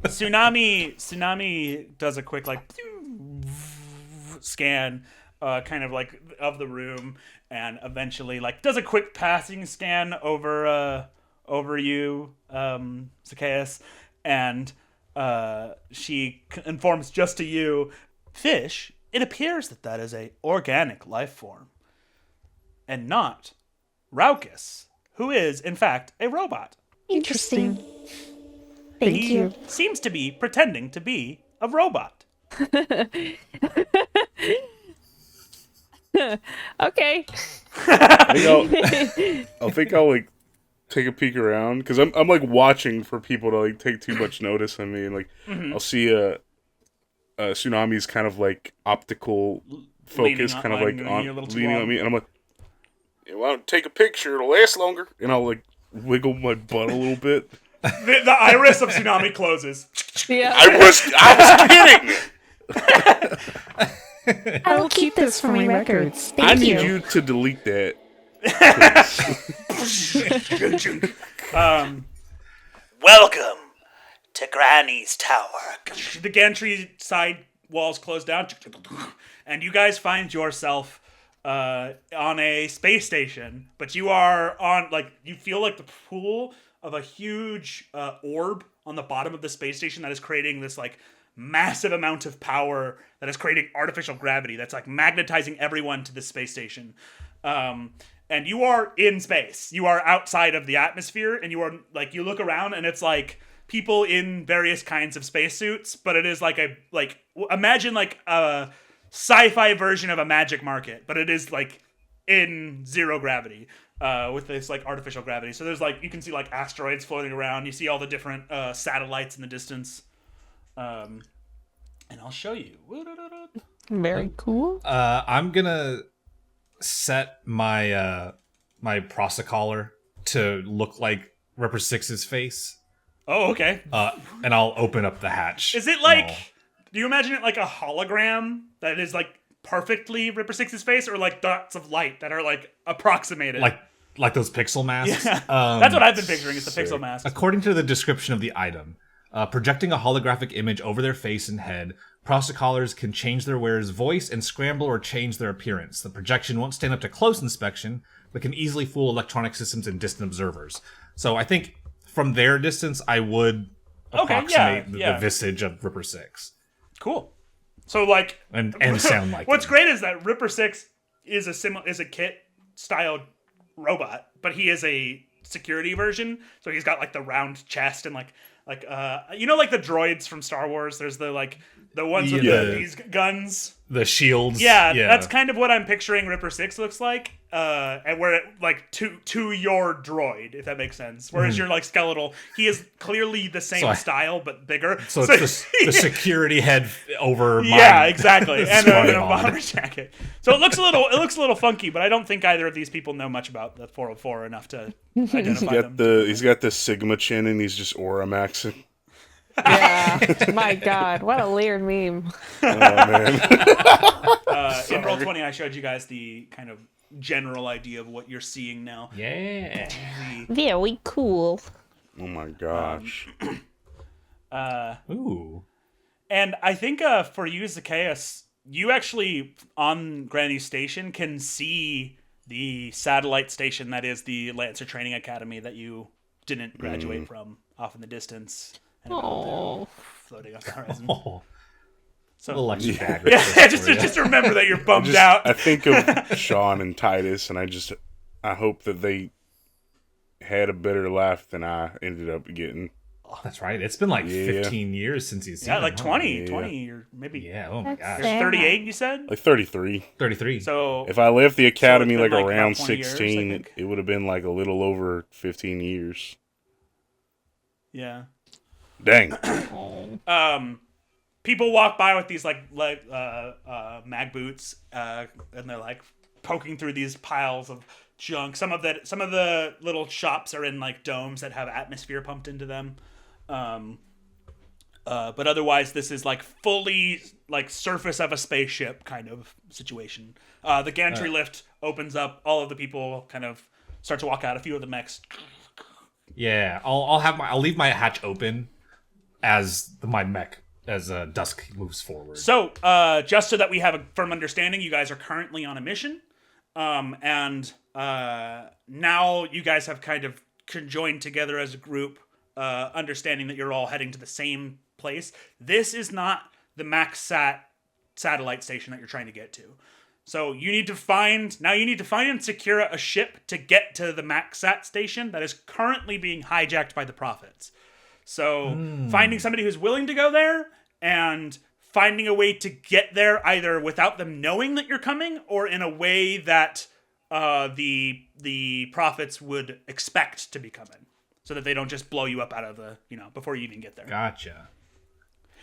Tsunami does a quick like scan, kind of like of the room, and eventually like does a quick passing scan over you, Zaccheus, and she informs just to you, Fish. It appears that is a organic life form, and not Raucus, who is in fact a robot. Interesting. Thank you. He seems to be pretending to be a robot. Okay. I think I'll like take a peek around because I'm like watching for people to like take too much notice of me, and like I'll see Tsunami's kind of like optical focus, kind of like leaning on me, and I'm like, "Why don't take a picture? It'll last longer." And I'll like wiggle my butt a little bit. The iris of Tsunami closes. Yeah. I was kidding. I will keep this for my records. Thank I need you to delete that. Welcome to Granny's Tower. The gantry side walls close down, and you guys find yourself on a space station, but you are on, like, you feel like the pool of a huge orb on the bottom of the space station that is creating this, like, massive amount of power that is creating artificial gravity that's, like, magnetizing everyone to this space station. And you are in space. You are outside of the atmosphere, and you are, like, you look around, and it's, like, people in various kinds of spacesuits, but it is, imagine, like, a sci-fi version of a Magic Market, but it is, like, in zero gravity, with this, like, artificial gravity. So there's, like, you can see, like, asteroids floating around. You see all the different satellites in the distance. And I'll show you. Very cool. I'm gonna set my my Prosocollar to look like Ripper Six's face. Oh, okay. And I'll open up the hatch. Is it like, do you imagine it like a hologram that is like perfectly Ripper Six's face, or like dots of light that are like approximated? Like those pixel masks? Yeah. That's what I've been picturing, is the pixel mask. According to the description of the item, projecting a holographic image over their face and head, Prosocollars can change their wearer's voice and scramble or change their appearance. The projection won't stand up to close inspection, but can easily fool electronic systems and distant observers. So I think from their distance, I would approximate the visage of Ripper Six. Cool. So like, and sound like what's him. great is that Ripper Six is a kit styled robot, but he is a security version. So he's got like the round chest and like you know, like the droids from Star Wars. There's the ones with these guns, the shields. Yeah, that's kind of what I'm picturing Ripper Six looks like. And where it like to your droid, if that makes sense. Whereas you're like skeletal, he is clearly the same style but bigger. So it's the security head over. Yeah, exactly, and a bomber jacket. So it looks a little funky, but I don't think either of these people know much about the 404 enough to identify them. He's got the Sigma chin, and he's just aura maxing. Yeah. My God, what a weird meme. Oh man. In Roll20, I showed you guys the kind of general idea of what you're seeing now. Yeah. Very cool. Oh my gosh. Ooh. And I think for you, Zaccheus, you actually, on Granny's Station, can see the satellite station that is the Lancer Training Academy that you didn't graduate from off in the distance. And Oh. floating off the horizon. Oh. So, Little extra bag. yeah, just remember that you're bummed out. I think of Sean and Titus, and I hope that they had a better life than I ended up getting. Oh, that's right. It's been like Yeah. 15 years since he's seen Yeah, him, like huh? 20, Yeah. 20 or maybe Yeah, oh my gosh. you're 38, you said? Like 33. 33. So If I left the academy been like like around about 20 years, I 16, think. it would have been like a little over 15 years. yeah. Dang. People walk by with these mag boots, and they're like poking through these piles of junk. Some of the little shops are in like domes that have atmosphere pumped into them. But otherwise, this is like fully like surface of a spaceship kind of situation. The gantry lift opens up. All of the people kind of start to walk out. A few of the mechs. Yeah, I'll leave my hatch open as my mech as dusk moves forward. So, just so that we have a firm understanding, you guys are currently on a mission, and now you guys have kind of conjoined together as a group, understanding that you're all heading to the same place. This is not the MaxSat satellite station that you're trying to get to. So you need to find and secure a ship to get to the MaxSat station that is currently being hijacked by the Prophets. So finding somebody who's willing to go there and finding a way to get there either without them knowing that you're coming or in a way that the Prophets would expect to be coming, so that they don't just blow you up out of the, before you even get there. Gotcha.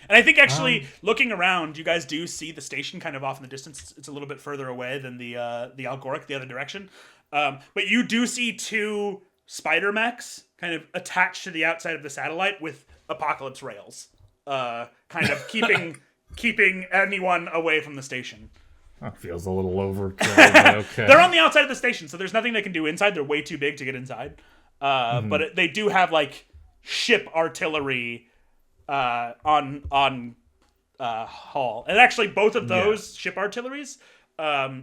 And I think actually looking around, you guys do see the station kind of off in the distance. It's a little bit further away than the Algoric, the other direction. But you do see two spider mechs kind of attached to the outside of the satellite with apocalypse rails, kind of keeping anyone away from the station. That feels a little overkill, but okay. They're on the outside of the station, so there's nothing they can do inside. They're way too big to get inside. But they do have like ship artillery on Hall, and actually both of those ship artilleries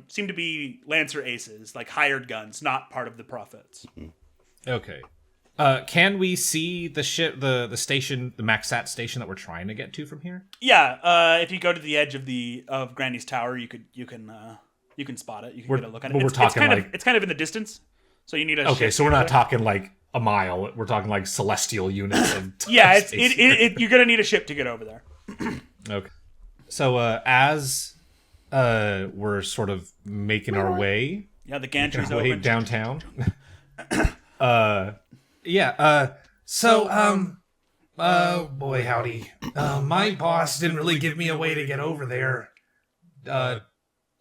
seem to be Lancer aces, like hired guns, not part of the Prophets. Okay. Can we see the ship, the station, the MaxSat station that we're trying to get to from here? Yeah, if you go to the edge of Granny's Tower, you can spot it. You can get a look at it. But It's kind of in the distance, so you need a Okay, ship so we're not to- talking like a mile. We're talking like celestial units of Yeah, space. you're gonna need a ship to get over there. Okay. So as we're sort of making our way Yeah, the gantry's way open. downtown. Boy howdy. My boss didn't really give me a way to get over there. Do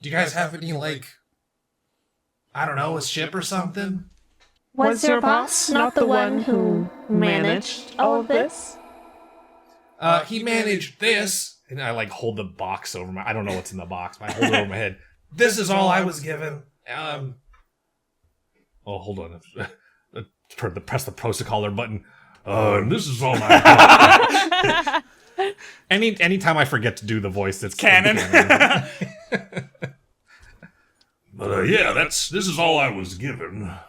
you guys have any, like, I don't know, a ship or something? Was your boss not the one who managed all of this? He managed this. And I, like, hold the box over I don't know what's in the box, but I hold it over my head. This is all I was given. Oh, hold on. Press the protocoller button. And this is all I got. Anytime I forget to do the voice, that's Canon. But yeah, this is all I was given. A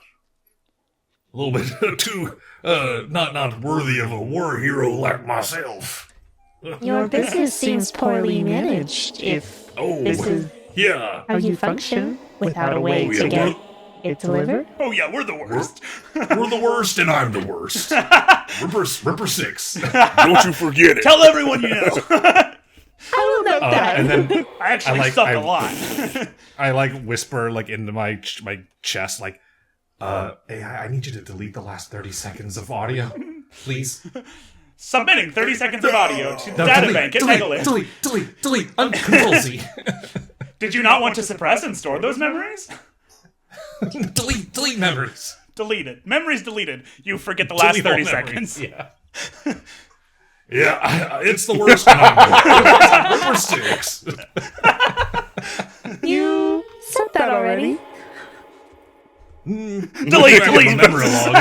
little bit too not worthy of a war hero like myself. Your business seems poorly managed if this is Yeah. how you function without a way to get it delivered. Oh yeah, we're the worst. We're the worst and I'm the worst. Ripper 6. Don't you forget it. Tell everyone you know. I will note that. And then I actually I like- suck I- a lot. I like whisper like into my chest, like, hey, I need you to delete the last 30 seconds of audio, please. Submitting 30 seconds of audio to the data bank at Megalith. delete, Control Z. Did you not want to suppress and store those memories? delete memories. Deleted. Memories deleted. You forget the last Delete all 30 memories, seconds. Yeah. Yeah, it's the worst number. Number 6. You said that already. Delete. Remember log.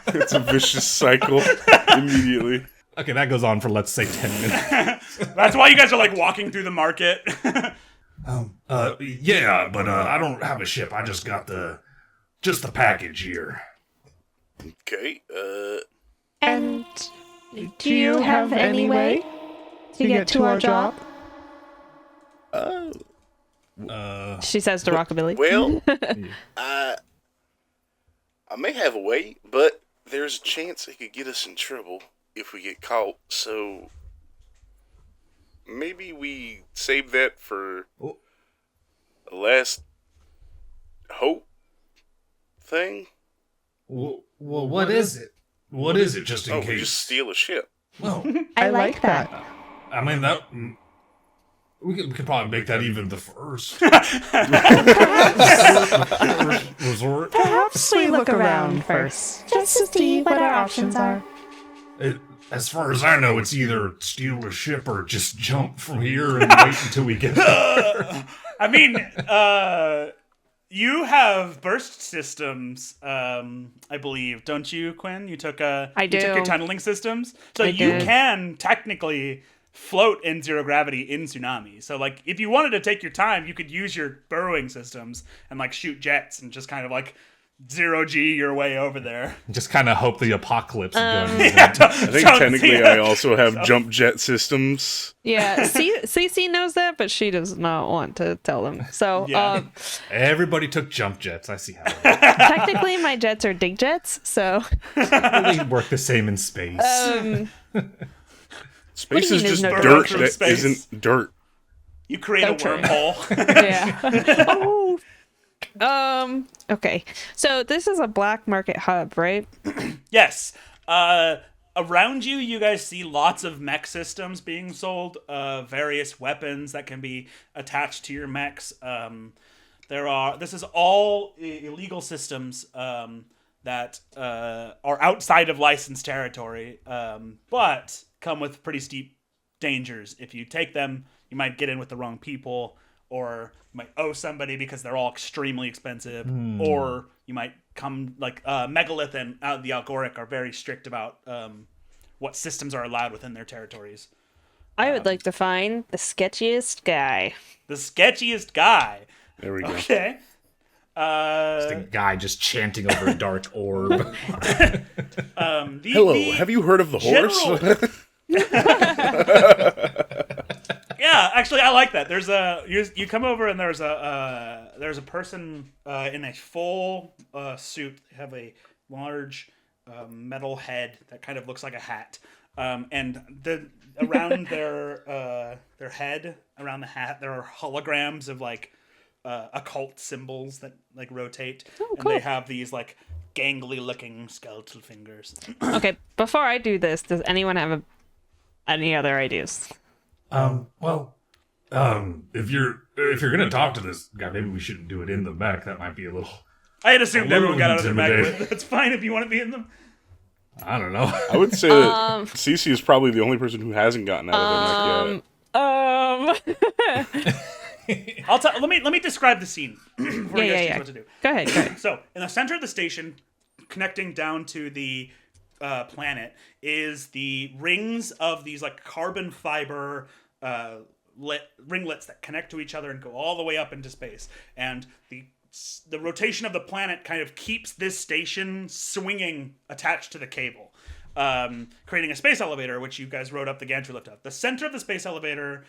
It's a vicious cycle immediately. Okay, that goes on for let's say 10 minutes. That's why you guys are like walking through the market. Yeah, but I don't have a ship. I just got the package here. Okay, And do you have any way to get to our job? She says to Rockabilly. well, I may have a way, but there's a chance it could get us in trouble if we get caught, so maybe we save that for a last hope thing? Well, what is it? What is it, just in Oh, case? we just steal a ship. Well, I like that. I mean, that... We could probably make that even the first. resort. Perhaps we look around first, just to see what our options are. As far as I know, it's either steal a ship or just jump from here and wait until we get there. I mean, you have burst systems, I believe, don't you, Quinn? You took I You took do. your tunneling systems, so I you did. can technically float in zero gravity in tsunami. So, like, if you wanted to take your time, you could use your burrowing systems and like shoot jets and just kind of like zero G your way over there. Just kind of hope the apocalypse gun. I think technically I also have jump jet systems. Yeah, CC knows that, but she does not want to tell them. So Yeah. Everybody took jump jets. I see how technically my jets are dig jets, so they work the same in space. Space do you is mean just there's no dirt dirt? that Space. isn't dirt. You create a Okay. wormhole. yeah. Okay. So this is a black market hub, right? Yes. Around you, you guys see lots of mech systems being sold, various weapons that can be attached to your mechs. This is all illegal systems that are outside of licensed territory, but come with pretty steep dangers. If you take them, you might get in with the wrong people, or you might owe somebody because they're all extremely expensive, or you might come like Megalith and the Algoric are very strict about what systems are allowed within their territories. I would like to find the sketchiest guy. The sketchiest guy. There we go. Okay. The guy just chanting over a dark orb. Hello, have you heard of the horse? Yeah, actually, I like that. There's you come over and there's a person in a full suit. They have a large metal head that kind of looks like a hat, and around their head, around the hat, there are holograms of like occult symbols that like rotate, and they have these like gangly looking skeletal fingers. Okay, before I do this, does anyone have any other ideas? If you're gonna talk to this guy, maybe we shouldn't do it in the back. That might be a little. I had assumed everyone got out of their bag, intimidating. but that's fine if you want to be in them. I don't know. I would say that Cece is probably the only person who hasn't gotten out of their neck yet. Let me describe the scene before you guys choose what to do. Go ahead. So, in the center of the station, connecting down to the planet, is the rings of these like carbon fiber ringlets that connect to each other and go all the way up into space. And the rotation of the planet kind of keeps this station swinging attached to the cable, creating a space elevator, which you guys rode up the gantry lift of. The center of the space elevator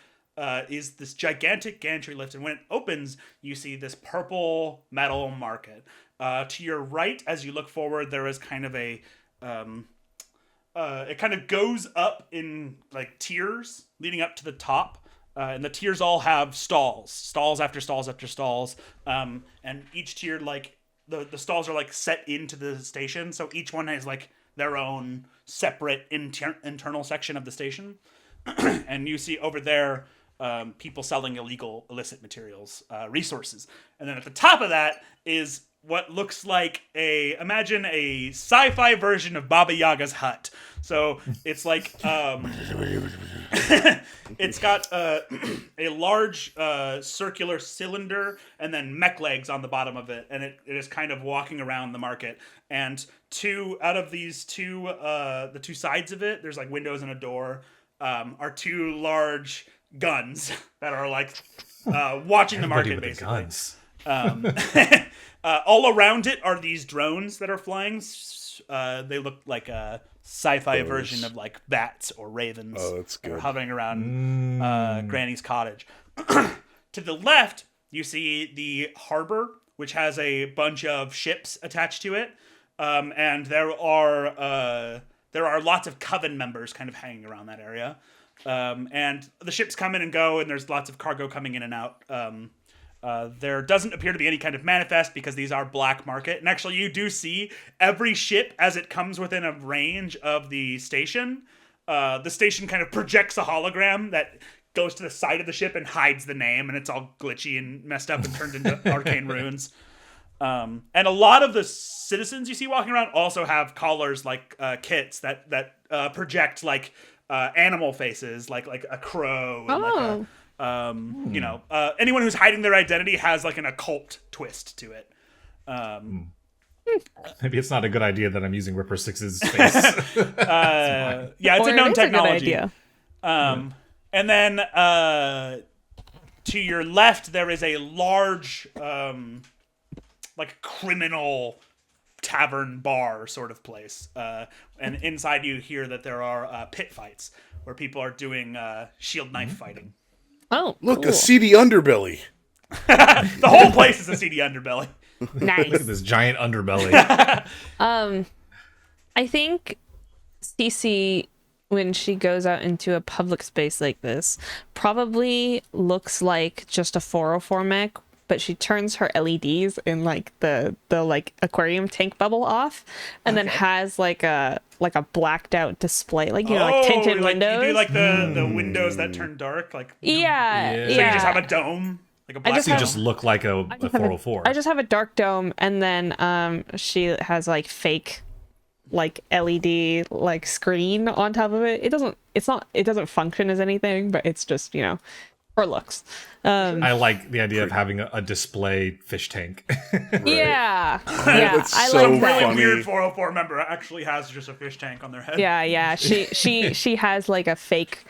is this gigantic gantry lift, and when it opens, you see this purple metal market. To your right, as you look forward, there is kind of a it kind of goes up in like tiers leading up to the top, and the tiers all have stalls after stalls after stalls, and each tier, like the stalls are like set into the station, so each one has like their own separate internal section of the station. And you see over there people selling illicit materials, resources. And then at the top of that is what looks like imagine a sci-fi version of Baba Yaga's hut. So it's like it's got a large circular cylinder and then mech legs on the bottom of it, and it is kind of walking around the market. And out of these the two sides of it, there's like windows and a door, are two large guns that are like watching the market, basically. Guns. All around it are these drones that are flying. They look like a sci-fi version of like bats or ravens. Oh, that's good. That are hovering around Granny's cottage. To the left, you see the harbor, which has a bunch of ships attached to it, and there are lots of Coven members kind of hanging around that area. And the ships come in and go, and there's lots of cargo coming in and out. There doesn't appear to be any kind of manifest because these are black market. And actually, you do see every ship as it comes within a range of the station. The station kind of projects a hologram that goes to the side of the ship and hides the name, and it's all glitchy and messed up and turned into arcane runes. And a lot of the citizens you see walking around also have collars like kits that project like animal faces, like a crow. And anyone who's hiding their identity has like an occult twist to it. Maybe it's not a good idea that I'm using Ripper 6's face. Yeah, it's a known technology. A good idea. And then to your left, there is a large, like criminal tavern bar sort of place. And inside you hear that there are pit fights where people are doing shield knife fighting. Oh, Look, cool. a seedy underbelly. The whole place is a seedy underbelly. Nice. Look at this giant underbelly. I think Cece, when she goes out into a public space like this, probably looks like just a 404 mech, but she turns her LEDs in like the like aquarium tank bubble off, and then has like a blacked out display, like like tinted windows. You do like the windows that turn dark, like yeah. So you just have a dome, like a black You dome. just look like a 404. I just have a dark dome, and then she has like fake like LED like screen on top of it. It doesn't function as anything, but it's just, for looks. I like the idea of having a display fish tank. Yeah. That's I so like that. Really funny. weird 404 member actually has just a fish tank on their head. Yeah. She has like a fake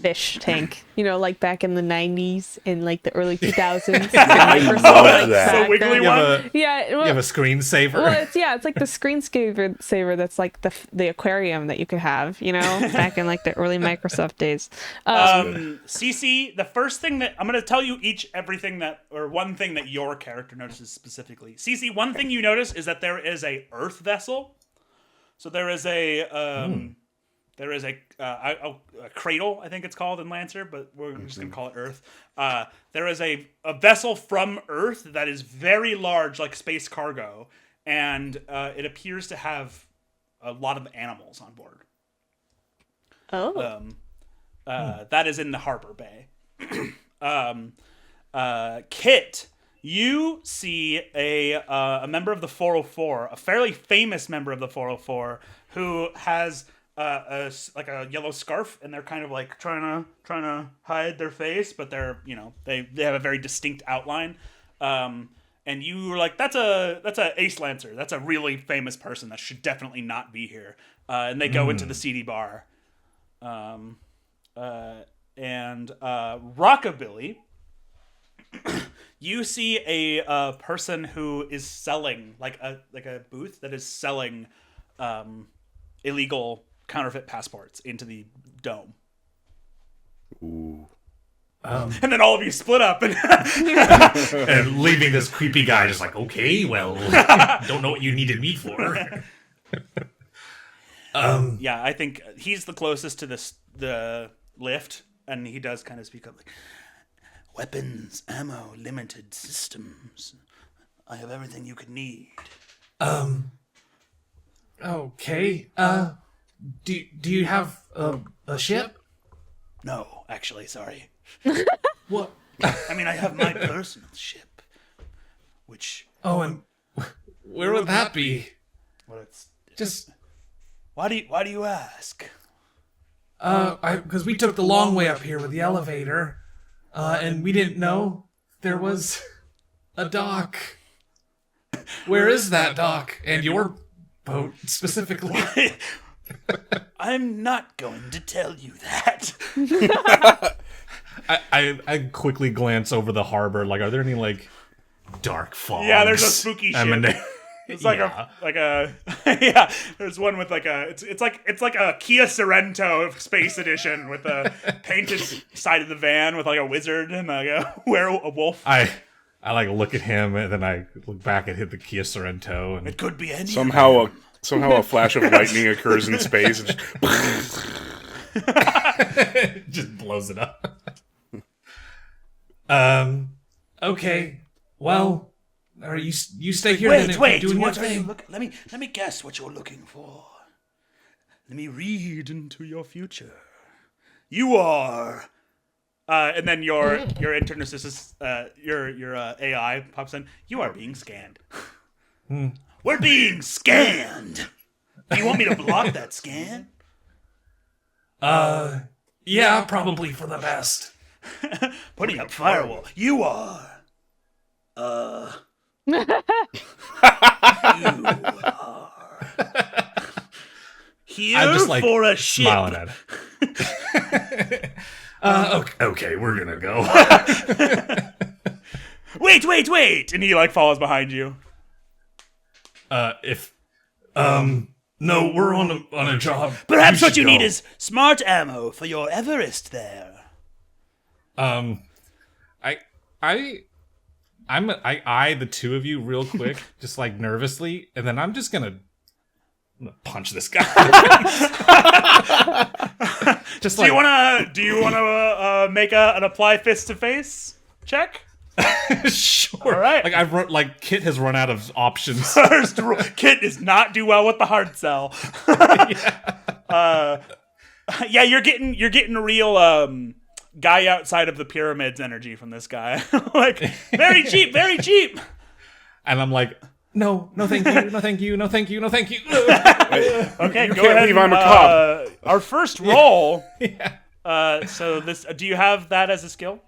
fish tank, like back in the 90s and like the early 2000s. I love that. So wiggly You have one. a, Yeah. you have a screensaver. Well, it's like the screensaver that's like the aquarium that you could have, back in like the early Microsoft days. CC, the first thing that I'm going to tell you one thing that your character notices specifically. CC, one thing you notice is that there is a Earth vessel. So there is a cradle, I think it's called in Lancer, but we're just going to call it Earth. There is a vessel from Earth that is very large, like space cargo, and it appears to have a lot of animals on board. Oh. That is in the harbor bay. Kit, you see a member of the 404, a fairly famous member of the 404, who has a yellow scarf, and they're kind of like trying to hide their face, but they're they have a very distinct outline. And you were like, that's a Ace Lancer. That's a really famous person that should definitely not be here. And they go into the seedy bar. And Rockabilly, you see a person who is selling like a booth that is selling illegal counterfeit passports into the dome. Ooh. And then all of you split up and And leaving this creepy guy just like, okay, well, don't know what you needed me for. yeah, I think he's the closest to the lift, and he does kind of speak up like, weapons, ammo, limited systems. I have everything you could need. Okay. Do you have a ship? No, actually, sorry. What? I mean, I have my personal ship, which Oh, and where would that be? Well, it's Just, why do you ask? because we took the long way up here with the elevator, and we didn't know there was a dock. Where is that dock? And your boat, specifically. I'm not going to tell you that. I quickly glance over the harbor. Like, are there any, like, dark fogs? Yeah, there's a spooky ship. It's like a yeah. There's one with like it's like a Kia Sorrento Space Edition with a painted side of the van with like a wizard and like a werewolf. I like look at him and then I look back and hit the Kia Sorrento and It could be any. Somehow a flash of lightning occurs in space. And just blows it up. Okay. Well, all right, you stay here then. Wait, doing your what are you thing. let me guess what you're looking for. Let me read into your future. You are and then your intern assistant, your AI pops in. You are being scanned. We're being scanned. Do you want me to block that scan? Yeah, probably for the best. Putting up firewall. You are. You are. Here I'm just like for a ship. smiling at it. Okay, we're gonna go. Wait! And he like follows behind you. No, we're on a job. Perhaps what you should need go. is smart ammo for your Everest there. I eye the two of you real quick, just like nervously, and then I'm gonna punch this guy. Just Do you wanna make an apply fist to face check? Sure. All right. Like Kit has run out of options. First rule, Kit does not do well with the hard sell. Yeah, you're getting a real guy outside of the pyramids energy from this guy. Like very cheap. And I'm like, no, thank you, no, thank you, no, thank you, no, thank you. Okay, You go can't ahead. leave, I'm a cop. Our first roll. So this. Do you have that as a skill?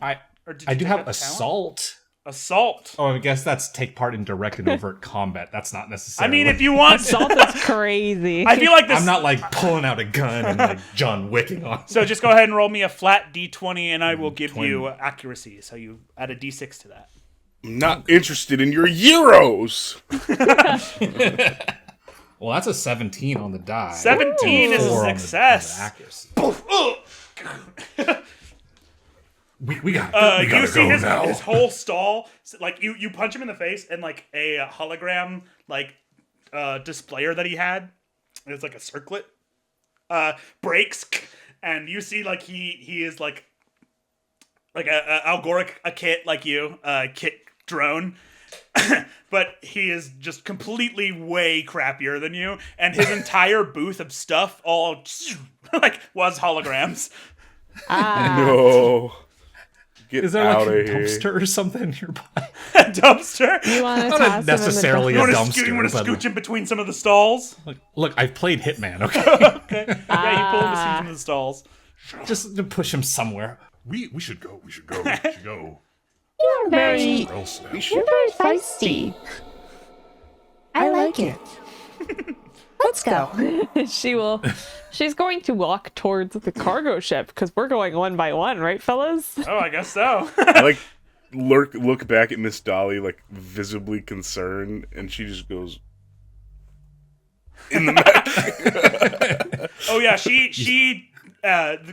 Or did I you do take have out talent? assault. Assault. Oh, I guess that's take part in direct and overt combat. That's not I necessary. mean, if you want, Salt is crazy. I feel like this. I'm not like pulling out a gun and like John Wicking on. So just go ahead and roll me a flat d20, and I will give 20. you accuracy. So you add a d6 to that. I'm not interested in your euros. Well, that's a 17 on the die. 17 is a 4 on the success. accuracy. We gotta You see go his now. whole stall. Like you punch him in the face, and like a hologram like displayer that he had, it's like a circlet, breaks, and you see like he is like a algoric a kit like you, kit drone. But he is just completely way crappier than you, and his entire booth of stuff all like was holograms. No. Get Is there like out a of here. dumpster or something nearby? Dumpster. You want to Not toss necessarily him a in the dumpster. You want to but- scooch in between some of the stalls? Look, I've played Hitman. Okay, Yeah, you pull him between some of the stalls. just to push him somewhere. We should go. We should go. You're very, Where else now? you're very feisty. I like it. Let's go. She's going to walk towards the cargo ship because we're going one by one, right, fellas? Oh, I guess so. I like look back at Miss Dolly like visibly concerned, and she just goes in the mech. Oh yeah, she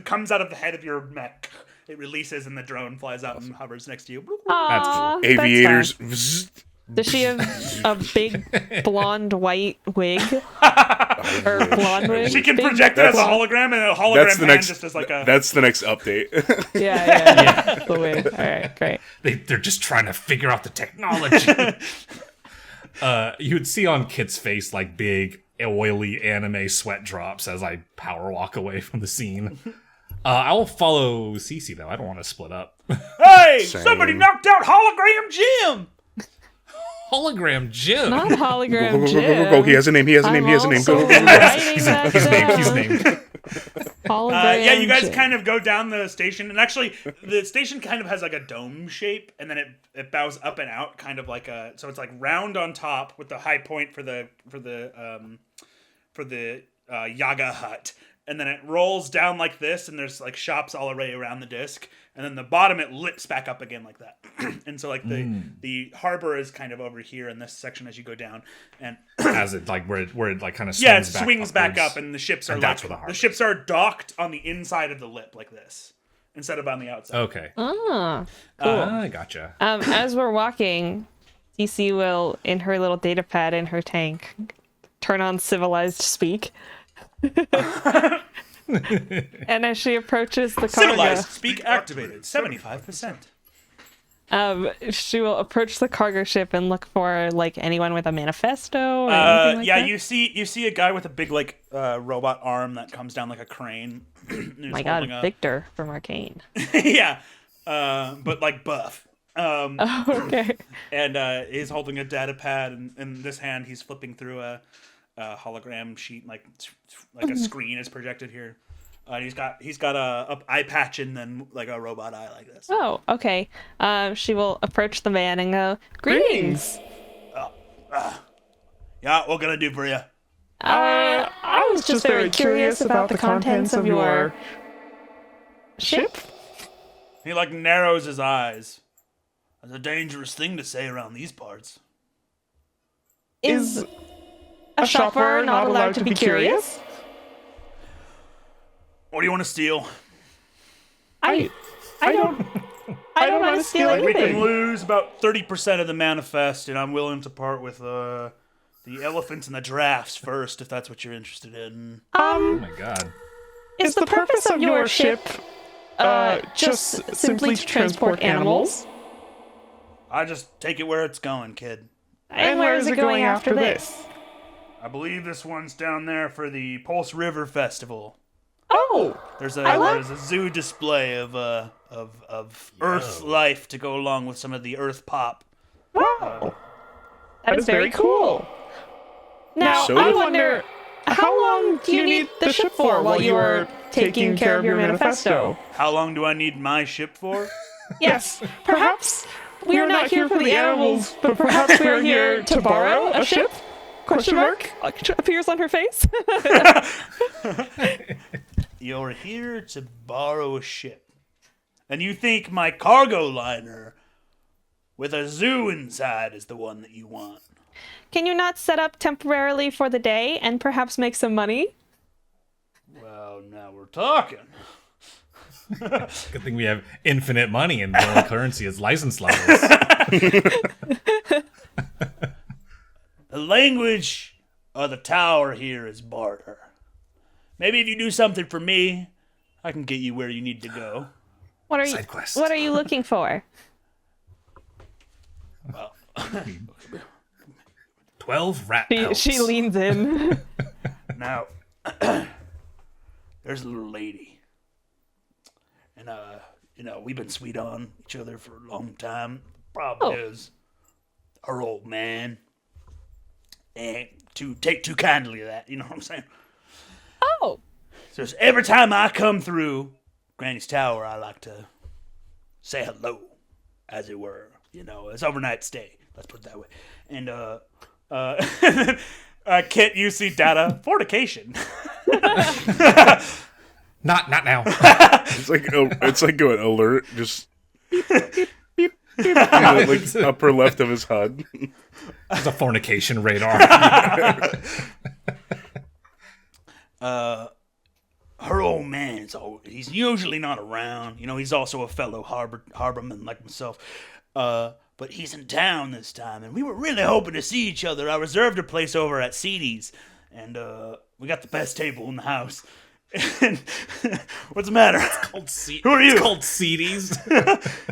comes out of the head of your mech. It releases and the drone flies out and hovers next to you. Aw, that's Aviators. fun. Vzzt. Does she have a big blonde white wig? Or blonde wig? She can Big project it as a blonde- hologram, and a hologram That's the hand next. just as like a. That's the next update. Yeah. The wig. All right, great. They're just trying to figure out the technology. You would see on Kit's face like big, oily anime sweat drops as I power walk away from the scene. I will follow Seasea though. I don't want to split up. Hey! Same. Somebody knocked out hologram Jim. Hologram Jim. Not hologram Go, Jim. he has a name. He has a name. He has a name. Go. He's named. He's named. Hologram Yeah, you guys Jim. kind of go down the station, and actually, the station kind of has like a dome shape, and then it bows up and out, kind of like a. So it's like round on top with the high point for the Yaga hut, and then it rolls down like this, and there's like shops all array around the disc, and then the bottom it lips back up again like that, and so like the harbor is kind of over here in this section as you go down, and As it like where it like kind of yeah, it swings back upwards. up, and the ships are And like that's where the harbor the ships are docked on the inside of the lip like this instead of on the outside. Okay. Ah, cool. I gotcha. As we're walking, DC will, in her little data pad in her tank, turn on civilized speak. And as she approaches the cargo, Civilized speak activated 75%. she will approach the cargo ship and look for like anyone with a manifesto or anything like Yeah, that. you see a guy with a big like robot arm that comes down like a crane. My God, Victor from Arcane. Yeah, but like buff. Oh, okay. And he's holding a data pad, and in this hand he's flipping through a hologram sheet, like a screen is projected here. And he's got a eye patch and then like a robot eye like this. Oh, okay. She will approach the man and go, "Greetings. Yeah, what can I do for you? I was just very curious about the contents of your ship." He like narrows his eyes. That's a dangerous thing to say around these parts. Is a shopper not allowed to be curious? What do you want to steal? I don't want to steal We can anything. lose about 30% of the manifest, and I'm willing to part with the elephants and the giraffes first, if that's what you're interested in. Oh my God. Is the purpose of your ship just simply to transport animals? I just take it where it's going, kid. And where is it going after this? I believe this one's down there for the Pulse River Festival. Oh, There's a zoo display of Earth life to go along with some of the Earth pop. wow. That is very cool. Now, So- I wonder, how long do you need the ship for while you are taking care of your manifesto? How long do I need my ship for? Yes, perhaps we are not here for the animals, but perhaps we are here to borrow a ship? Question mark appears on her face. You're here to borrow a ship. And you think my cargo liner with a zoo inside is the one that you want. Can you not set up temporarily for the day and perhaps make some money? Well, now we're talking. Good thing we have infinite money and the only currency is license levels. The language of the tower here is barter. Maybe if you do something for me, I can get you where you need to go. What are you? Side quest. What are you looking for? Well, 12 rat pelts. She leans in. now, there's a little lady. And, we've been sweet on each other for a long time. Problem is, her old man ain't take too kindly to that, you know what I'm saying? Oh, So every time I come through Granny's Tower, I like to say hello, as it were. You know, it's overnight stay. Let's put it that way. And Kit, you see data fornication. Not now. It's like an alert, just beep, beep, beep, beep, like upper left of his HUD. It's a fornication radar. Her old man, he's usually not around. You know, he's also a fellow harborman like myself. But he's in town this time, and we were really hoping to see each other. I reserved a place over at Seasea's, and we got the best table in the house. And what's the matter? Who are you? It's called CDs.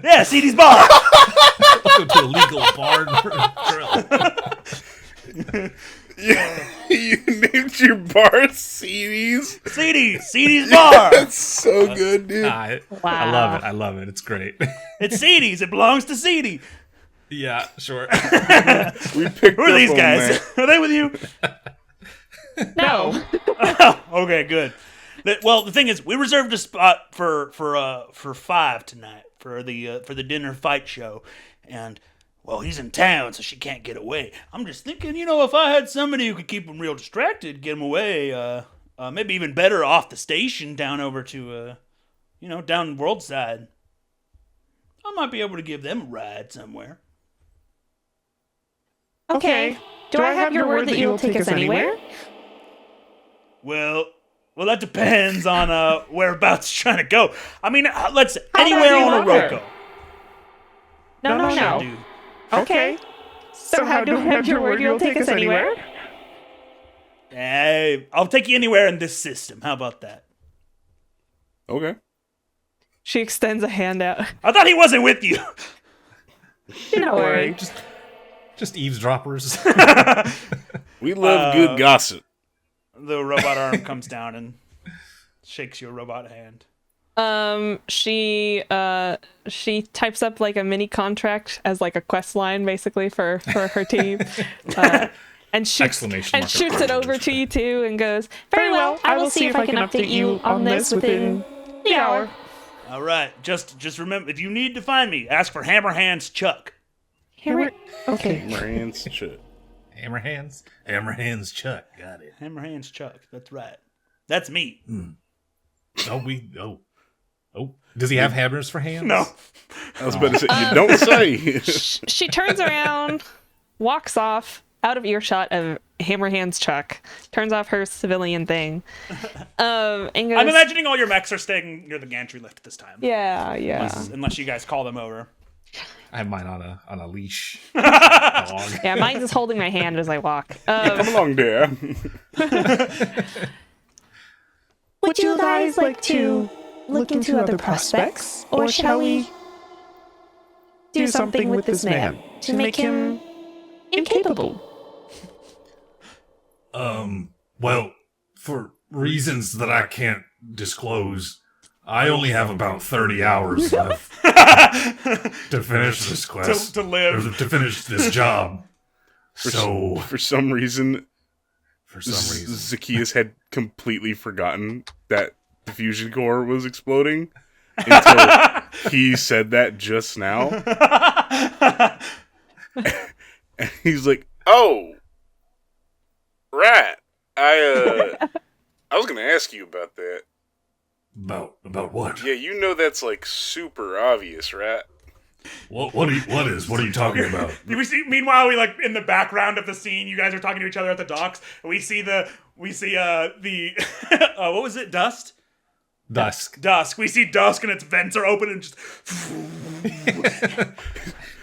Yeah, Seasea's bar. Welcome to a legal bar and grill. You named your bar CDs? Seasea's bar. That's so good, dude. I love it. I love it. It's great. It's Seasea's. It belongs to Seasea. Yeah, sure. We picked Who are up these on guys? that. Are they with you? No. Okay, good. Well, the thing is, we reserved a spot for 5 tonight for the dinner fight show, and well, he's in town, so she can't get away. I'm just thinking, if I had somebody who could keep him real distracted, get him away, maybe even better off the station down over to, down world side. I might be able to give them a ride somewhere. Okay. Do I have your word that you will take us anywhere? Well, that depends on whereabouts you're trying to go. I mean, let's How anywhere about on a you Roko. No. Dude. Okay. So how do I have your word you'll take us anywhere? Hey, I'll take you anywhere in this system. How about that? Okay. She extends a hand out. I thought he wasn't with you. Don't worry. Just eavesdroppers. We love good gossip. The robot arm comes down and shakes your robot hand. She types up like a mini contract as like a quest line basically for her team. And shoots it over to you two and goes, very well, I will see if I can update you on this within the hour. All right, just remember, if you need to find me, ask for Hammerhands Chuck. Okay. Marines, shit. Hammerhands Chuck. Got it. Hammerhands Chuck, that's right. That's me. Oh. Does he have hammers for hands? No. I was about to say, you don't say. She turns around, walks off out of earshot of Hammerhands Chuck, turns off her civilian thing, and goes, I'm imagining all your mechs are staying near the gantry lift this time. Yeah. Unless you guys call them over. I have mine on a leash. Dog. Yeah, mine's just holding my hand as I walk. Come along, dear. Would you guys like to look into other prospects? Or shall we do something with this man to make him incapable? Well, for reasons that I can't disclose, I only have about 30 hours left to finish this quest. To live. Or to finish this job. For some reason, Zaccheus had completely forgotten that the fusion core was exploding until he said that just now. And he's like, "Oh, right. I was gonna ask you about that. About what? Yeah, you know that's like super obvious, right? What are you talking about? We see. Meanwhile, we in the background of the scene. You guys are talking to each other at the docks, and we see the what was it? Dusk. We see Dusk, and its vents are open, and just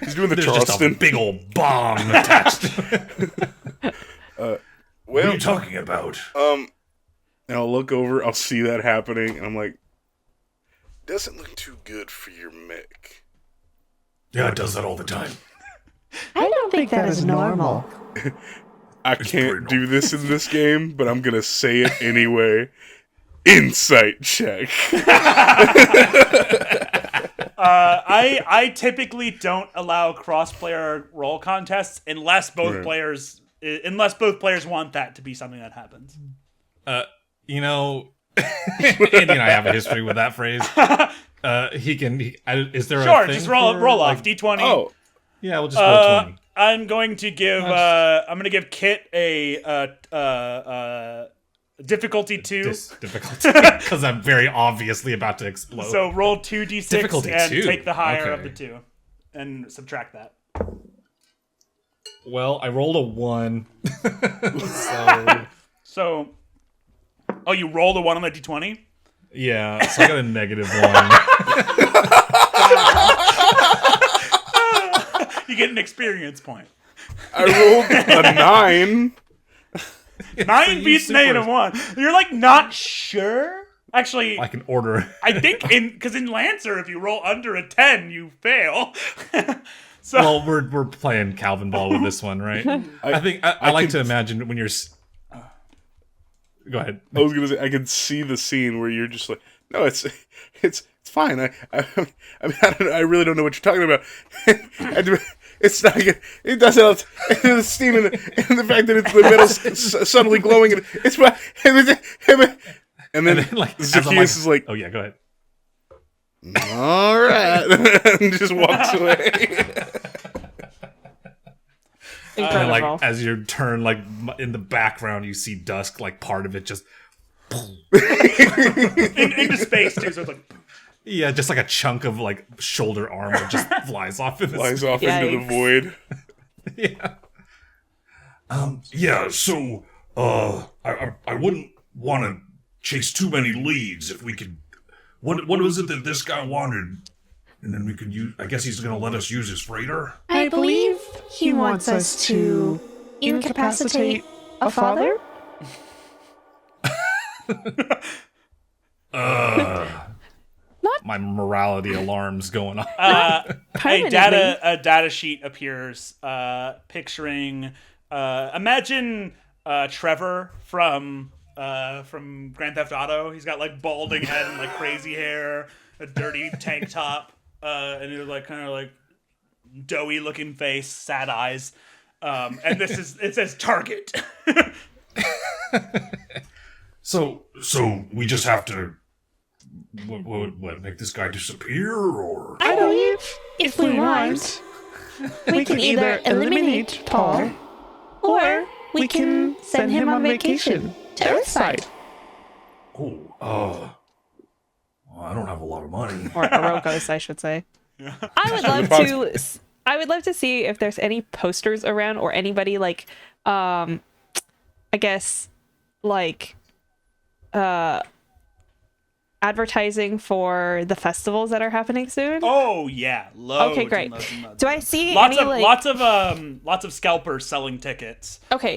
He's doing the There's just a Charleston. big old bomb attached. What are you talking about? And I'll look over, I'll see that happening, and I'm like, doesn't look too good for your mech. Yeah, it does that all the time. I don't think that is normal. I can't do this in this game, but I'm gonna say it anyway. Insight check. I typically don't allow cross-player role contests unless both players want that to be something that happens. Andy and I have a history with that phrase. Is there Sure, a thing just roll for, off D20. Oh, Yeah, we'll just roll 20. I'm going to give Kit a difficulty 2. Difficulty, because I'm very obviously about to explode. So roll 2d6 Difficulty and 2. take the higher of Okay. the 2 and subtract that. Well, I rolled a 1. So, you rolled a 1 on the d20? Yeah, so I got a -1. You get an experience point. I rolled a 9. 9 beats -1. You're not sure? Actually, I can order. I think because in Lancer, if you roll under a 10, you fail. So Well, we're playing Calvin Ball with this one, right? I think I like to imagine when you're. Go ahead. I was gonna say I can see the scene where you're just like, no, it's It's fine. I mean, I really don't know what you're talking about. It's not. It doesn't. The steam and the fact that the metal's suddenly glowing. And it's fine. And then like Zaccheus is like, "Oh yeah, go ahead." all right, and just walks away. And Incredible. like as you turn, like in the background, you see dusk. Like part of it just, into space too. So it's like, yeah, just like a chunk of like shoulder armor just flies off in the Flies off into the Yikes. void. Yeah. Yeah, so, I wouldn't want to chase too many leads if we could. What was it that this guy wanted? And then we could use. I guess he's going to let us use his freighter. I believe he wants us to incapacitate a father? My morality alarms going on. a Permanently. data sheet appears, picturing. Imagine Trevor from Grand Theft Auto. He's got like balding head and like crazy hair, a dirty tank top, and he's like kind of like doughy looking face, sad eyes. And it says Target. So we just have to. What make this guy disappear, or? I believe if we want, we can either eliminate Paul, or we can send him on vacation to Earthside. Oh, well, I don't have a lot of money. Or Orokos, I should say. I would love to see if there's any posters around or anybody like, I guess, like, advertising for the festivals that are happening soon. Oh yeah, loads. Okay, great. And loads and loads. Do I see Lots any of scalpers selling tickets. Okay.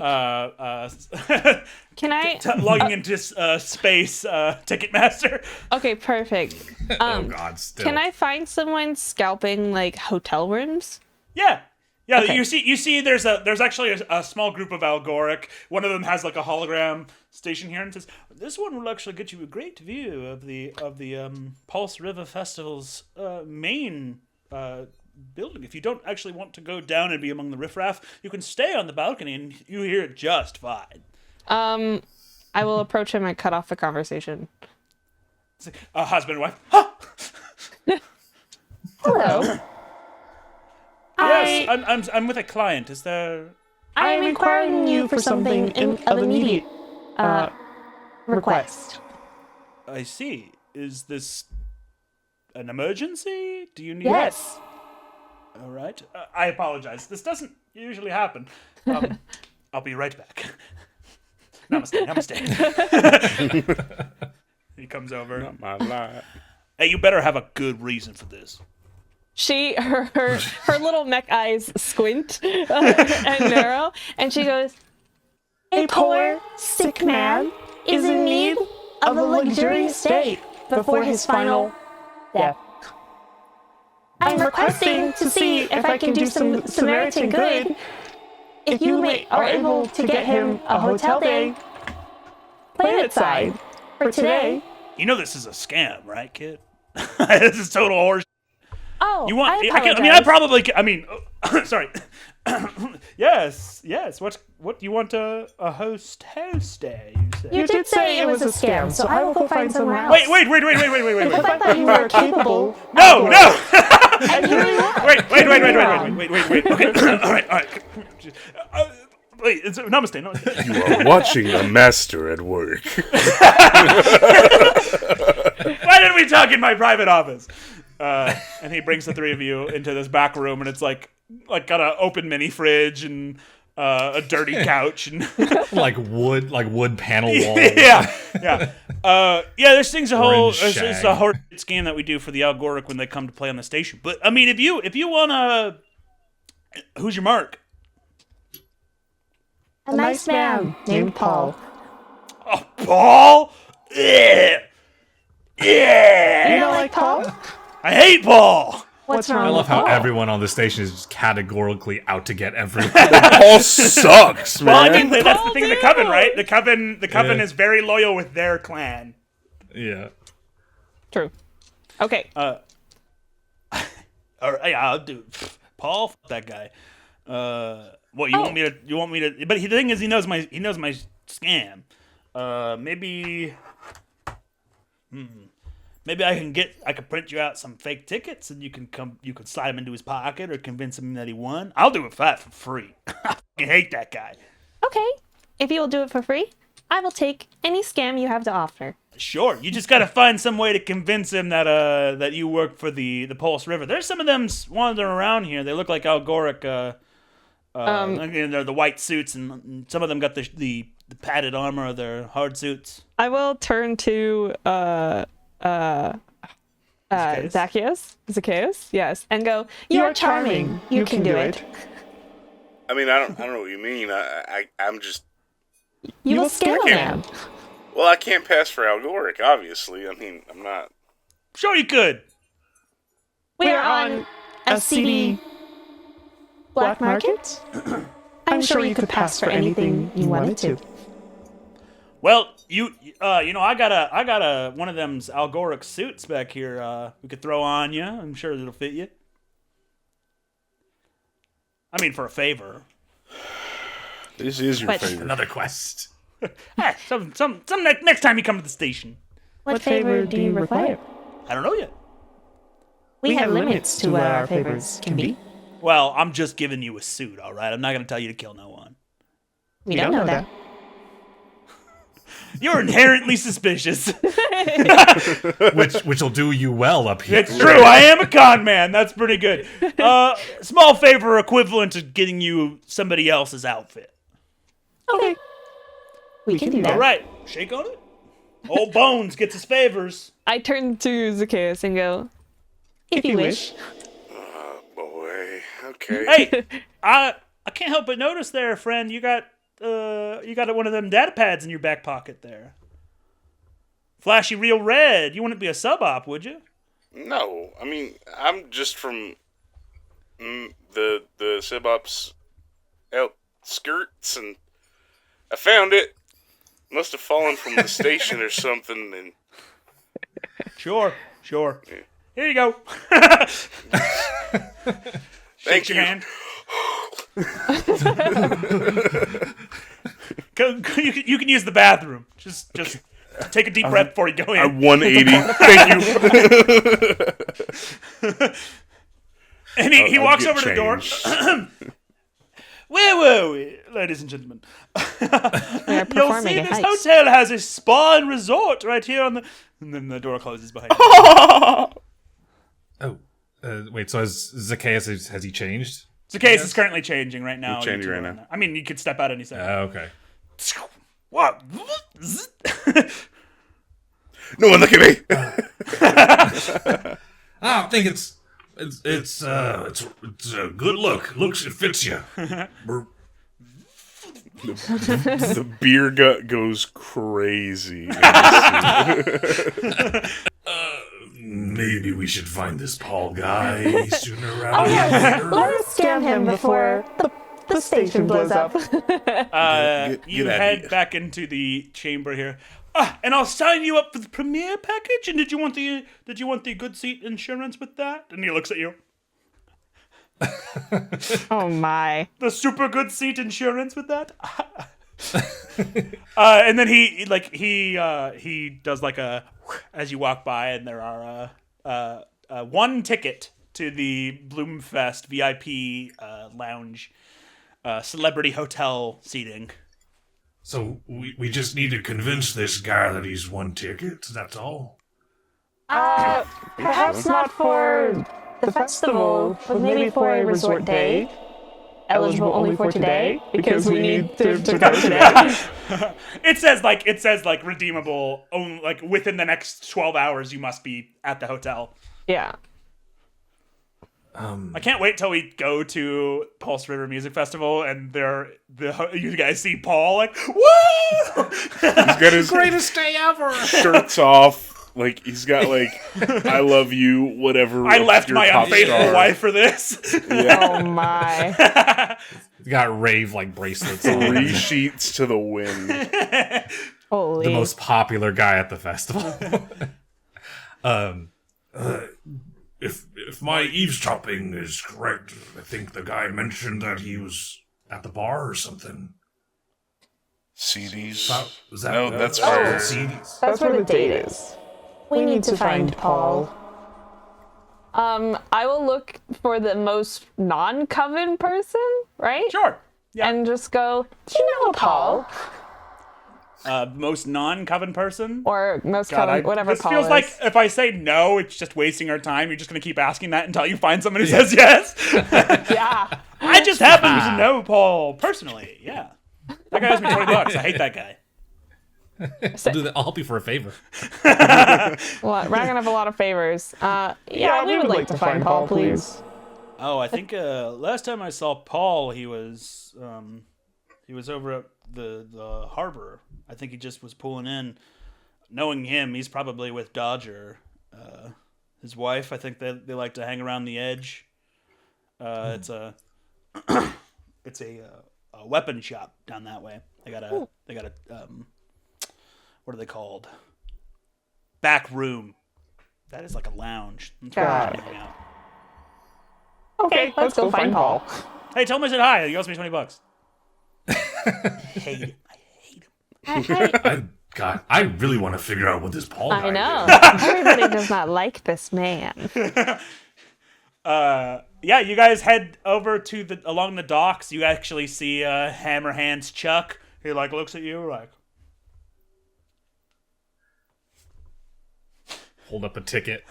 Can I? Logging into space Ticketmaster. Okay, perfect. Oh God, still. Can I find someone scalping like hotel rooms? Yeah. Yeah, Okay. you see there's actually a small group of Algoric. One of them has like a hologram station here and says, "This one will actually get you a great view of the Pulse River Festival's main building. If you don't actually want to go down and be among the riffraff, you can stay on the balcony and you hear it just fine." I will approach him and cut off the conversation. It's like, husband and wife. Huh! Hello. Yes, I'm with a client. Is there? I am inquiring you for something of immediate request. I see. Is this an emergency? Do you need? Yes. All right. I apologize. This doesn't usually happen. I'll be right back. Namaste. Namaste. He comes over. Not my life. Hey, you better have a good reason for this. Her little mech eyes squint and narrow, and she goes, A poor, sick man is in need of a luxurious stay before his final death. I'm requesting to see if I can do some Samaritan good. If you are able to get him a hotel day, planetside, for today. You know this is a scam, right, kid? This is total horse. Oh, You want? I I apologize. mean, sorry. Yes. What you want a hotel stay? You say. You did say it was a scam, so I will go find somewhere else. Wait. If I thought you were capable. No. And here you are. Wait. Okay. All right. Wait. Namaste. You are watching a master at work. Why didn't we talk in my private office? And he brings the three of you into this back room, and it's like got an open mini fridge and a dirty couch and like wood panel walls. yeah. There's things Orange there's shag. a whole scan that we do for the Algoric when they come to play on the station. But I mean, if you wanna, who's your mark? A nice man named Paul. Oh, Paul. Yeah. You don't like Paul? I hate Paul. What's I wrong love with how Paul? everyone on the station is just categorically out to get everyone. Paul sucks, man. Well, I mean, that's the thing of the Paul coven, do. right? The coven Yeah. is very loyal with their clan. Yeah. "True." Okay. All right, yeah, I'll do. Paul, f- that guy. What you want me to? You want me to? But the thing is, he knows my scam. Maybe. Maybe I can print you out some fake tickets, and you can slide them into his pocket, or convince him that he won. I'll do it for free. I fucking hate that guy. Okay. If you will do it for free, I will take any scam you have to offer. Sure, you just gotta find some way to convince him that you work for the Pulse River. There's some of them wandering around here. They look like Algoric. They're the white suits, and some of them got the padded armor of their hard suits. I will turn to Zaccheus, yes, and go, "You're charming. You can do it. I mean, I don't know what you mean. I'm just. You will scale them." Well, I can't pass for Algoric, obviously. I mean, I'm not. Sure, you could. We are on a seedy black market. I'm sure you could pass for anything you wanted to. Well, I got a one of them's Algoric suits back here. We could throw on you. I'm sure it'll fit you. I mean, for a favor. This is your But- favorite. Another quest. Some next time you come to the station. What favor do you require? I don't know yet. We have limits to what our favors can be. Well, I'm just giving you a suit, all right? I'm not gonna tell you to kill no one. We don't know that. You're inherently suspicious. Which will do you well up here. It's true. I am a con man. That's pretty good. Small favor equivalent to getting you somebody else's outfit. Okay. We can do that. All right, shake on it. Old Bones gets his favors. I turn to Zaccheus and go, "If you wish." Oh, boy. Okay. Hey, I can't help but notice there, friend. You got one of them data pads in your back pocket there. Flashy real red. You wouldn't be a sub-op, would you? No, I mean, I'm just from the Sibops outskirts, and I found it. Must have fallen from the station or something, and... Sure. Here you go. Thank Shake you. your hand. You can use the bathroom. Just take a deep breath before you go in. I 180. Thank you. And he I'll walks get over to the door. changed. Where were we, ladies and gentlemen? We are You'll performing see a this heist. hotel has a spa and resort right here on the... And then the door closes behind you. Oh, wait. So Zaccheus has he changed? The case is currently changing right now. It's changing You right two are now. I mean, you could step out any second. Okay. What? No one look at me. I think it's a good look. Looks it fits you. The beer gut goes crazy. Maybe we should find this Paul guy sooner rather than later. Let us scam him before the station blows up. You get out of head here. back into the chamber here. And I'll sign you up for the premiere package. And did you want the good seat insurance with that? And he looks at you. Oh my. The super good seat insurance with that. And then he does like a as you walk by, and there are one ticket to the Bloomfest VIP lounge, celebrity hotel seating. So we just need to convince this guy that he's won tickets. That's all. Perhaps not for the festival, but maybe for a resort day. Eligible only for today, because we need to go today. It says redeemable only, like within the next 12 hours you must be at the hotel. Yeah. I can't wait till we go to Pulse River Music Festival and you guys see Paul like, woo! He's got his Greatest day ever. shirts off. Like, he's got, like, I love you, whatever. I left your my top unfaithful star. wife for this. Oh my. You got rave like bracelets on. 3 sheets to the wind. Holy. The most popular guy at the festival. If my eavesdropping is correct, I think the guy mentioned that he was at the bar or something. CDs? Was that No, that's where for... CDs? That's where the date is. We need to find Paul. I will look for the most non-coven person, right? Sure. Yeah. And just go, Do you know Paul? Most non-coven person. or most God, coven, whatever this Paul feels is. like if I say no, it's just wasting our time. You're just gonna keep asking that until you find someone who says yes. Yeah. I just happen to know Paul personally. Yeah, that guy owes me $20. I hate that guy. I'll help you for a favor. Well, Rag gonna have a lot of favors. Yeah, we would like to find Paul, please. Oh, I think last time I saw Paul, he was over at the harbor. I think he just was pulling in. Knowing him, he's probably with Dodger. His wife, I think they like to hang around the edge. It's a weapon shop down that way. They got a what are they called? Back room. That is like a lounge. That's where God. they hang out. Okay, let's go find Paul. Hey, tell him I said hi. He owes me $20. I hate him. God, I really want to figure out what this Paul guy I know. did. Everybody does not like this man. Yeah, you guys head over to along the docks. You actually see Hammer Hands Chuck. He like looks at you like, Hold up a ticket.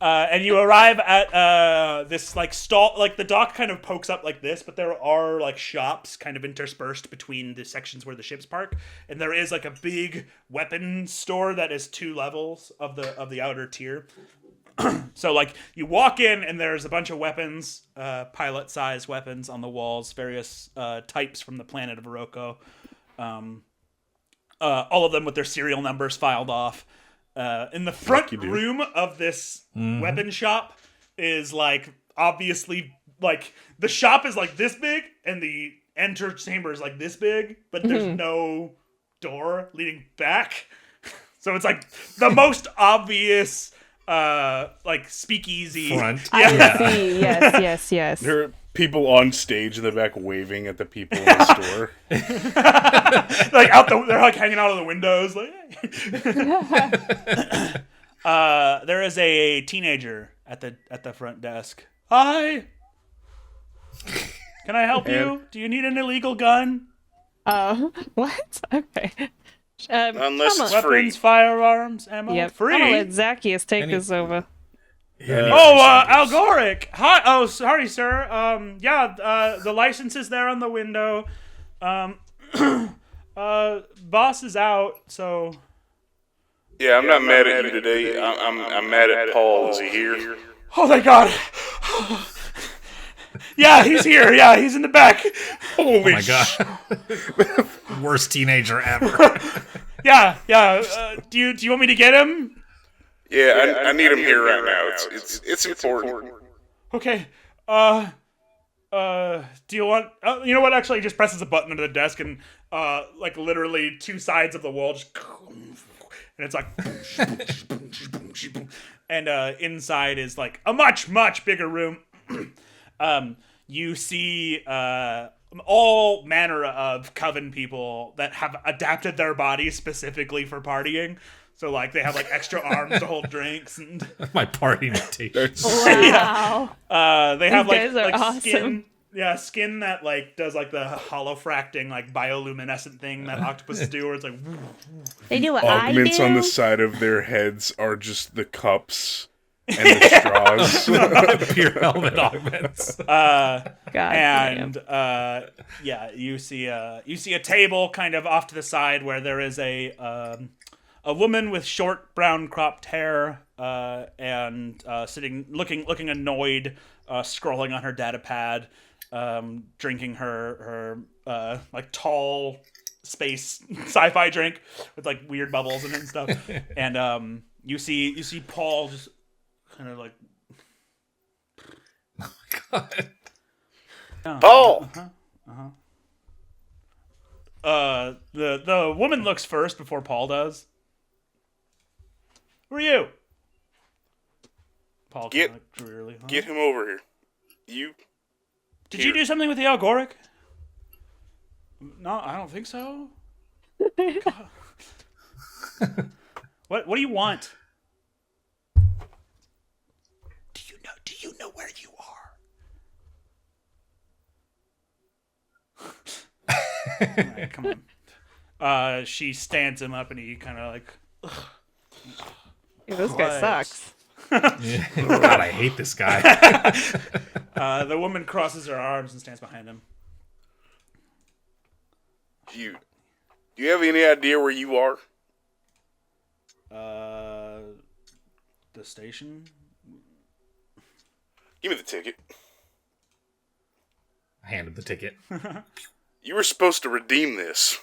and you arrive at this like stall. Like the dock kind of pokes up like this, but there are like shops kind of interspersed between the sections where the ships park. And there is like a big weapon store that is 2 levels of the outer tier. So like you walk in and there's a bunch of weapons, pilot-sized weapons on the walls, various types from the planet of Iroko. All of them with their serial numbers filed off. In the front room of this weapon shop is like obviously like the shop is like this big and the enter chamber is like this big, but there's no door leading back. So it's like the most obvious like speakeasy Front. I see. Yes. There are people on stage in the back waving at the people in the store. like they're like hanging out of the windows like there is a teenager at the front desk. Hi, can I help you? Do you need an illegal gun? What? Okay. Unless it's free. Weapons, firearms, ammo, Yep. free. I'm gonna let Zaccheus take this over. Algoric. Hi. Oh, sorry, sir. The license is there on the window. Boss is out, so. Yeah, I'm not mad at you today. I'm mad at Paul. Is he here? Oh, thank God. Yeah, he's here. Yeah, he's in the back. Holy Oh my god. Worst teenager ever. Yeah. Do you want me to get him? Yeah, I need him here right now. It's important. Okay. Do you want? You know what? Actually, he just presses a button under the desk, and like literally 2 sides of the wall just, and it's like, and inside is like a much bigger room. You see all manner of coven people that have adapted their bodies specifically for partying. So, like, they have, like, extra arms to hold drinks. And My party notation. Wow. they have, These like, guys are awesome. skin. Yeah, skin that, like, does, like, the holofracting, like, bioluminescent thing that octopuses do, where it's like... They do what Augments I do. on the side of their heads are just the cups and the straws. Pure helmet augments. God And damn. you see a table kind of off to the side where there is a woman with short brown cropped hair and sitting looking annoyed, scrolling on her data pad, drinking her like tall space sci-fi drink with like weird bubbles in it and stuff. And you see Paul just kind of like, God. Paul! the woman looks first before Paul does. Who are you? Paul Get- kinda drearily. Huh? Get him over here. Did you do something with the Algoric? No, I don't think so. God. What do you want? Do you know where you are? All right, come on. She stands him up and he kind of like, Hey, this guy Right. sucks. God, I hate this guy. the woman crosses her arms and stands behind him. Do you have any idea where you are? The station? Give me the ticket. I hand him the ticket. You were supposed to redeem this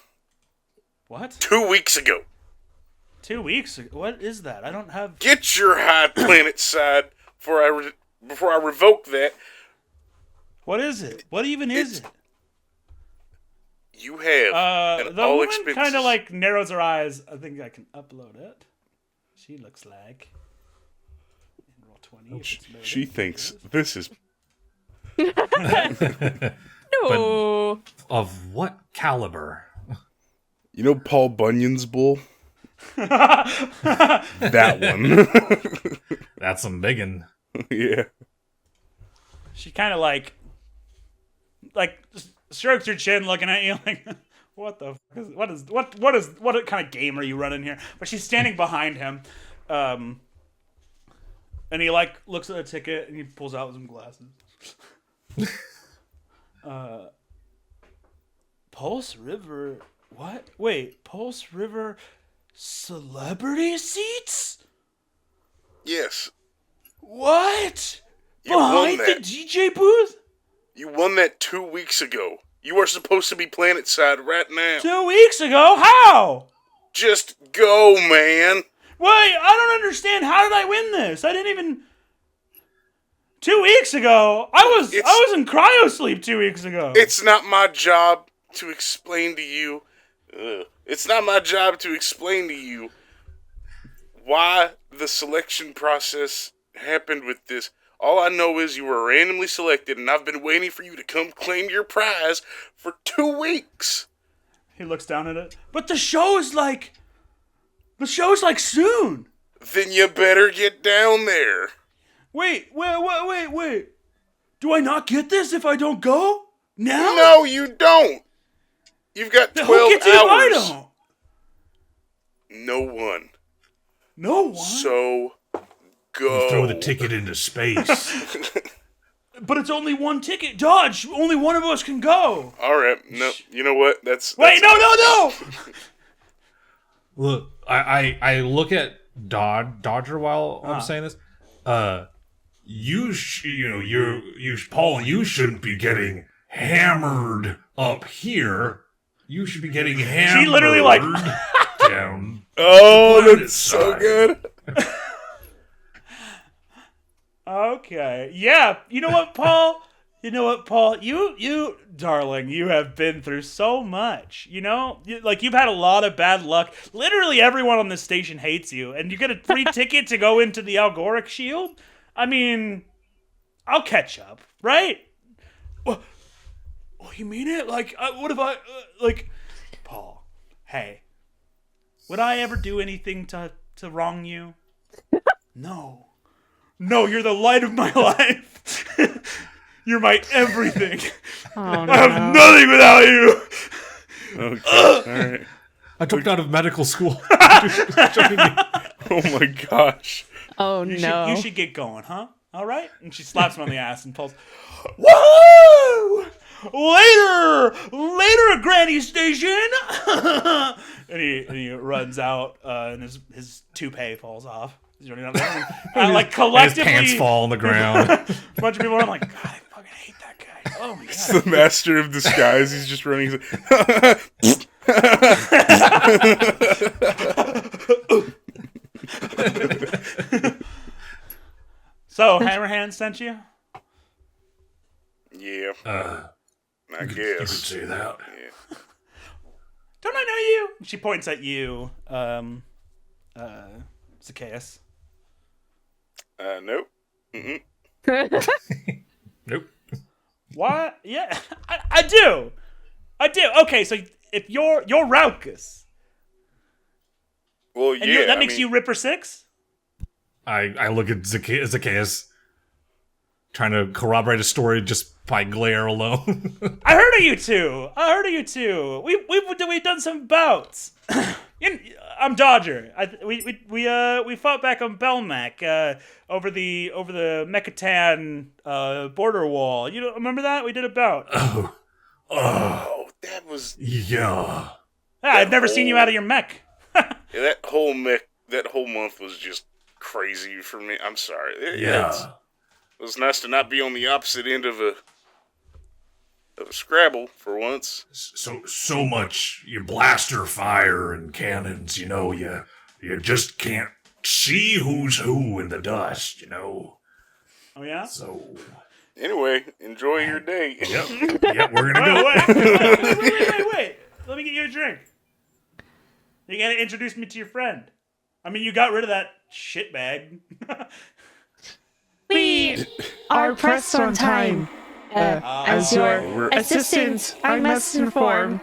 What? 2 weeks ago. 2 weeks ago? What is that? I don't have... Get your high planet side before I revoke that. What is it? What even is it? You have an The all woman expenses. kind of like narrows her eyes. I think I can upload it. She looks like... Roll 20. if it's loaded. She thinks this is No. Of what caliber? You know Paul Bunyan's bull? That one. That's some biggin. Yeah. She kind of like strokes her chin, looking at you like, what the? What kind of game are you running here? But she's standing behind him, and he like looks at the ticket and he pulls out some glasses. Pulse River. What? Wait, Pulse River celebrity seats? Yes. What? You won Behind the that. DJ booth? You won that 2 weeks ago. You are supposed to be planet side right now. 2 weeks ago? How? Just go, man. Wait, I don't understand. How did I win this? I didn't even... 2 weeks ago? I was in cryo sleep 2 weeks ago. It's not my job to explain to you. It's not my job to explain to you why the selection process happened with this. All I know is you were randomly selected, and I've been waiting for you to come claim your prize for 2 weeks. He looks down at it. But the show's like soon. Then you better get down there. Wait. Do I not get this if I don't go? Now? No, you don't. You've got 12 Who gets it if I hours. don't? No one. No one. So, go. Throw the ticket into space. But it's only one ticket. Dodge. Only one of us can go. All right. No, you know what? Wait, no. Look, I look at Dodger while I'm saying this. Paul, you shouldn't be getting hammered up here. You should be getting hammered. She literally like down. Oh, planet that's so side. good. Okay. Yeah. You know what, Paul? You, darling, you have been through so much. You know, you've had a lot of bad luck. Literally everyone on this station hates you, and you get a free ticket to go into the Algoric Shield. I mean, I'll catch up, right? Well, you mean it? Like, what if I, Paul? Hey, would I ever do anything to wrong you? No. No, you're the light of my life. You're my everything. Oh, no. I have nothing without you. Okay. All right. I dropped out of medical school. Oh my gosh. Oh, You no. should get going, huh? All right. And she slaps him on the ass and pulls. Whoa! Later, Granny Station. and he runs out, and his toupee falls off. He's running out there. And, like collectively, His pants fall on the ground. a bunch of people are like, God, I fucking hate that guy. Oh my It's god. the master of disguise. He's just running. So Hammerhand sent you? Yeah. I You could guess. say that. Don't I know you? She points at you. Zaccheus? Nope. Mm-mm. Nope. What? Yeah, I do. Okay, so if you're Raucus, Well, and yeah, that makes you Ripper 6? I look at Zaccheus, trying to corroborate a story just by glare alone. I heard of you two. We've done some bouts. I'm Dodger. We fought back on Belmac over the Mechatan border wall. You don't remember that? We did a bout. Oh, that was Yeah. I've never seen you out of your mech. yeah, that whole month was just crazy for me. I'm sorry. It was nice to not be on the opposite end of a Scrabble for once. So much you blaster fire and cannons, you just can't see who's who in the dust, Oh yeah. So Anyway, enjoy your day. yep, we're gonna go. Wait. Let me get you a drink. You gotta introduce me to your friend. I mean, you got rid of that shitbag. We are pressed on time. As your assistant, I must inform.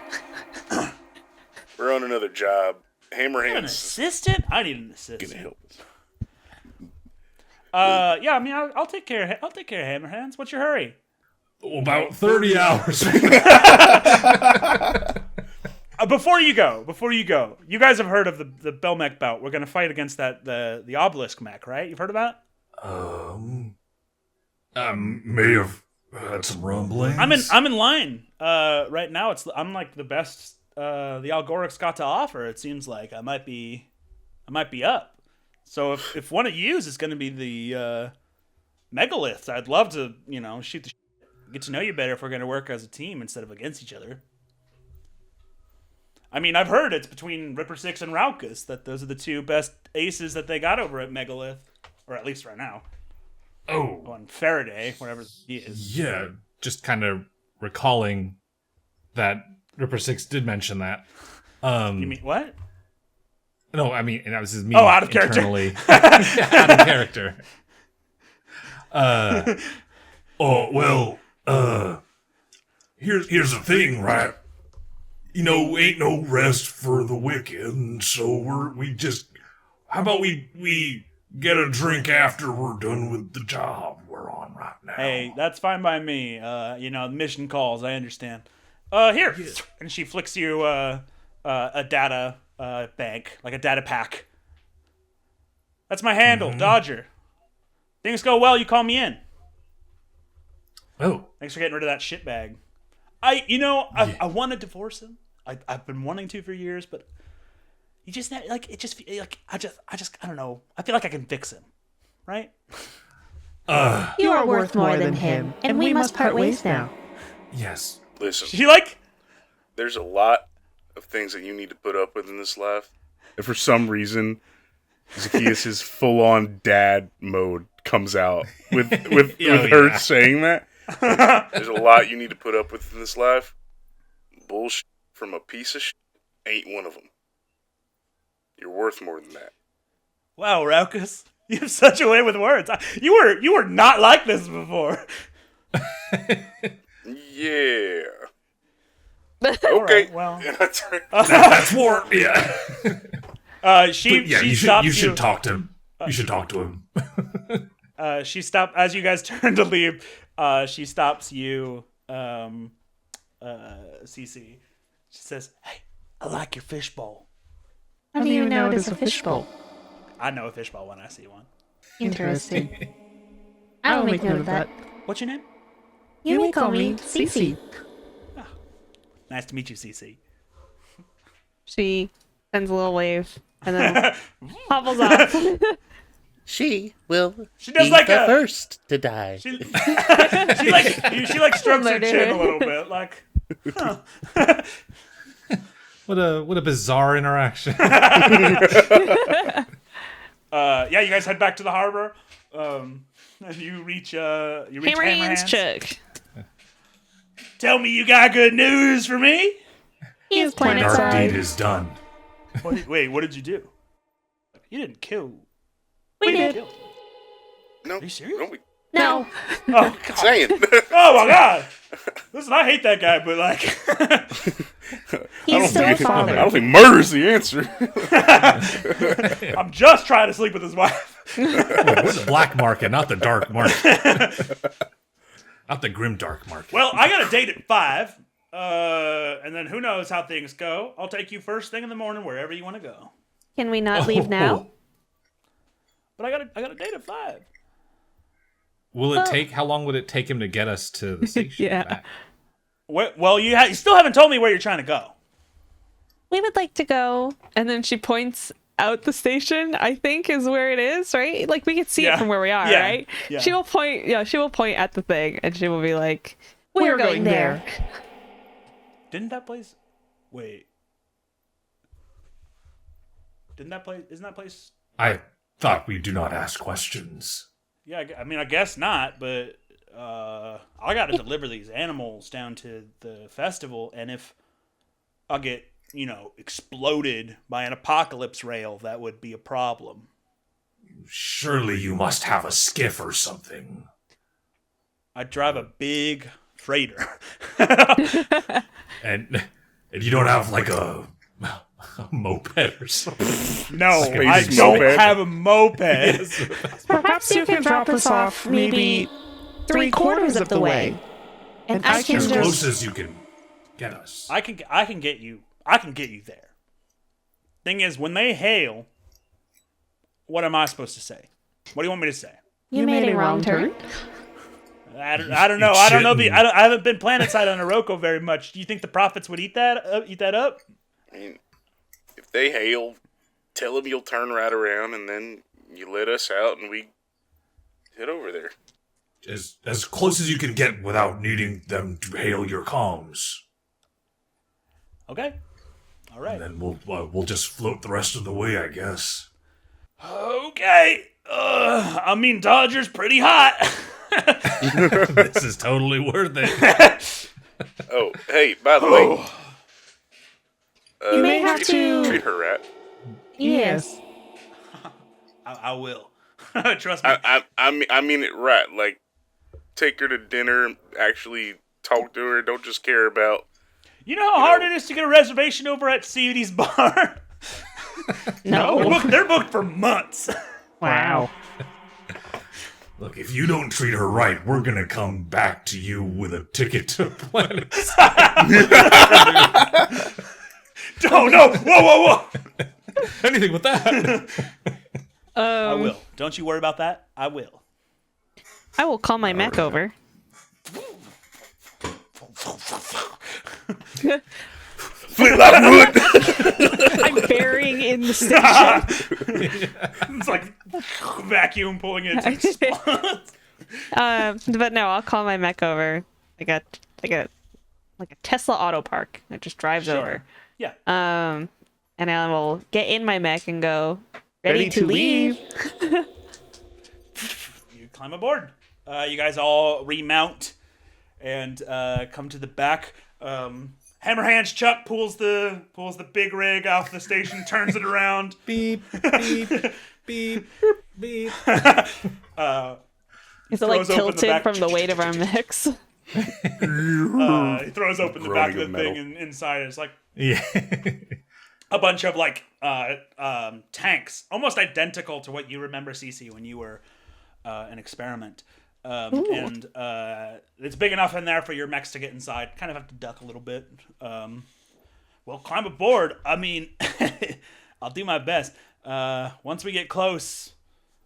We're on another job. An Hammerhands assistant? I need an assistant. gonna help us. Yeah, I mean, I'll take care of Hammerhands. What's your hurry? About 30 hours. Before you go, you guys have heard of the Belmec bout. We're gonna fight against the obelisk mech, right? You've heard of that? I may have had some rumblings. I'm in line. Right now I'm like the best the Algoric's got to offer. It seems like I might be up. So if one of you is going to be the megaliths, I'd love to shoot the get to know you better if we're going to work as a team instead of against each other. I mean, I've heard it's between Ripper 6 and Raucus that those are the two best aces that they got over at Megalith, or at least right now. Oh, On Faraday, wherever he is. Yeah, just kind of recalling that Ripper 6 did mention that. You mean what? No, I mean, and that was his me. Oh, out of character. Internally. Out of character. here's the thing, right? Ain't no rest for the wicked, and so how about we get a drink after we're done with the job we're on right now? Hey, that's fine by me. The mission calls, I understand. Here. Yeah. And she flicks you a data bank, like a data pack. That's my handle, Dodger. Things go well, you call me in. Oh. Thanks for getting rid of that shitbag. I want to divorce him. I've been wanting to for years, but I don't know. I feel like I can fix him, right? You are worth more than him, and we must part ways now. Yes. Listen, She there's a lot of things that you need to put up with in this life. And for some reason, Zaccheus' full-on dad mode comes out with her saying that. There's a lot you need to put up with in this life. Bullshit from a piece of shit ain't one of them. You're worth more than that. Wow, Raucus, you have such a way with words. You were not like this before. Yeah. Okay. Okay. Well, That's war. Yeah. she stops you should talk to him. You should talk to him. She stopped as you guys turn to leave. She stops you, CC. She says, "Hey, I like your fishbowl." How do you know it is a fishbowl? I know a fishbowl when I see one. Interesting. I will make note of that. What's your name? You may call me Cece. Nice to meet you, CC. She sends a little wave and then hobbles off. She will She does be like the a- first to die. She strokes her chin a little bit, like. Huh. What a bizarre interaction. Yeah, you guys head back to the harbor. And you reach Hammerhands Chuck. Tell me you got good news for me. He is Dark deed planet-side. is done. Wait, what did you do? You didn't kill. We You didn't did. kill. No, Are you serious? no, we No. Oh God. saying. Oh my God. Listen, I hate that guy, but like, He's still a I father. don't think murder's the answer. I'm just trying to sleep with his wife. We're the black market, not the dark market. Not the grim dark market. Well, I got a date at 5, and then who knows how things go. I'll take you first thing in the morning wherever you want to go. Can we not leave now? But I got a date at 5. Will it take? How long would it take him to get us to the station? Yeah. Back? Well, you still haven't told me where you're trying to go. We would like to go. And then she points out the station, I think is where it is, right? Like we could see Yeah. it from where we are, Yeah. right? Yeah. She will point at the thing and she will be like, we're going there. Didn't that place? Wait. Isn't that place? I thought we do not ask questions. Yeah, I mean, I guess not, but I got to deliver these animals down to the festival, and if I get, exploded by an apocalypse rail, that would be a problem. Surely you must have a skiff or something. I drive a big freighter. And you don't have like a moped or something. No, Space I don't moped. have a moped. Perhaps you can drop us off maybe 3/4 of the way. And I can As close just... as you can get us. I can get you there. Thing is, when they hail, what am I supposed to say? What do you want me to say? You made a wrong turn. I don't know. I don't know. I haven't been planetside on Iroko very much. Do you think the prophets would eat that up? I mean, if they hail, tell them you'll turn right around, and then you let us out, and we head over there. As close as you can get without needing them to hail your comms. Okay. All right. And then we'll just float the rest of the way, I guess. Okay. I mean, Dodger's pretty hot. This is totally worth it. Oh, hey, by the way, You may have to... treat her right. Yes. I will. Trust me. I mean it right. Like, take her to dinner and actually talk to her. Don't just care about. You know how hard it is to get a reservation over at CUD's bar? No. They're booked for months. Wow. Look, if you don't treat her right, we're gonna come back to you with a ticket to planet. Oh, no. Whoa. Anything with that? I will. Don't you worry about that. I will. I will call my mech over. I'm burying in the station. It's like vacuum pulling it. But no, I'll call my mech over. Like a Tesla auto park. It just drives over. Yeah. And I will get in my mech and go, ready to leave. You climb aboard. You guys all remount and come to the back. Hammerhands Chuck pulls the big rig off the station, turns it around. Beep, beep, beep, beep. Is it like throws open the tilted back- from the weight of our mechs? He throws open the back of the Groaning thing, metal. and inside it's like Yeah. a bunch of like tanks, almost identical to what you remember, Cece, when you were an experiment. And it's big enough in there for your mechs to get inside. Kind of have to duck a little bit. Well, climb aboard. I mean, I'll do my best. Once we get close,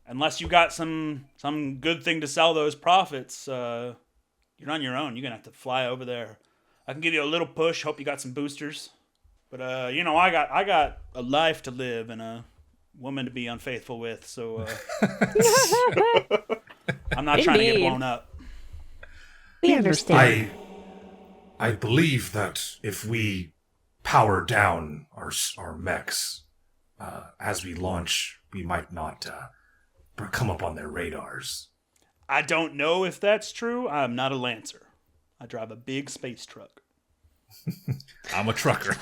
unless you got some good thing to sell those profits, you're on your own. You're gonna have to fly over there. I can give you a little push. Hope you got some boosters. But I got a life to live and a woman to be unfaithful with. So I'm not trying to get Indeed. blown up. We understand. I believe that if we power down our mechs as we launch, we might not come up on their radars. I don't know if that's true. I'm not a Lancer. I drive a big space truck. I'm a trucker.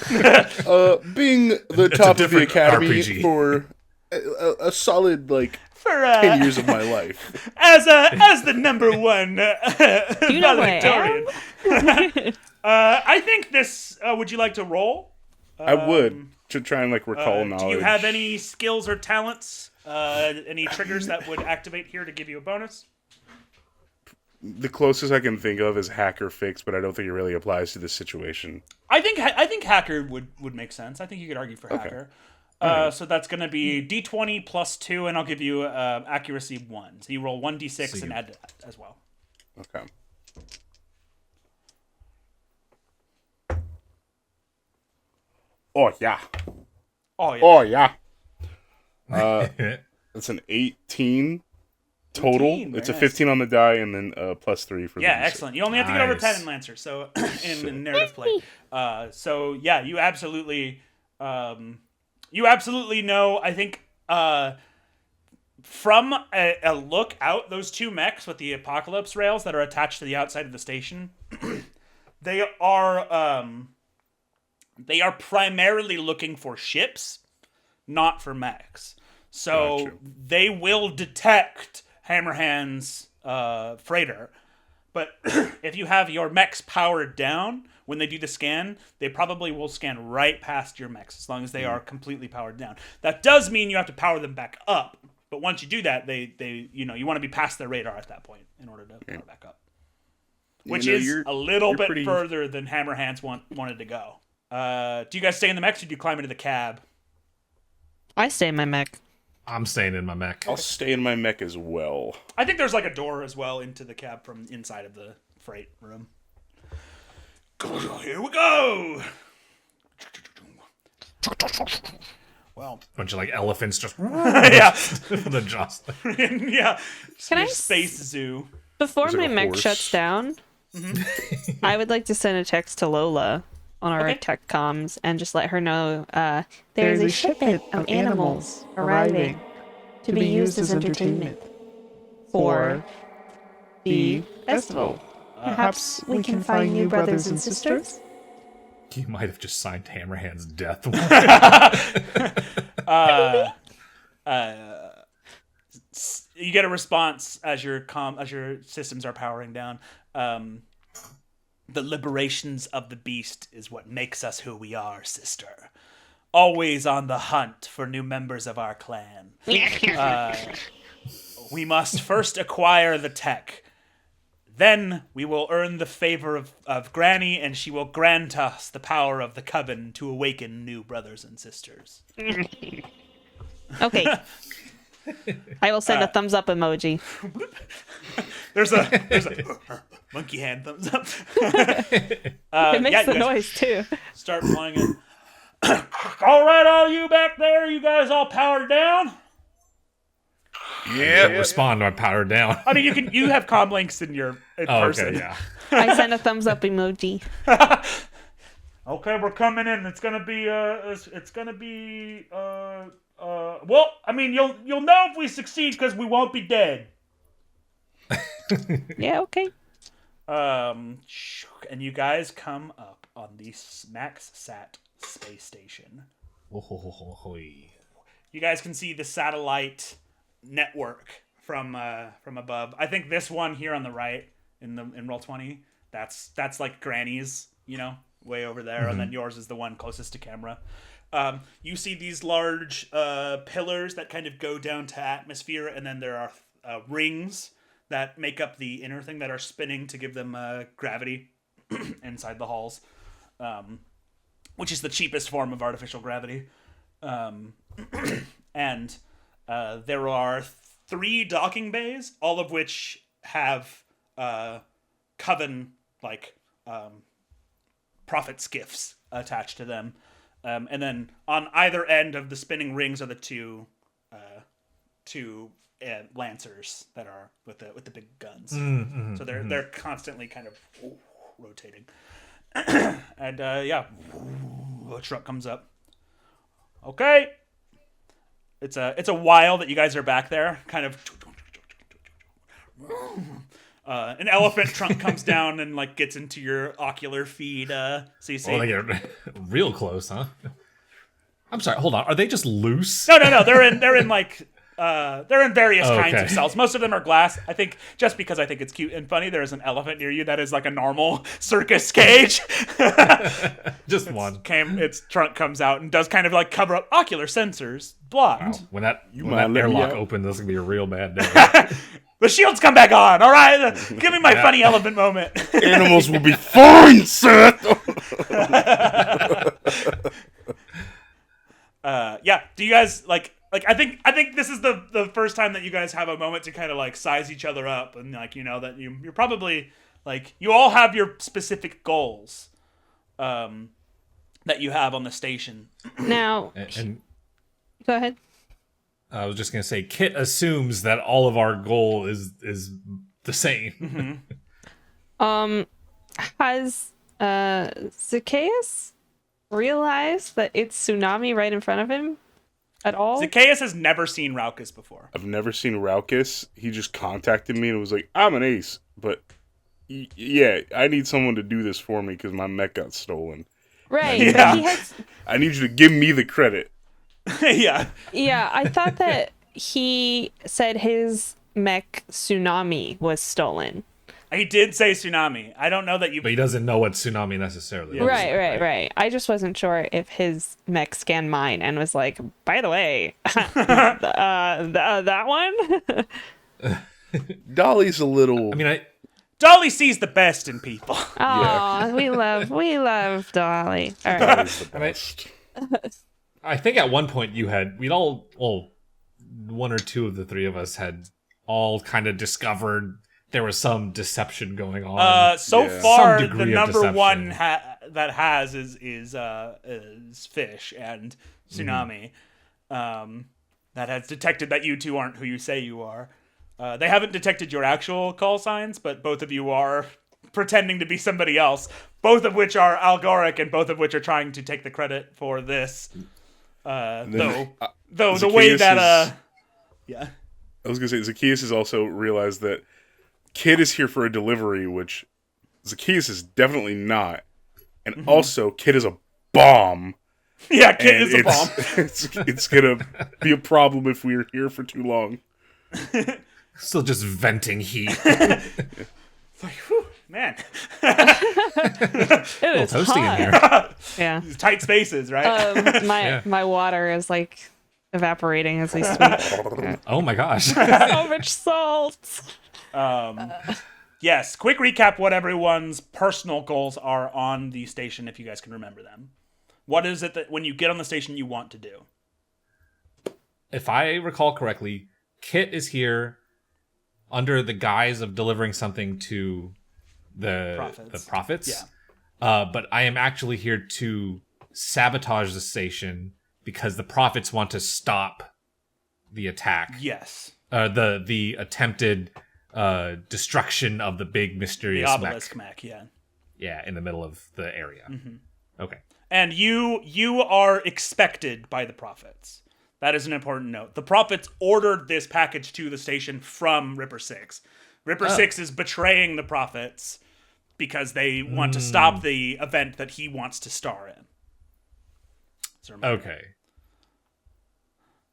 Being the It's a top of the different academy RPG. for a solid like For 10 years of my life. as the number one You know who I am? valedictorian. I think this. Would you like to roll? I would to try and like recall knowledge. Do you have any skills or talents? Any triggers that would activate here to give you a bonus? The closest I can think of is hacker fix, but I don't think it really applies to this situation. I think hacker would make sense. I think you could argue for hacker. So that's going to be D20 plus 2, and I'll give you accuracy 1. So you roll 1d6 and add that as well. Okay. Oh yeah. Oh yeah. Oh yeah. It's an 18 total. 18, It's a very 15 on the die, and then plus 3 for the Yeah, D6. excellent. You only have to get over Nice. 10 in Lancer, so in narrative play. So yeah, you absolutely know. I think from a look out, those two mechs with the apocalypse rails that are attached to the outside of the station, they are primarily looking for ships, not for mechs. So Gotcha. they will detect Hammerhand's freighter. But if you have your mechs powered down, when they do the scan, they probably will scan right past your mechs as long as they are completely powered down. That does mean you have to power them back up. But once you do that, they you want to be past their radar at that point in order to power back up. Which is a little bit pretty further than Hammerhands wanted to go. Do you guys stay in the mechs or do you climb into the cab? I stay in my mech. I'm staying in my mech. I'll stay in my mech as well. I think there's like a door as well into the cab from inside of the freight room. Here we go. Well, Bunch of like elephants just yeah, the jaws. yeah. Can I Your space zoo. Before There's like my a mech horse. shuts down, I would like to send a text to Lola on our Okay. tech comms and just let her know There's a shipment of animals arriving to be used as entertainment for the festival. Perhaps we can find new brothers and sisters? You might have just signed Hammerhand's death. You get a response as your systems are powering down. The liberations of the beast is what makes us who we are, sister. Always on the hunt for new members of our clan. We must first acquire the tech. Then we will earn the favor of Granny, and she will grant us the power of the coven to awaken new brothers and sisters. Okay. I will send a thumbs up emoji. There's a monkey hand thumbs up. It makes yeah, the you guys noise too. start flying in. All right, all you back there, you guys all powered down? Yeah. Respond or power down. I mean, you have comm links in your person. Okay, yeah. I send a thumbs up emoji. Okay, we're coming in. It's gonna be well, I mean, you'll know if we succeed because we won't be dead. Yeah, okay. And you guys come up on the MaxSat space station. You guys can see the satellite network from above. I think this one here on the right in Roll20, that's like Granny's, way over there, and then yours is the one closest to camera. You see these large pillars that kind of go down to atmosphere, and then there are rings that make up the inner thing that are spinning to give them gravity inside the halls, which is the cheapest form of artificial gravity. And there are 3 docking bays, all of which have coven profit skiffs attached to them. And then on either end of the spinning rings are the two lancers that are with the big guns. So they're constantly kind of rotating. And a truck comes up. Okay. It's a while that you guys are back there, kind of. An elephant trunk comes down and gets into your ocular feed, CC. Well, they get real close, huh? I'm sorry, hold on. Are they just loose? No. They're in like they're in various kinds okay. of cells. Most of them are glass. I think just because I think it's cute and funny, there is an elephant near you that is like a normal circus cage. Just one. Its trunk comes out and does kind of like cover up ocular sensors. Blocked. Wow. When that mind letting me airlock out? opens, that's gonna be a real bad day. The shields come back on. All right, give me my funny elephant moment. Animals will be fine, Seth. Yeah. Do you guys like? I think this is the first time that you guys have a moment to kind of like size each other up and like that you're probably like you all have your specific goals, that you have on the station. Now, and go ahead. I was just gonna say, Kit assumes that all of our goal is the same. Has Zaccheus realized that it's tsunami right in front of him at all? Zaccheus has never seen Raucus before. I've never seen Raucus. He just contacted me and was like, I'm an ace, but yeah, I need someone to do this for me because my mech got stolen. Right. Yeah. But he has, I need you to give me the credit. Yeah. yeah, I thought that he said his mech tsunami was stolen. He did say tsunami. I don't know that you. But he doesn't know what tsunami necessarily is. Right. I just wasn't sure if his mech scanned mine and was like, by the way, that one? Dolly's a little. I mean, Dolly sees the best in people. Oh, we love Dolly. All right. Dolly's the best. I think at one point we'd all, well, one or two of the three of us had all kind of discovered there was some deception going on. So Yeah. far, Some the degree of number one deception. that has is Fish and Tsunami. That has detected that you two aren't who you say you are. They haven't detected your actual call signs, but both of you are pretending to be somebody else. Both of which are algoric, and both of which are trying to take the credit for this. Though the way that yeah. I was gonna say Zaccheus has also realized that Kid is here for a delivery, which Zaccheus is definitely not, and also Kid is a bomb. Yeah, Kid and is a bomb. It's gonna be a problem if we're here for too long. Still just venting heat. It's like, whew, man. It is Toasty hot. in here. Yeah. These tight spaces, right? My water is like evaporating as we speak. Oh my gosh. So much salt. Yes, quick recap what everyone's personal goals are on the station if you guys can remember them. What is it that when you get on the station you want to do? If I recall correctly, Kit is here under the guise of delivering something to the prophets. Yeah. But I am actually here to sabotage the station because the prophets want to stop the attack. Yes. The attempted destruction of the big The mysterious obelisk mech. mech, yeah. Yeah, in the middle of the area. Mm-hmm. Okay. And you are expected by the prophets. That is an important note. The prophets ordered this package to the station from Ripper 6. Ripper 6 is betraying the prophets because they want to stop the event that he wants to star in. So remember. Okay.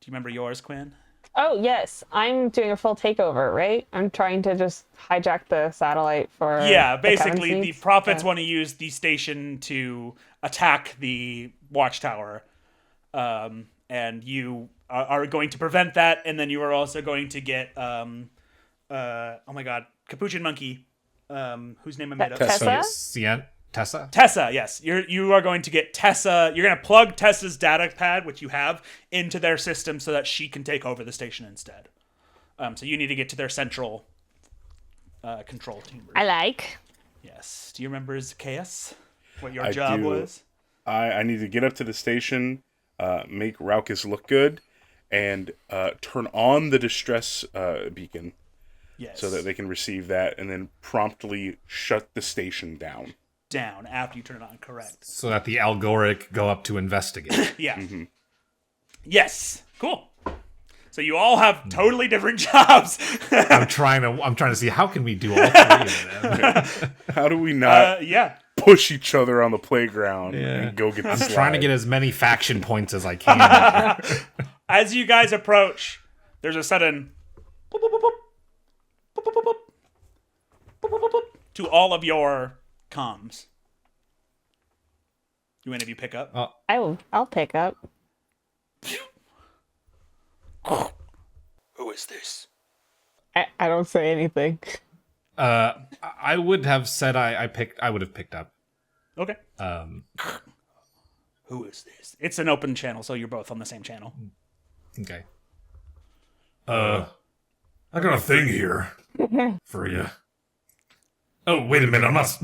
Do you remember yours, Quinn? Oh, yes. I'm doing a full takeover, right? I'm trying to just hijack the satellite for Yeah, the basically Kevin the seats. prophets Yeah. want to use the station to attack the watchtower. And you are going to prevent that, and then you are also going to get oh my god, Capuchin Monkey, whose name I made up. Tessa? Tessa? Tessa, yes. You are going to get Tessa. You're going to plug Tessa's data pad, which you have, into their system so that she can take over the station instead. So you need to get to their central control chamber. I like. Yes. Do you remember Zaccheus? What your I job do. was? I need to get up to the station, make Raucus look good, and turn on the distress beacon Yes. so that they can receive that, and then promptly shut the station down. Down after you turn it on, correct. So that the Algoric go up to investigate. Yeah. Yes. Cool. So you all have totally different jobs. I'm trying to see how can we do all three of them. How do we not Yeah. push each other on the playground Yeah. and go get the I'm slide. trying to get as many faction points as I can. As you guys approach, there's a sudden boop, boop, boop, boop, boop, boop, boop, boop, boop, boop, boop, boop, to all of your comms. Do any of you pick up? I'll pick up. Who is this? I don't say anything. I would have said I would have picked up. Okay. Who is this? It's an open channel, so you're both on the same channel. Okay. I got a thing here for you. Oh, wait a minute, I'm not.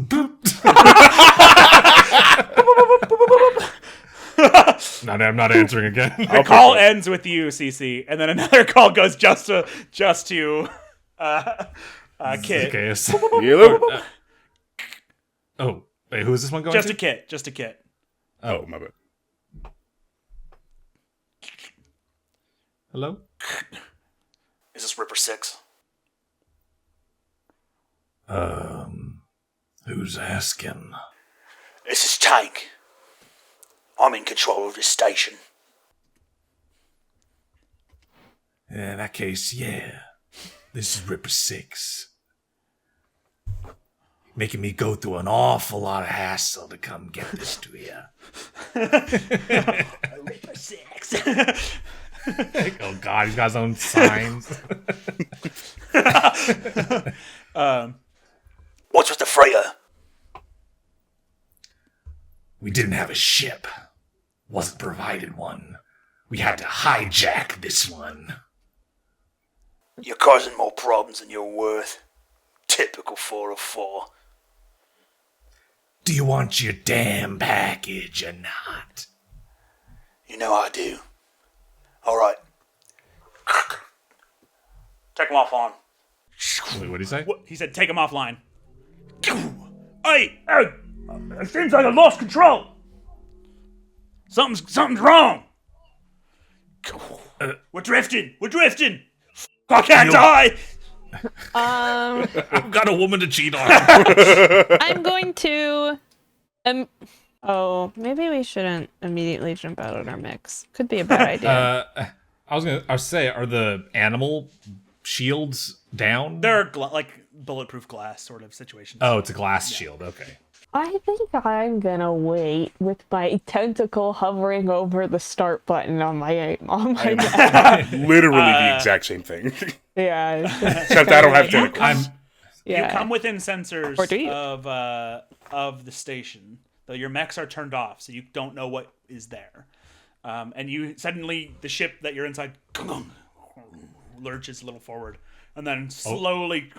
No, I'm not answering again. The call ends with you, CC, and then another call goes just to Kit. Zaccheus. Yellow. Oh, wait, who is this one going Just to? a Kit. Just a Kit. Oh, my bad. Hello? Is this Ripper 6? Who's asking? This is Tank. I'm in control of this station. In that case, yeah. This is Ripper 6. Making me go through an awful lot of hassle to come get this to you. Ripper 6. Oh god, he's got his own signs. What's with the freighter? We didn't have a ship. Wasn't provided one. We had to hijack this one. You're causing more problems than you're worth. Typical 404. Do you want your damn package or not? You know I do. Alright. Take him offline. Wait, what did he say? What? He said take him offline. Hey! It seems like I lost control. Something's wrong. We're drifting. I can't die. I've got a woman to cheat on. I'm going to. Oh, maybe we shouldn't immediately jump out on our mix. Could be a bad idea. I was say, are the animal shields down? They're like bulletproof glass sort of situations. Oh, it's a glass shield. Okay. I think I'm gonna wait with my tentacle hovering over the start button on my neck. Literally the exact same thing. Yeah. Except I don't have tentacles. Yeah. You come within sensors Or do you? of the station, though your mechs are turned off, so you don't know what is there. And you suddenly the ship that you're inside lurches a little forward, and then slowly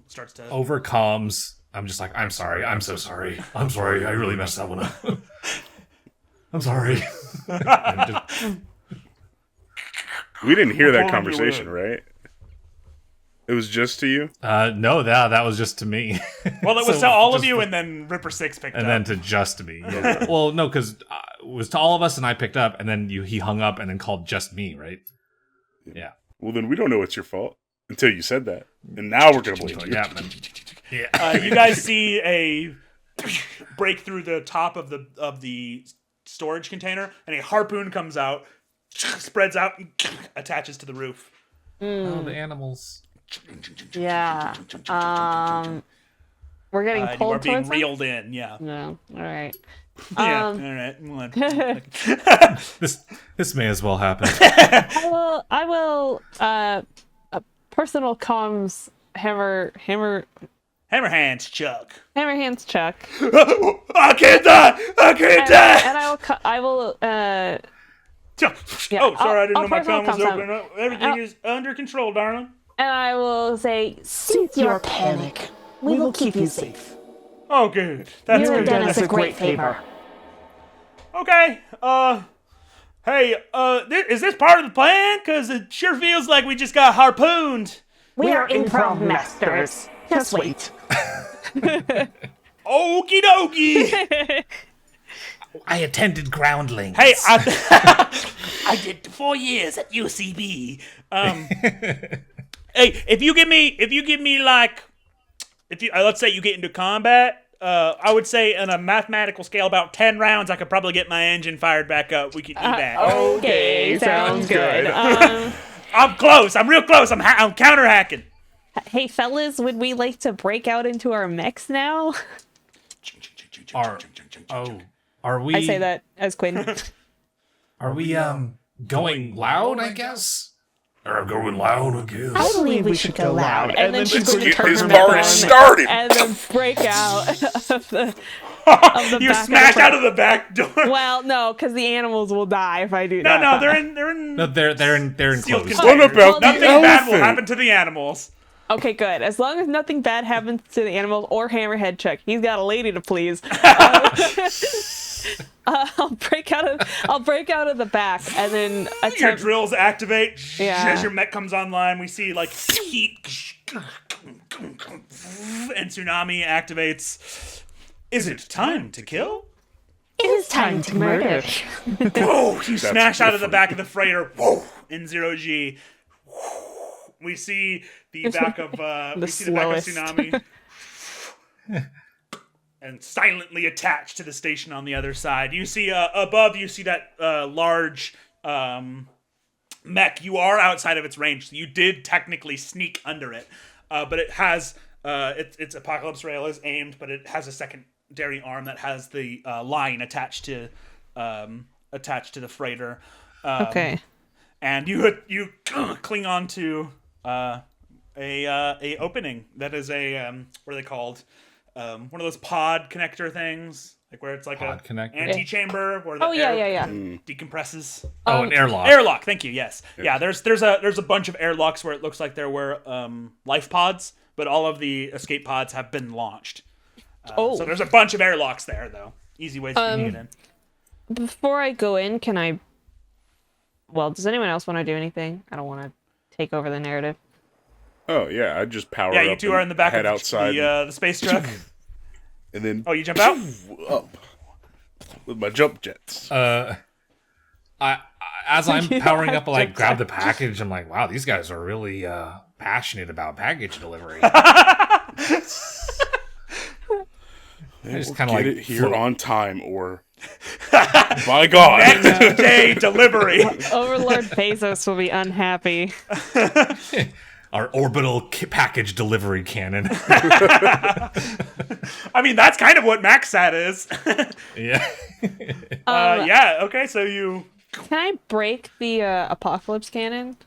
starts to. Over comms, I'm just like, I'm sorry. I'm so sorry. I'm sorry, I really messed that one up. I'm sorry. We didn't hear that conversation, right? It was just to you? No, that was just to me. Well, it was So to all of just you, for- and then Ripper 6 picked and up. then to just me. Yeah. Well, no, because it was to all of us, and I picked up, and then he hung up, and then called just me, right? Yeah. Well, then we don't know it's your fault until you said that. And now we're going to blame you. Yeah. Man. You guys see a break through the top of the storage container, and a harpoon comes out, spreads out, and attaches to the roof. Oh, the animals. Yeah. We're getting You are pulled being towards them? reeled in. Yeah. No. All right. Yeah. All right. This may as well happen. I will. Personal comms hammer Hammerhands, Chuck. hands Chuck. I can't die. And I will. Oh, sorry, I'll- I didn't know I'll my personal phone was comms open. Everything is under control, darling. And I will say, Cease your panic. We will keep you safe. Oh, good. That's You have good. done us a great favor. Okay. Hey, is this part of the plan? Because it sure feels like we just got harpooned. We are improv masters. Just wait. Okie dokie. I attended groundlings. Hey, I did 4 years at UCB. Hey, if you give me like, let's say you get into combat, I would say on a mathematical scale, about 10 rounds, I could probably get my engine fired back up. We could evac. Okay, sounds good. I'm close. I'm real close. I'm counter hacking. Hey, fellas, would we like to break out into our mechs now? Are we? I say that as Quinn. Are we going loud? I guess. Or going loud, I guess. I believe we should go loud. And then she's going to Get turn this her mech party on started. and then break out of the You back smash of the out of the back door. Well, no, because the animals will die if I do No, that. no, they're in. No, they're in sealed closed. containers. What about the Nothing bad will elephant? happen to the animals. Okay, good. As long as nothing bad happens to the animals or Hammerhead Chuck. He's got a lady to please. I'll break out of the back and then Your attempt. drills activate. Yeah. As your mech comes online, we see like heat, and tsunami activates. Is it time to kill? It is time to murder. Whoa! You smash out of the different. back of the freighter. Whoa! In 0G. We see the back of slowest. tsunami. And silently attached to the station on the other side. You see above, you see that large mech. You are outside of its range, so you did technically sneak under it. But it has its Apocalypse Rail is aimed, but it has a secondary arm that has the line attached to the freighter. Okay. And you cling on to a opening that is a what are they called? One of those pod connector things, like where it's like Pod a connector? antechamber where the Oh yeah, air yeah. decompresses. Oh, an airlock. Airlock, thank you. Yes, yeah. There's a bunch of airlocks where it looks like there were life pods, but all of the escape pods have been launched. So there's a bunch of airlocks there, though. Easy ways to get in. Before I go in, can I? Well, does anyone else want to do anything? I don't want to take over the narrative. Oh yeah, I just power Yeah, up. you two are in the back head of outside, the space truck. and then Oh, you jump out? up with my jump jets. As I'm powering up, I like grab the package. I'm like, wow, these guys are really passionate about package delivery. I just kind of Get like it here float- on time, or my God, Next day delivery. Overlord Bezos will be unhappy. our orbital package delivery cannon. I mean, that's kind of what MaxSat is. Yeah. Yeah. Okay. So you. Can I break the apocalypse cannon?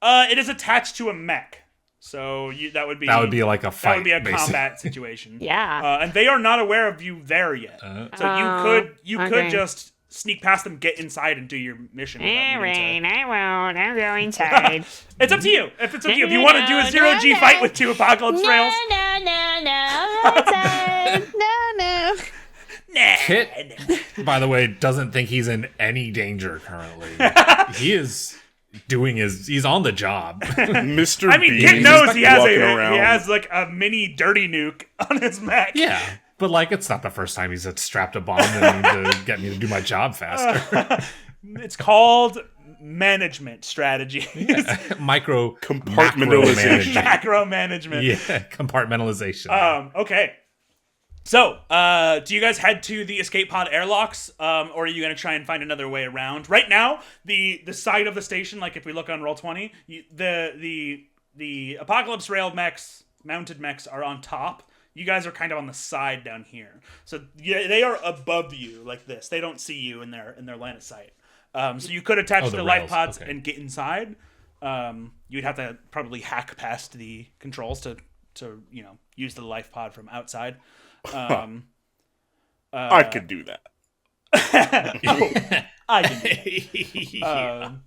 It is attached to a mech, so that would be like a fight. That would be a basically. combat situation. Yeah. And they are not aware of you there yet, so you could okay. just sneak past them, get inside, and do your mission. without needing to- I won't. I'll go inside. It's up to you. If it's up to you, if you want to do a 0G fight with 2 apocalypse rails. No. Outside. No. Nah. Kit, by the way, doesn't think he's in any danger currently. He is he's on the job. Mr. I mean, Bean Kit is knows he walking around. has like a mini dirty nuke on his mech. Yeah. But like, it's not the first time he's strapped a bomb to get me to do my job faster. It's called management strategy. Macro Compartmentalization. Macro management. Yeah, compartmentalization. Okay. So, do you guys head to the escape pod airlocks, or are you going to try and find another way around? Right now, the side of the station, like if we look on Roll20, the Apocalypse Rail mechs, mounted mechs, are on top. You guys are kind of on the side down here. So yeah, they are above you like this. They don't see you in their line of sight. So you could attach the the life rails, pods okay. and get inside. You'd have to probably hack past the controls to use the life pod from outside. I could do that. I can.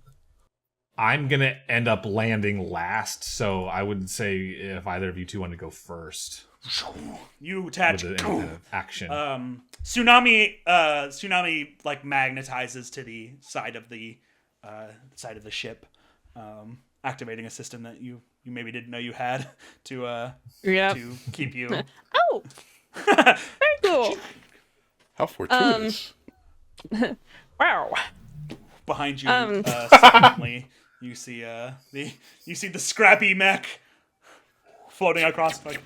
I'm going to end up landing last, so I would say if either of you two want to go first. You attach With any kind of action. tsunami like magnetizes to the side of the ship, activating a system that you maybe didn't know you had to keep you. Oh, very cool. How fortuitous. Wow. Behind you, silently, you see the scrappy mech floating across. Like,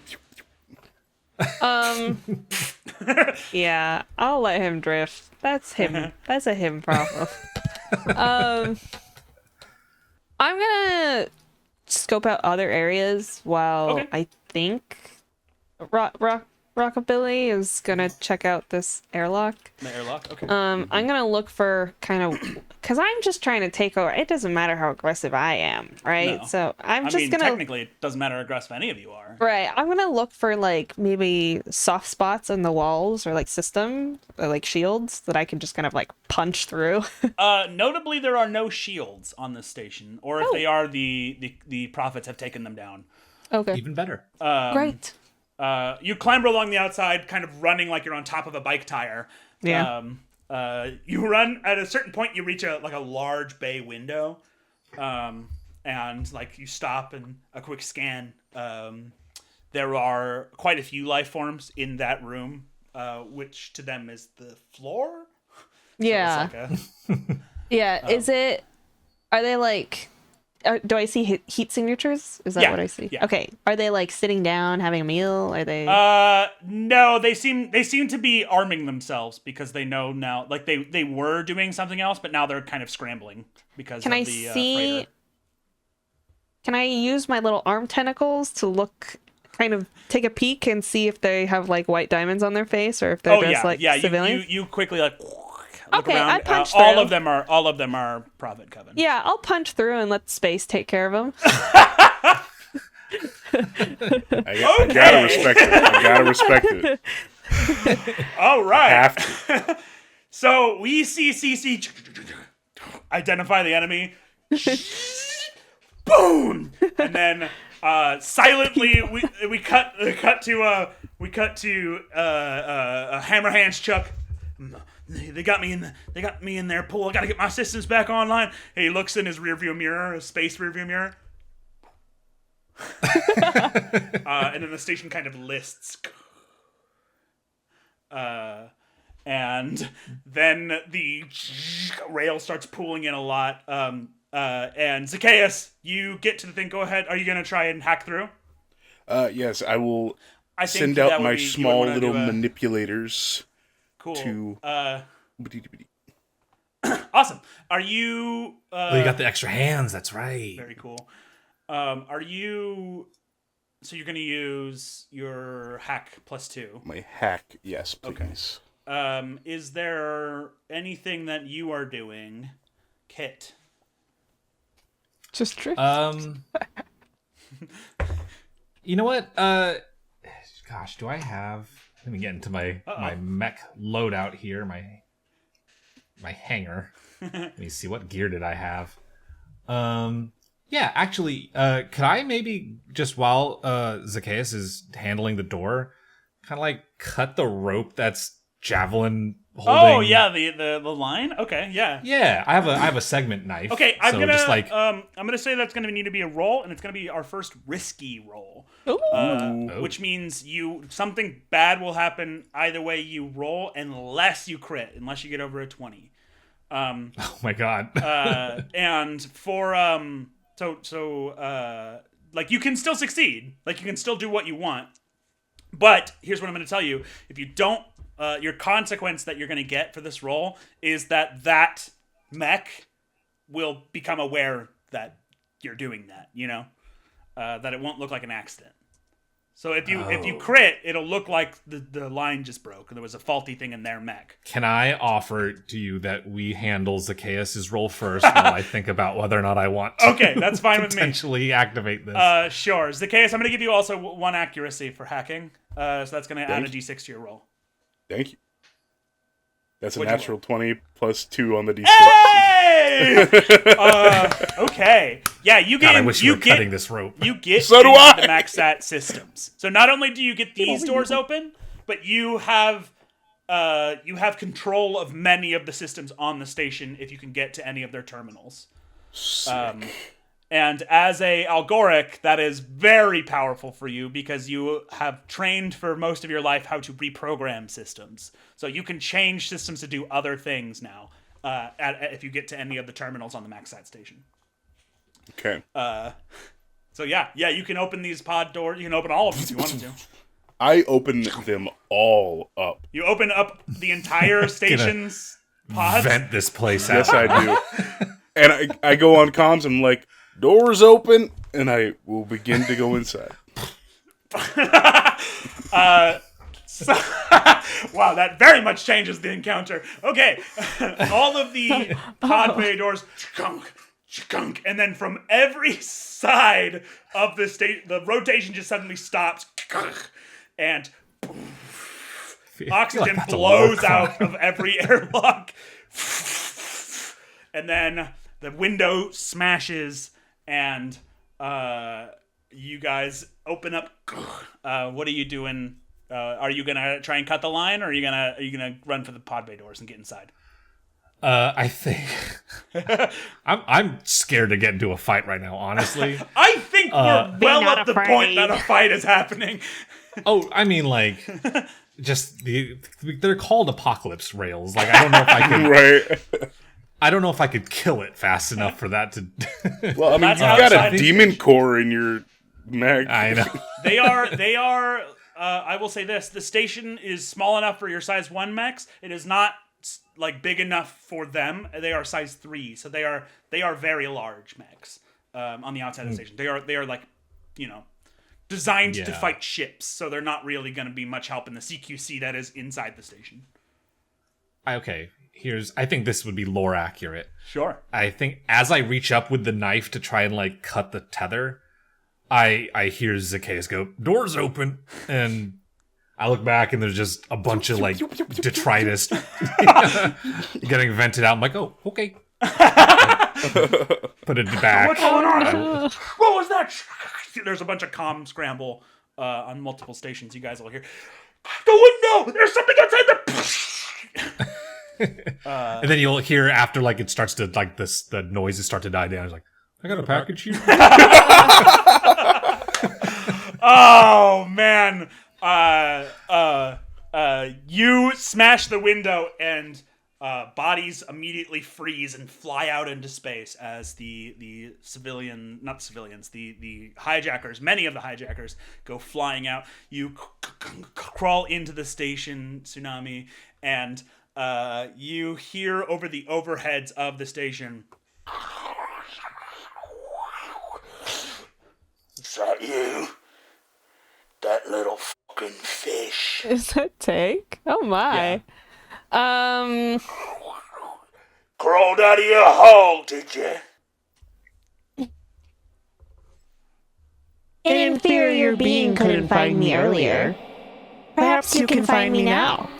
Yeah, I'll let him drift. That's him. That's a him problem. I'm gonna scope out other areas while Okay. I think Rockabilly is gonna check out this airlock. The airlock. Okay. I'm gonna look for kind of, because I'm just trying to take over. It doesn't matter how aggressive I am, right? No. So I'm I just mean, gonna technically, it doesn't matter how aggressive any of you are. right. I'm gonna look for like maybe soft spots in the walls or like system or like shields that I can just kind of like punch through. Notably, there are no shields on this station, or if they are, the prophets have taken them down. Okay, Even better. great. You clamber along the outside, kind of running like you're on top of a bike tire. Yeah. You run at a certain point. You reach a large bay window, and like you stop and a quick scan. There are quite a few life forms in that room, which to them is the floor. Yeah. So it's like Yeah. Is it? Are they like? Do I see heat signatures? Is that Yeah, what I see? yeah. Okay. Are they like sitting down having a meal? Are they? No, they seem to be arming themselves because they know now. Like they were doing something else, but now they're kind of scrambling because Can of I the see? freighter. Can I use my little arm tentacles to look, kind of take a peek and see if they have like white diamonds on their face or if they're just like civilians? You quickly like look Okay, around. I punch all through. of them are Prophet Coven. Yeah, I'll punch through and let space take care of them. I gotta respect it. I gotta respect it. All right. Have to. So we see CC identify the enemy. Boom! And then silently we cut to a hammer hands Chuck. They got me in their pool. I gotta get my systems back online. He looks in his rearview mirror, his space rearview mirror. And then the station kind of lists. And then the rail starts pulling in a lot. And Zaccheus, you get to the thing. Go ahead. Are you gonna try and hack through? Yes, I will I think send that out would my be- you would small wanna little do a- manipulators Cool. to. Awesome. Are you? Oh, you got the extra hands. That's right. Very cool. Are you? So you're gonna use your hack +2. My hack, yes, please. Is there anything that you are doing, Kit? Just true. You know what? Gosh, do I have? Let me get into my mech loadout here. My hangar. Let me see, what gear did I have? Yeah, actually, could I maybe just while Zaccheus is handling the door, kind of like cut the rope that's Javelin holding? Oh yeah, the line. Okay, yeah. Yeah, I have a segment knife. Okay, I'm so gonna just like I'm gonna say that's gonna need to be a roll, and it's gonna be our first risky roll. Which means something bad will happen either way you roll, unless you crit, unless you get over a 20. oh my god. And for like you can still succeed, like you can still do what you want. But here's what I'm going to tell you: if you don't, your consequence that you're going to get for this roll is that mech will become aware that you're doing that. You know, that it won't look like an accident. So if you crit, it'll look like the line just broke and there was a faulty thing in their mech. Can I offer to you that we handle Zaccheus' roll first while I think about whether or not I want to Okay, that's fine with me. potentially activate this? Sure. Zaccheus, I'm going to give you also 1 accuracy for hacking. So that's going to add a d6 to your roll. Thank you. That's a What'd you natural 20 plus 2 on the d6. Hey! Okay. Yeah, you get. God, I wish you were cutting this rope. You get So do into I! the MaxSat systems. So not only do you get these doors open, but you have control of many of the systems on the station if you can get to any of their terminals. And as a Algoric, that is very powerful for you because you have trained for most of your life how to reprogram systems. So you can change systems to do other things now if you get to any of the terminals on the MaxSat station. Okay. So yeah, you can open these pod doors. You can open all of them if you wanted to. I open them all up. You open up the entire station's pods. Vent this place out. Yes, I do. And I go on comms. I'm like, doors open, and I will begin to go inside. So, wow, that very much changes the encounter. Okay, all of the pod bay doors, chunk, and then from every side of the state, the rotation just suddenly stops, and oxygen that's a blows war out of every airlock, and then the window smashes, and you guys open up. What are you doing? Are you gonna try and cut the line, or are you gonna run for the pod bay doors and get inside? I think I'm scared to get into a fight right now. Honestly. I think we're well not at the afraid. point that a fight is happening. Oh, I mean, like, just they're called apocalypse rails. Like, I don't know if I could. Right. I don't know if I could kill it fast enough for that to. Well, I mean, That's you've got outside a the demon core in your mag. I know. They are. I will say this: the station is small enough for your size 1 mechs. It is not like big enough for them. They are size 3, so they are very large mechs on the outside of the station. They are like, designed to Yeah. fight ships, so they're not really going to be much help in the CQC that is inside the station. Okay, I think this would be lore accurate. Sure. I think as I reach up with the knife to try and like cut the tether, I hear Zaccheus go, "Doors open," and I look back and there's just a bunch of like detritus getting vented out. I'm like, "Oh, okay." Put it back. What's going on? What was that? There's a bunch of comm scramble on multiple stations. You guys will hear the window. There's something outside the. And then you'll hear after like it starts to like the noises start to die down. It's like, "I got a package here." Oh man! You smash the window and bodies immediately freeze and fly out into space as the hijackers, many of the hijackers go flying out. You crawl into the station, Tsunami, and you hear over the overheads of the station. Is that you? That little fucking fish. Is that Tank? Oh my. Crawled out of your hole, did you? An inferior being couldn't find me earlier. Perhaps you can find me now.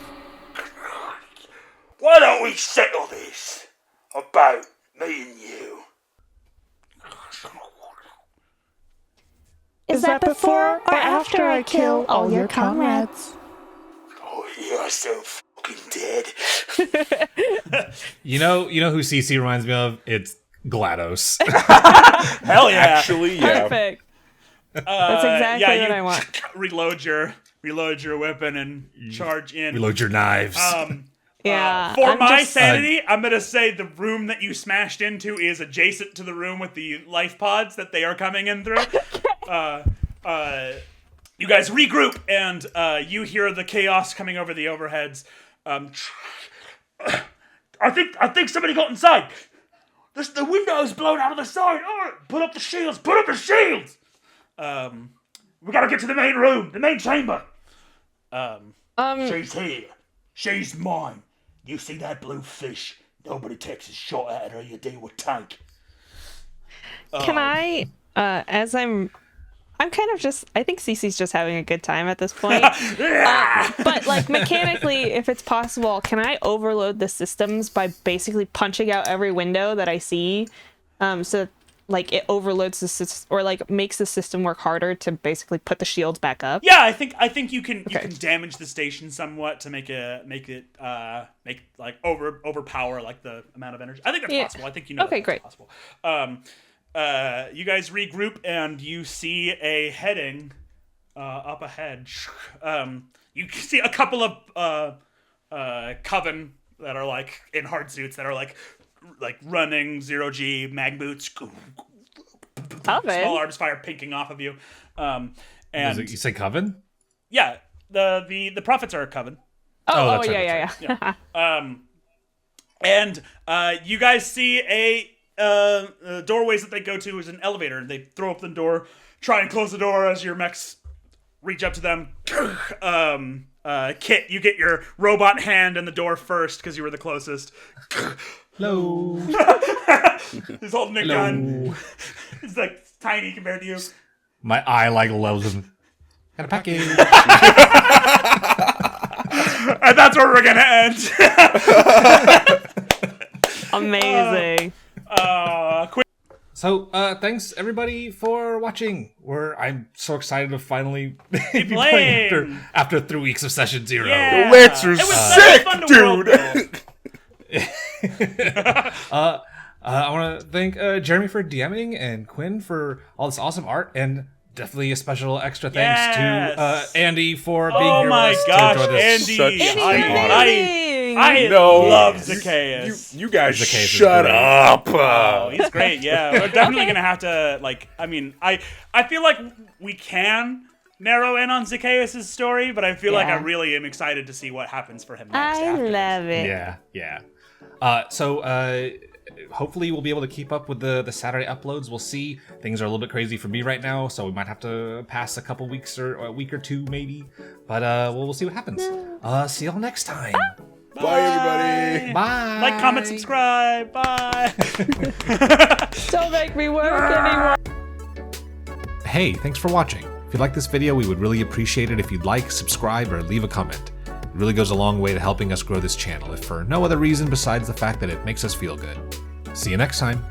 Why don't we settle this? About me and you. Is that before or after I kill all your comrades? Oh, you're so fucking dead. You know who CC reminds me of? It's GLaDOS. Hell yeah! Actually, yeah. Perfect. That's exactly you what I want. reload your weapon and charge in. Reload your knives. Yeah. For I'm my just- sanity, I'm gonna say the room that you smashed into is adjacent to the room with the life pods that they are coming in through. You guys regroup, and you hear the chaos coming over the overheads. I think somebody got inside. The window's blown out of the side. Oh, put up the shields. Put up the shields. We gotta get to the main room, the main chamber. She's here. She's mine. You see that blue fish? Nobody takes a shot at her. You deal with Tank. Can I, as I'm kind of just, I think Cece's just having a good time at this point. But like mechanically, if it's possible, can I overload the systems by basically punching out every window that I see? So like it overloads the system, or like makes the system work harder to basically put the shields back up. Yeah, I think you can damage the station somewhat to make it overpower like the amount of energy. I think that's possible. I think Okay, great. Possible. You guys regroup and you see a heading up ahead. You can see a couple of coven that are like in hard suits that are like running 0G mag boots. Coven? Small arms fire pinking off of you. And You say Coven? yeah, the prophets are a coven. Oh, that's right, yeah. And you guys see a doorways that they go to is an elevator, and they throw open the door, try and close the door as your mechs reach up to them. Kit, you get your robot hand in the door first because you were the closest. Hello. He's holding a gun. He's like tiny compared to you. My eye like loves him. Got a package. And that's where we're gonna end. Amazing. Quick. So, thanks everybody for watching. I'm so excited to finally be playing. playing after 3 weeks of session 0. Yeah. The Lancer's It was sick, fun to world dude. build. I want to thank Jeremy for DMing and Quinn for all this awesome art, and definitely a special extra thanks Yes. to Andy for being Oh here my with us gosh, to enjoy this. Andy! Such I No. love Zaccheus. You guys Zaccheus is shut great. up. Oh, he's great. Yeah, we're definitely gonna have to I feel like we can narrow in on Zaccheus' story, but I feel like I Yeah. really am excited to see what happens for him next. I after this. love it. Yeah. So hopefully we'll be able to keep up with the Saturday uploads. We'll see. Things are a little bit crazy for me right now, so we might have to pass a couple weeks or a week or two maybe. But we'll see what happens. See y'all next time. Bye, everybody. Bye. Like, comment, subscribe. Bye. Don't make me work anymore. Hey, thanks for watching. If you like this video, we would really appreciate it if you'd like, subscribe, or leave a comment. It really goes a long way to helping us grow this channel, if for no other reason besides the fact that it makes us feel good. See you next time.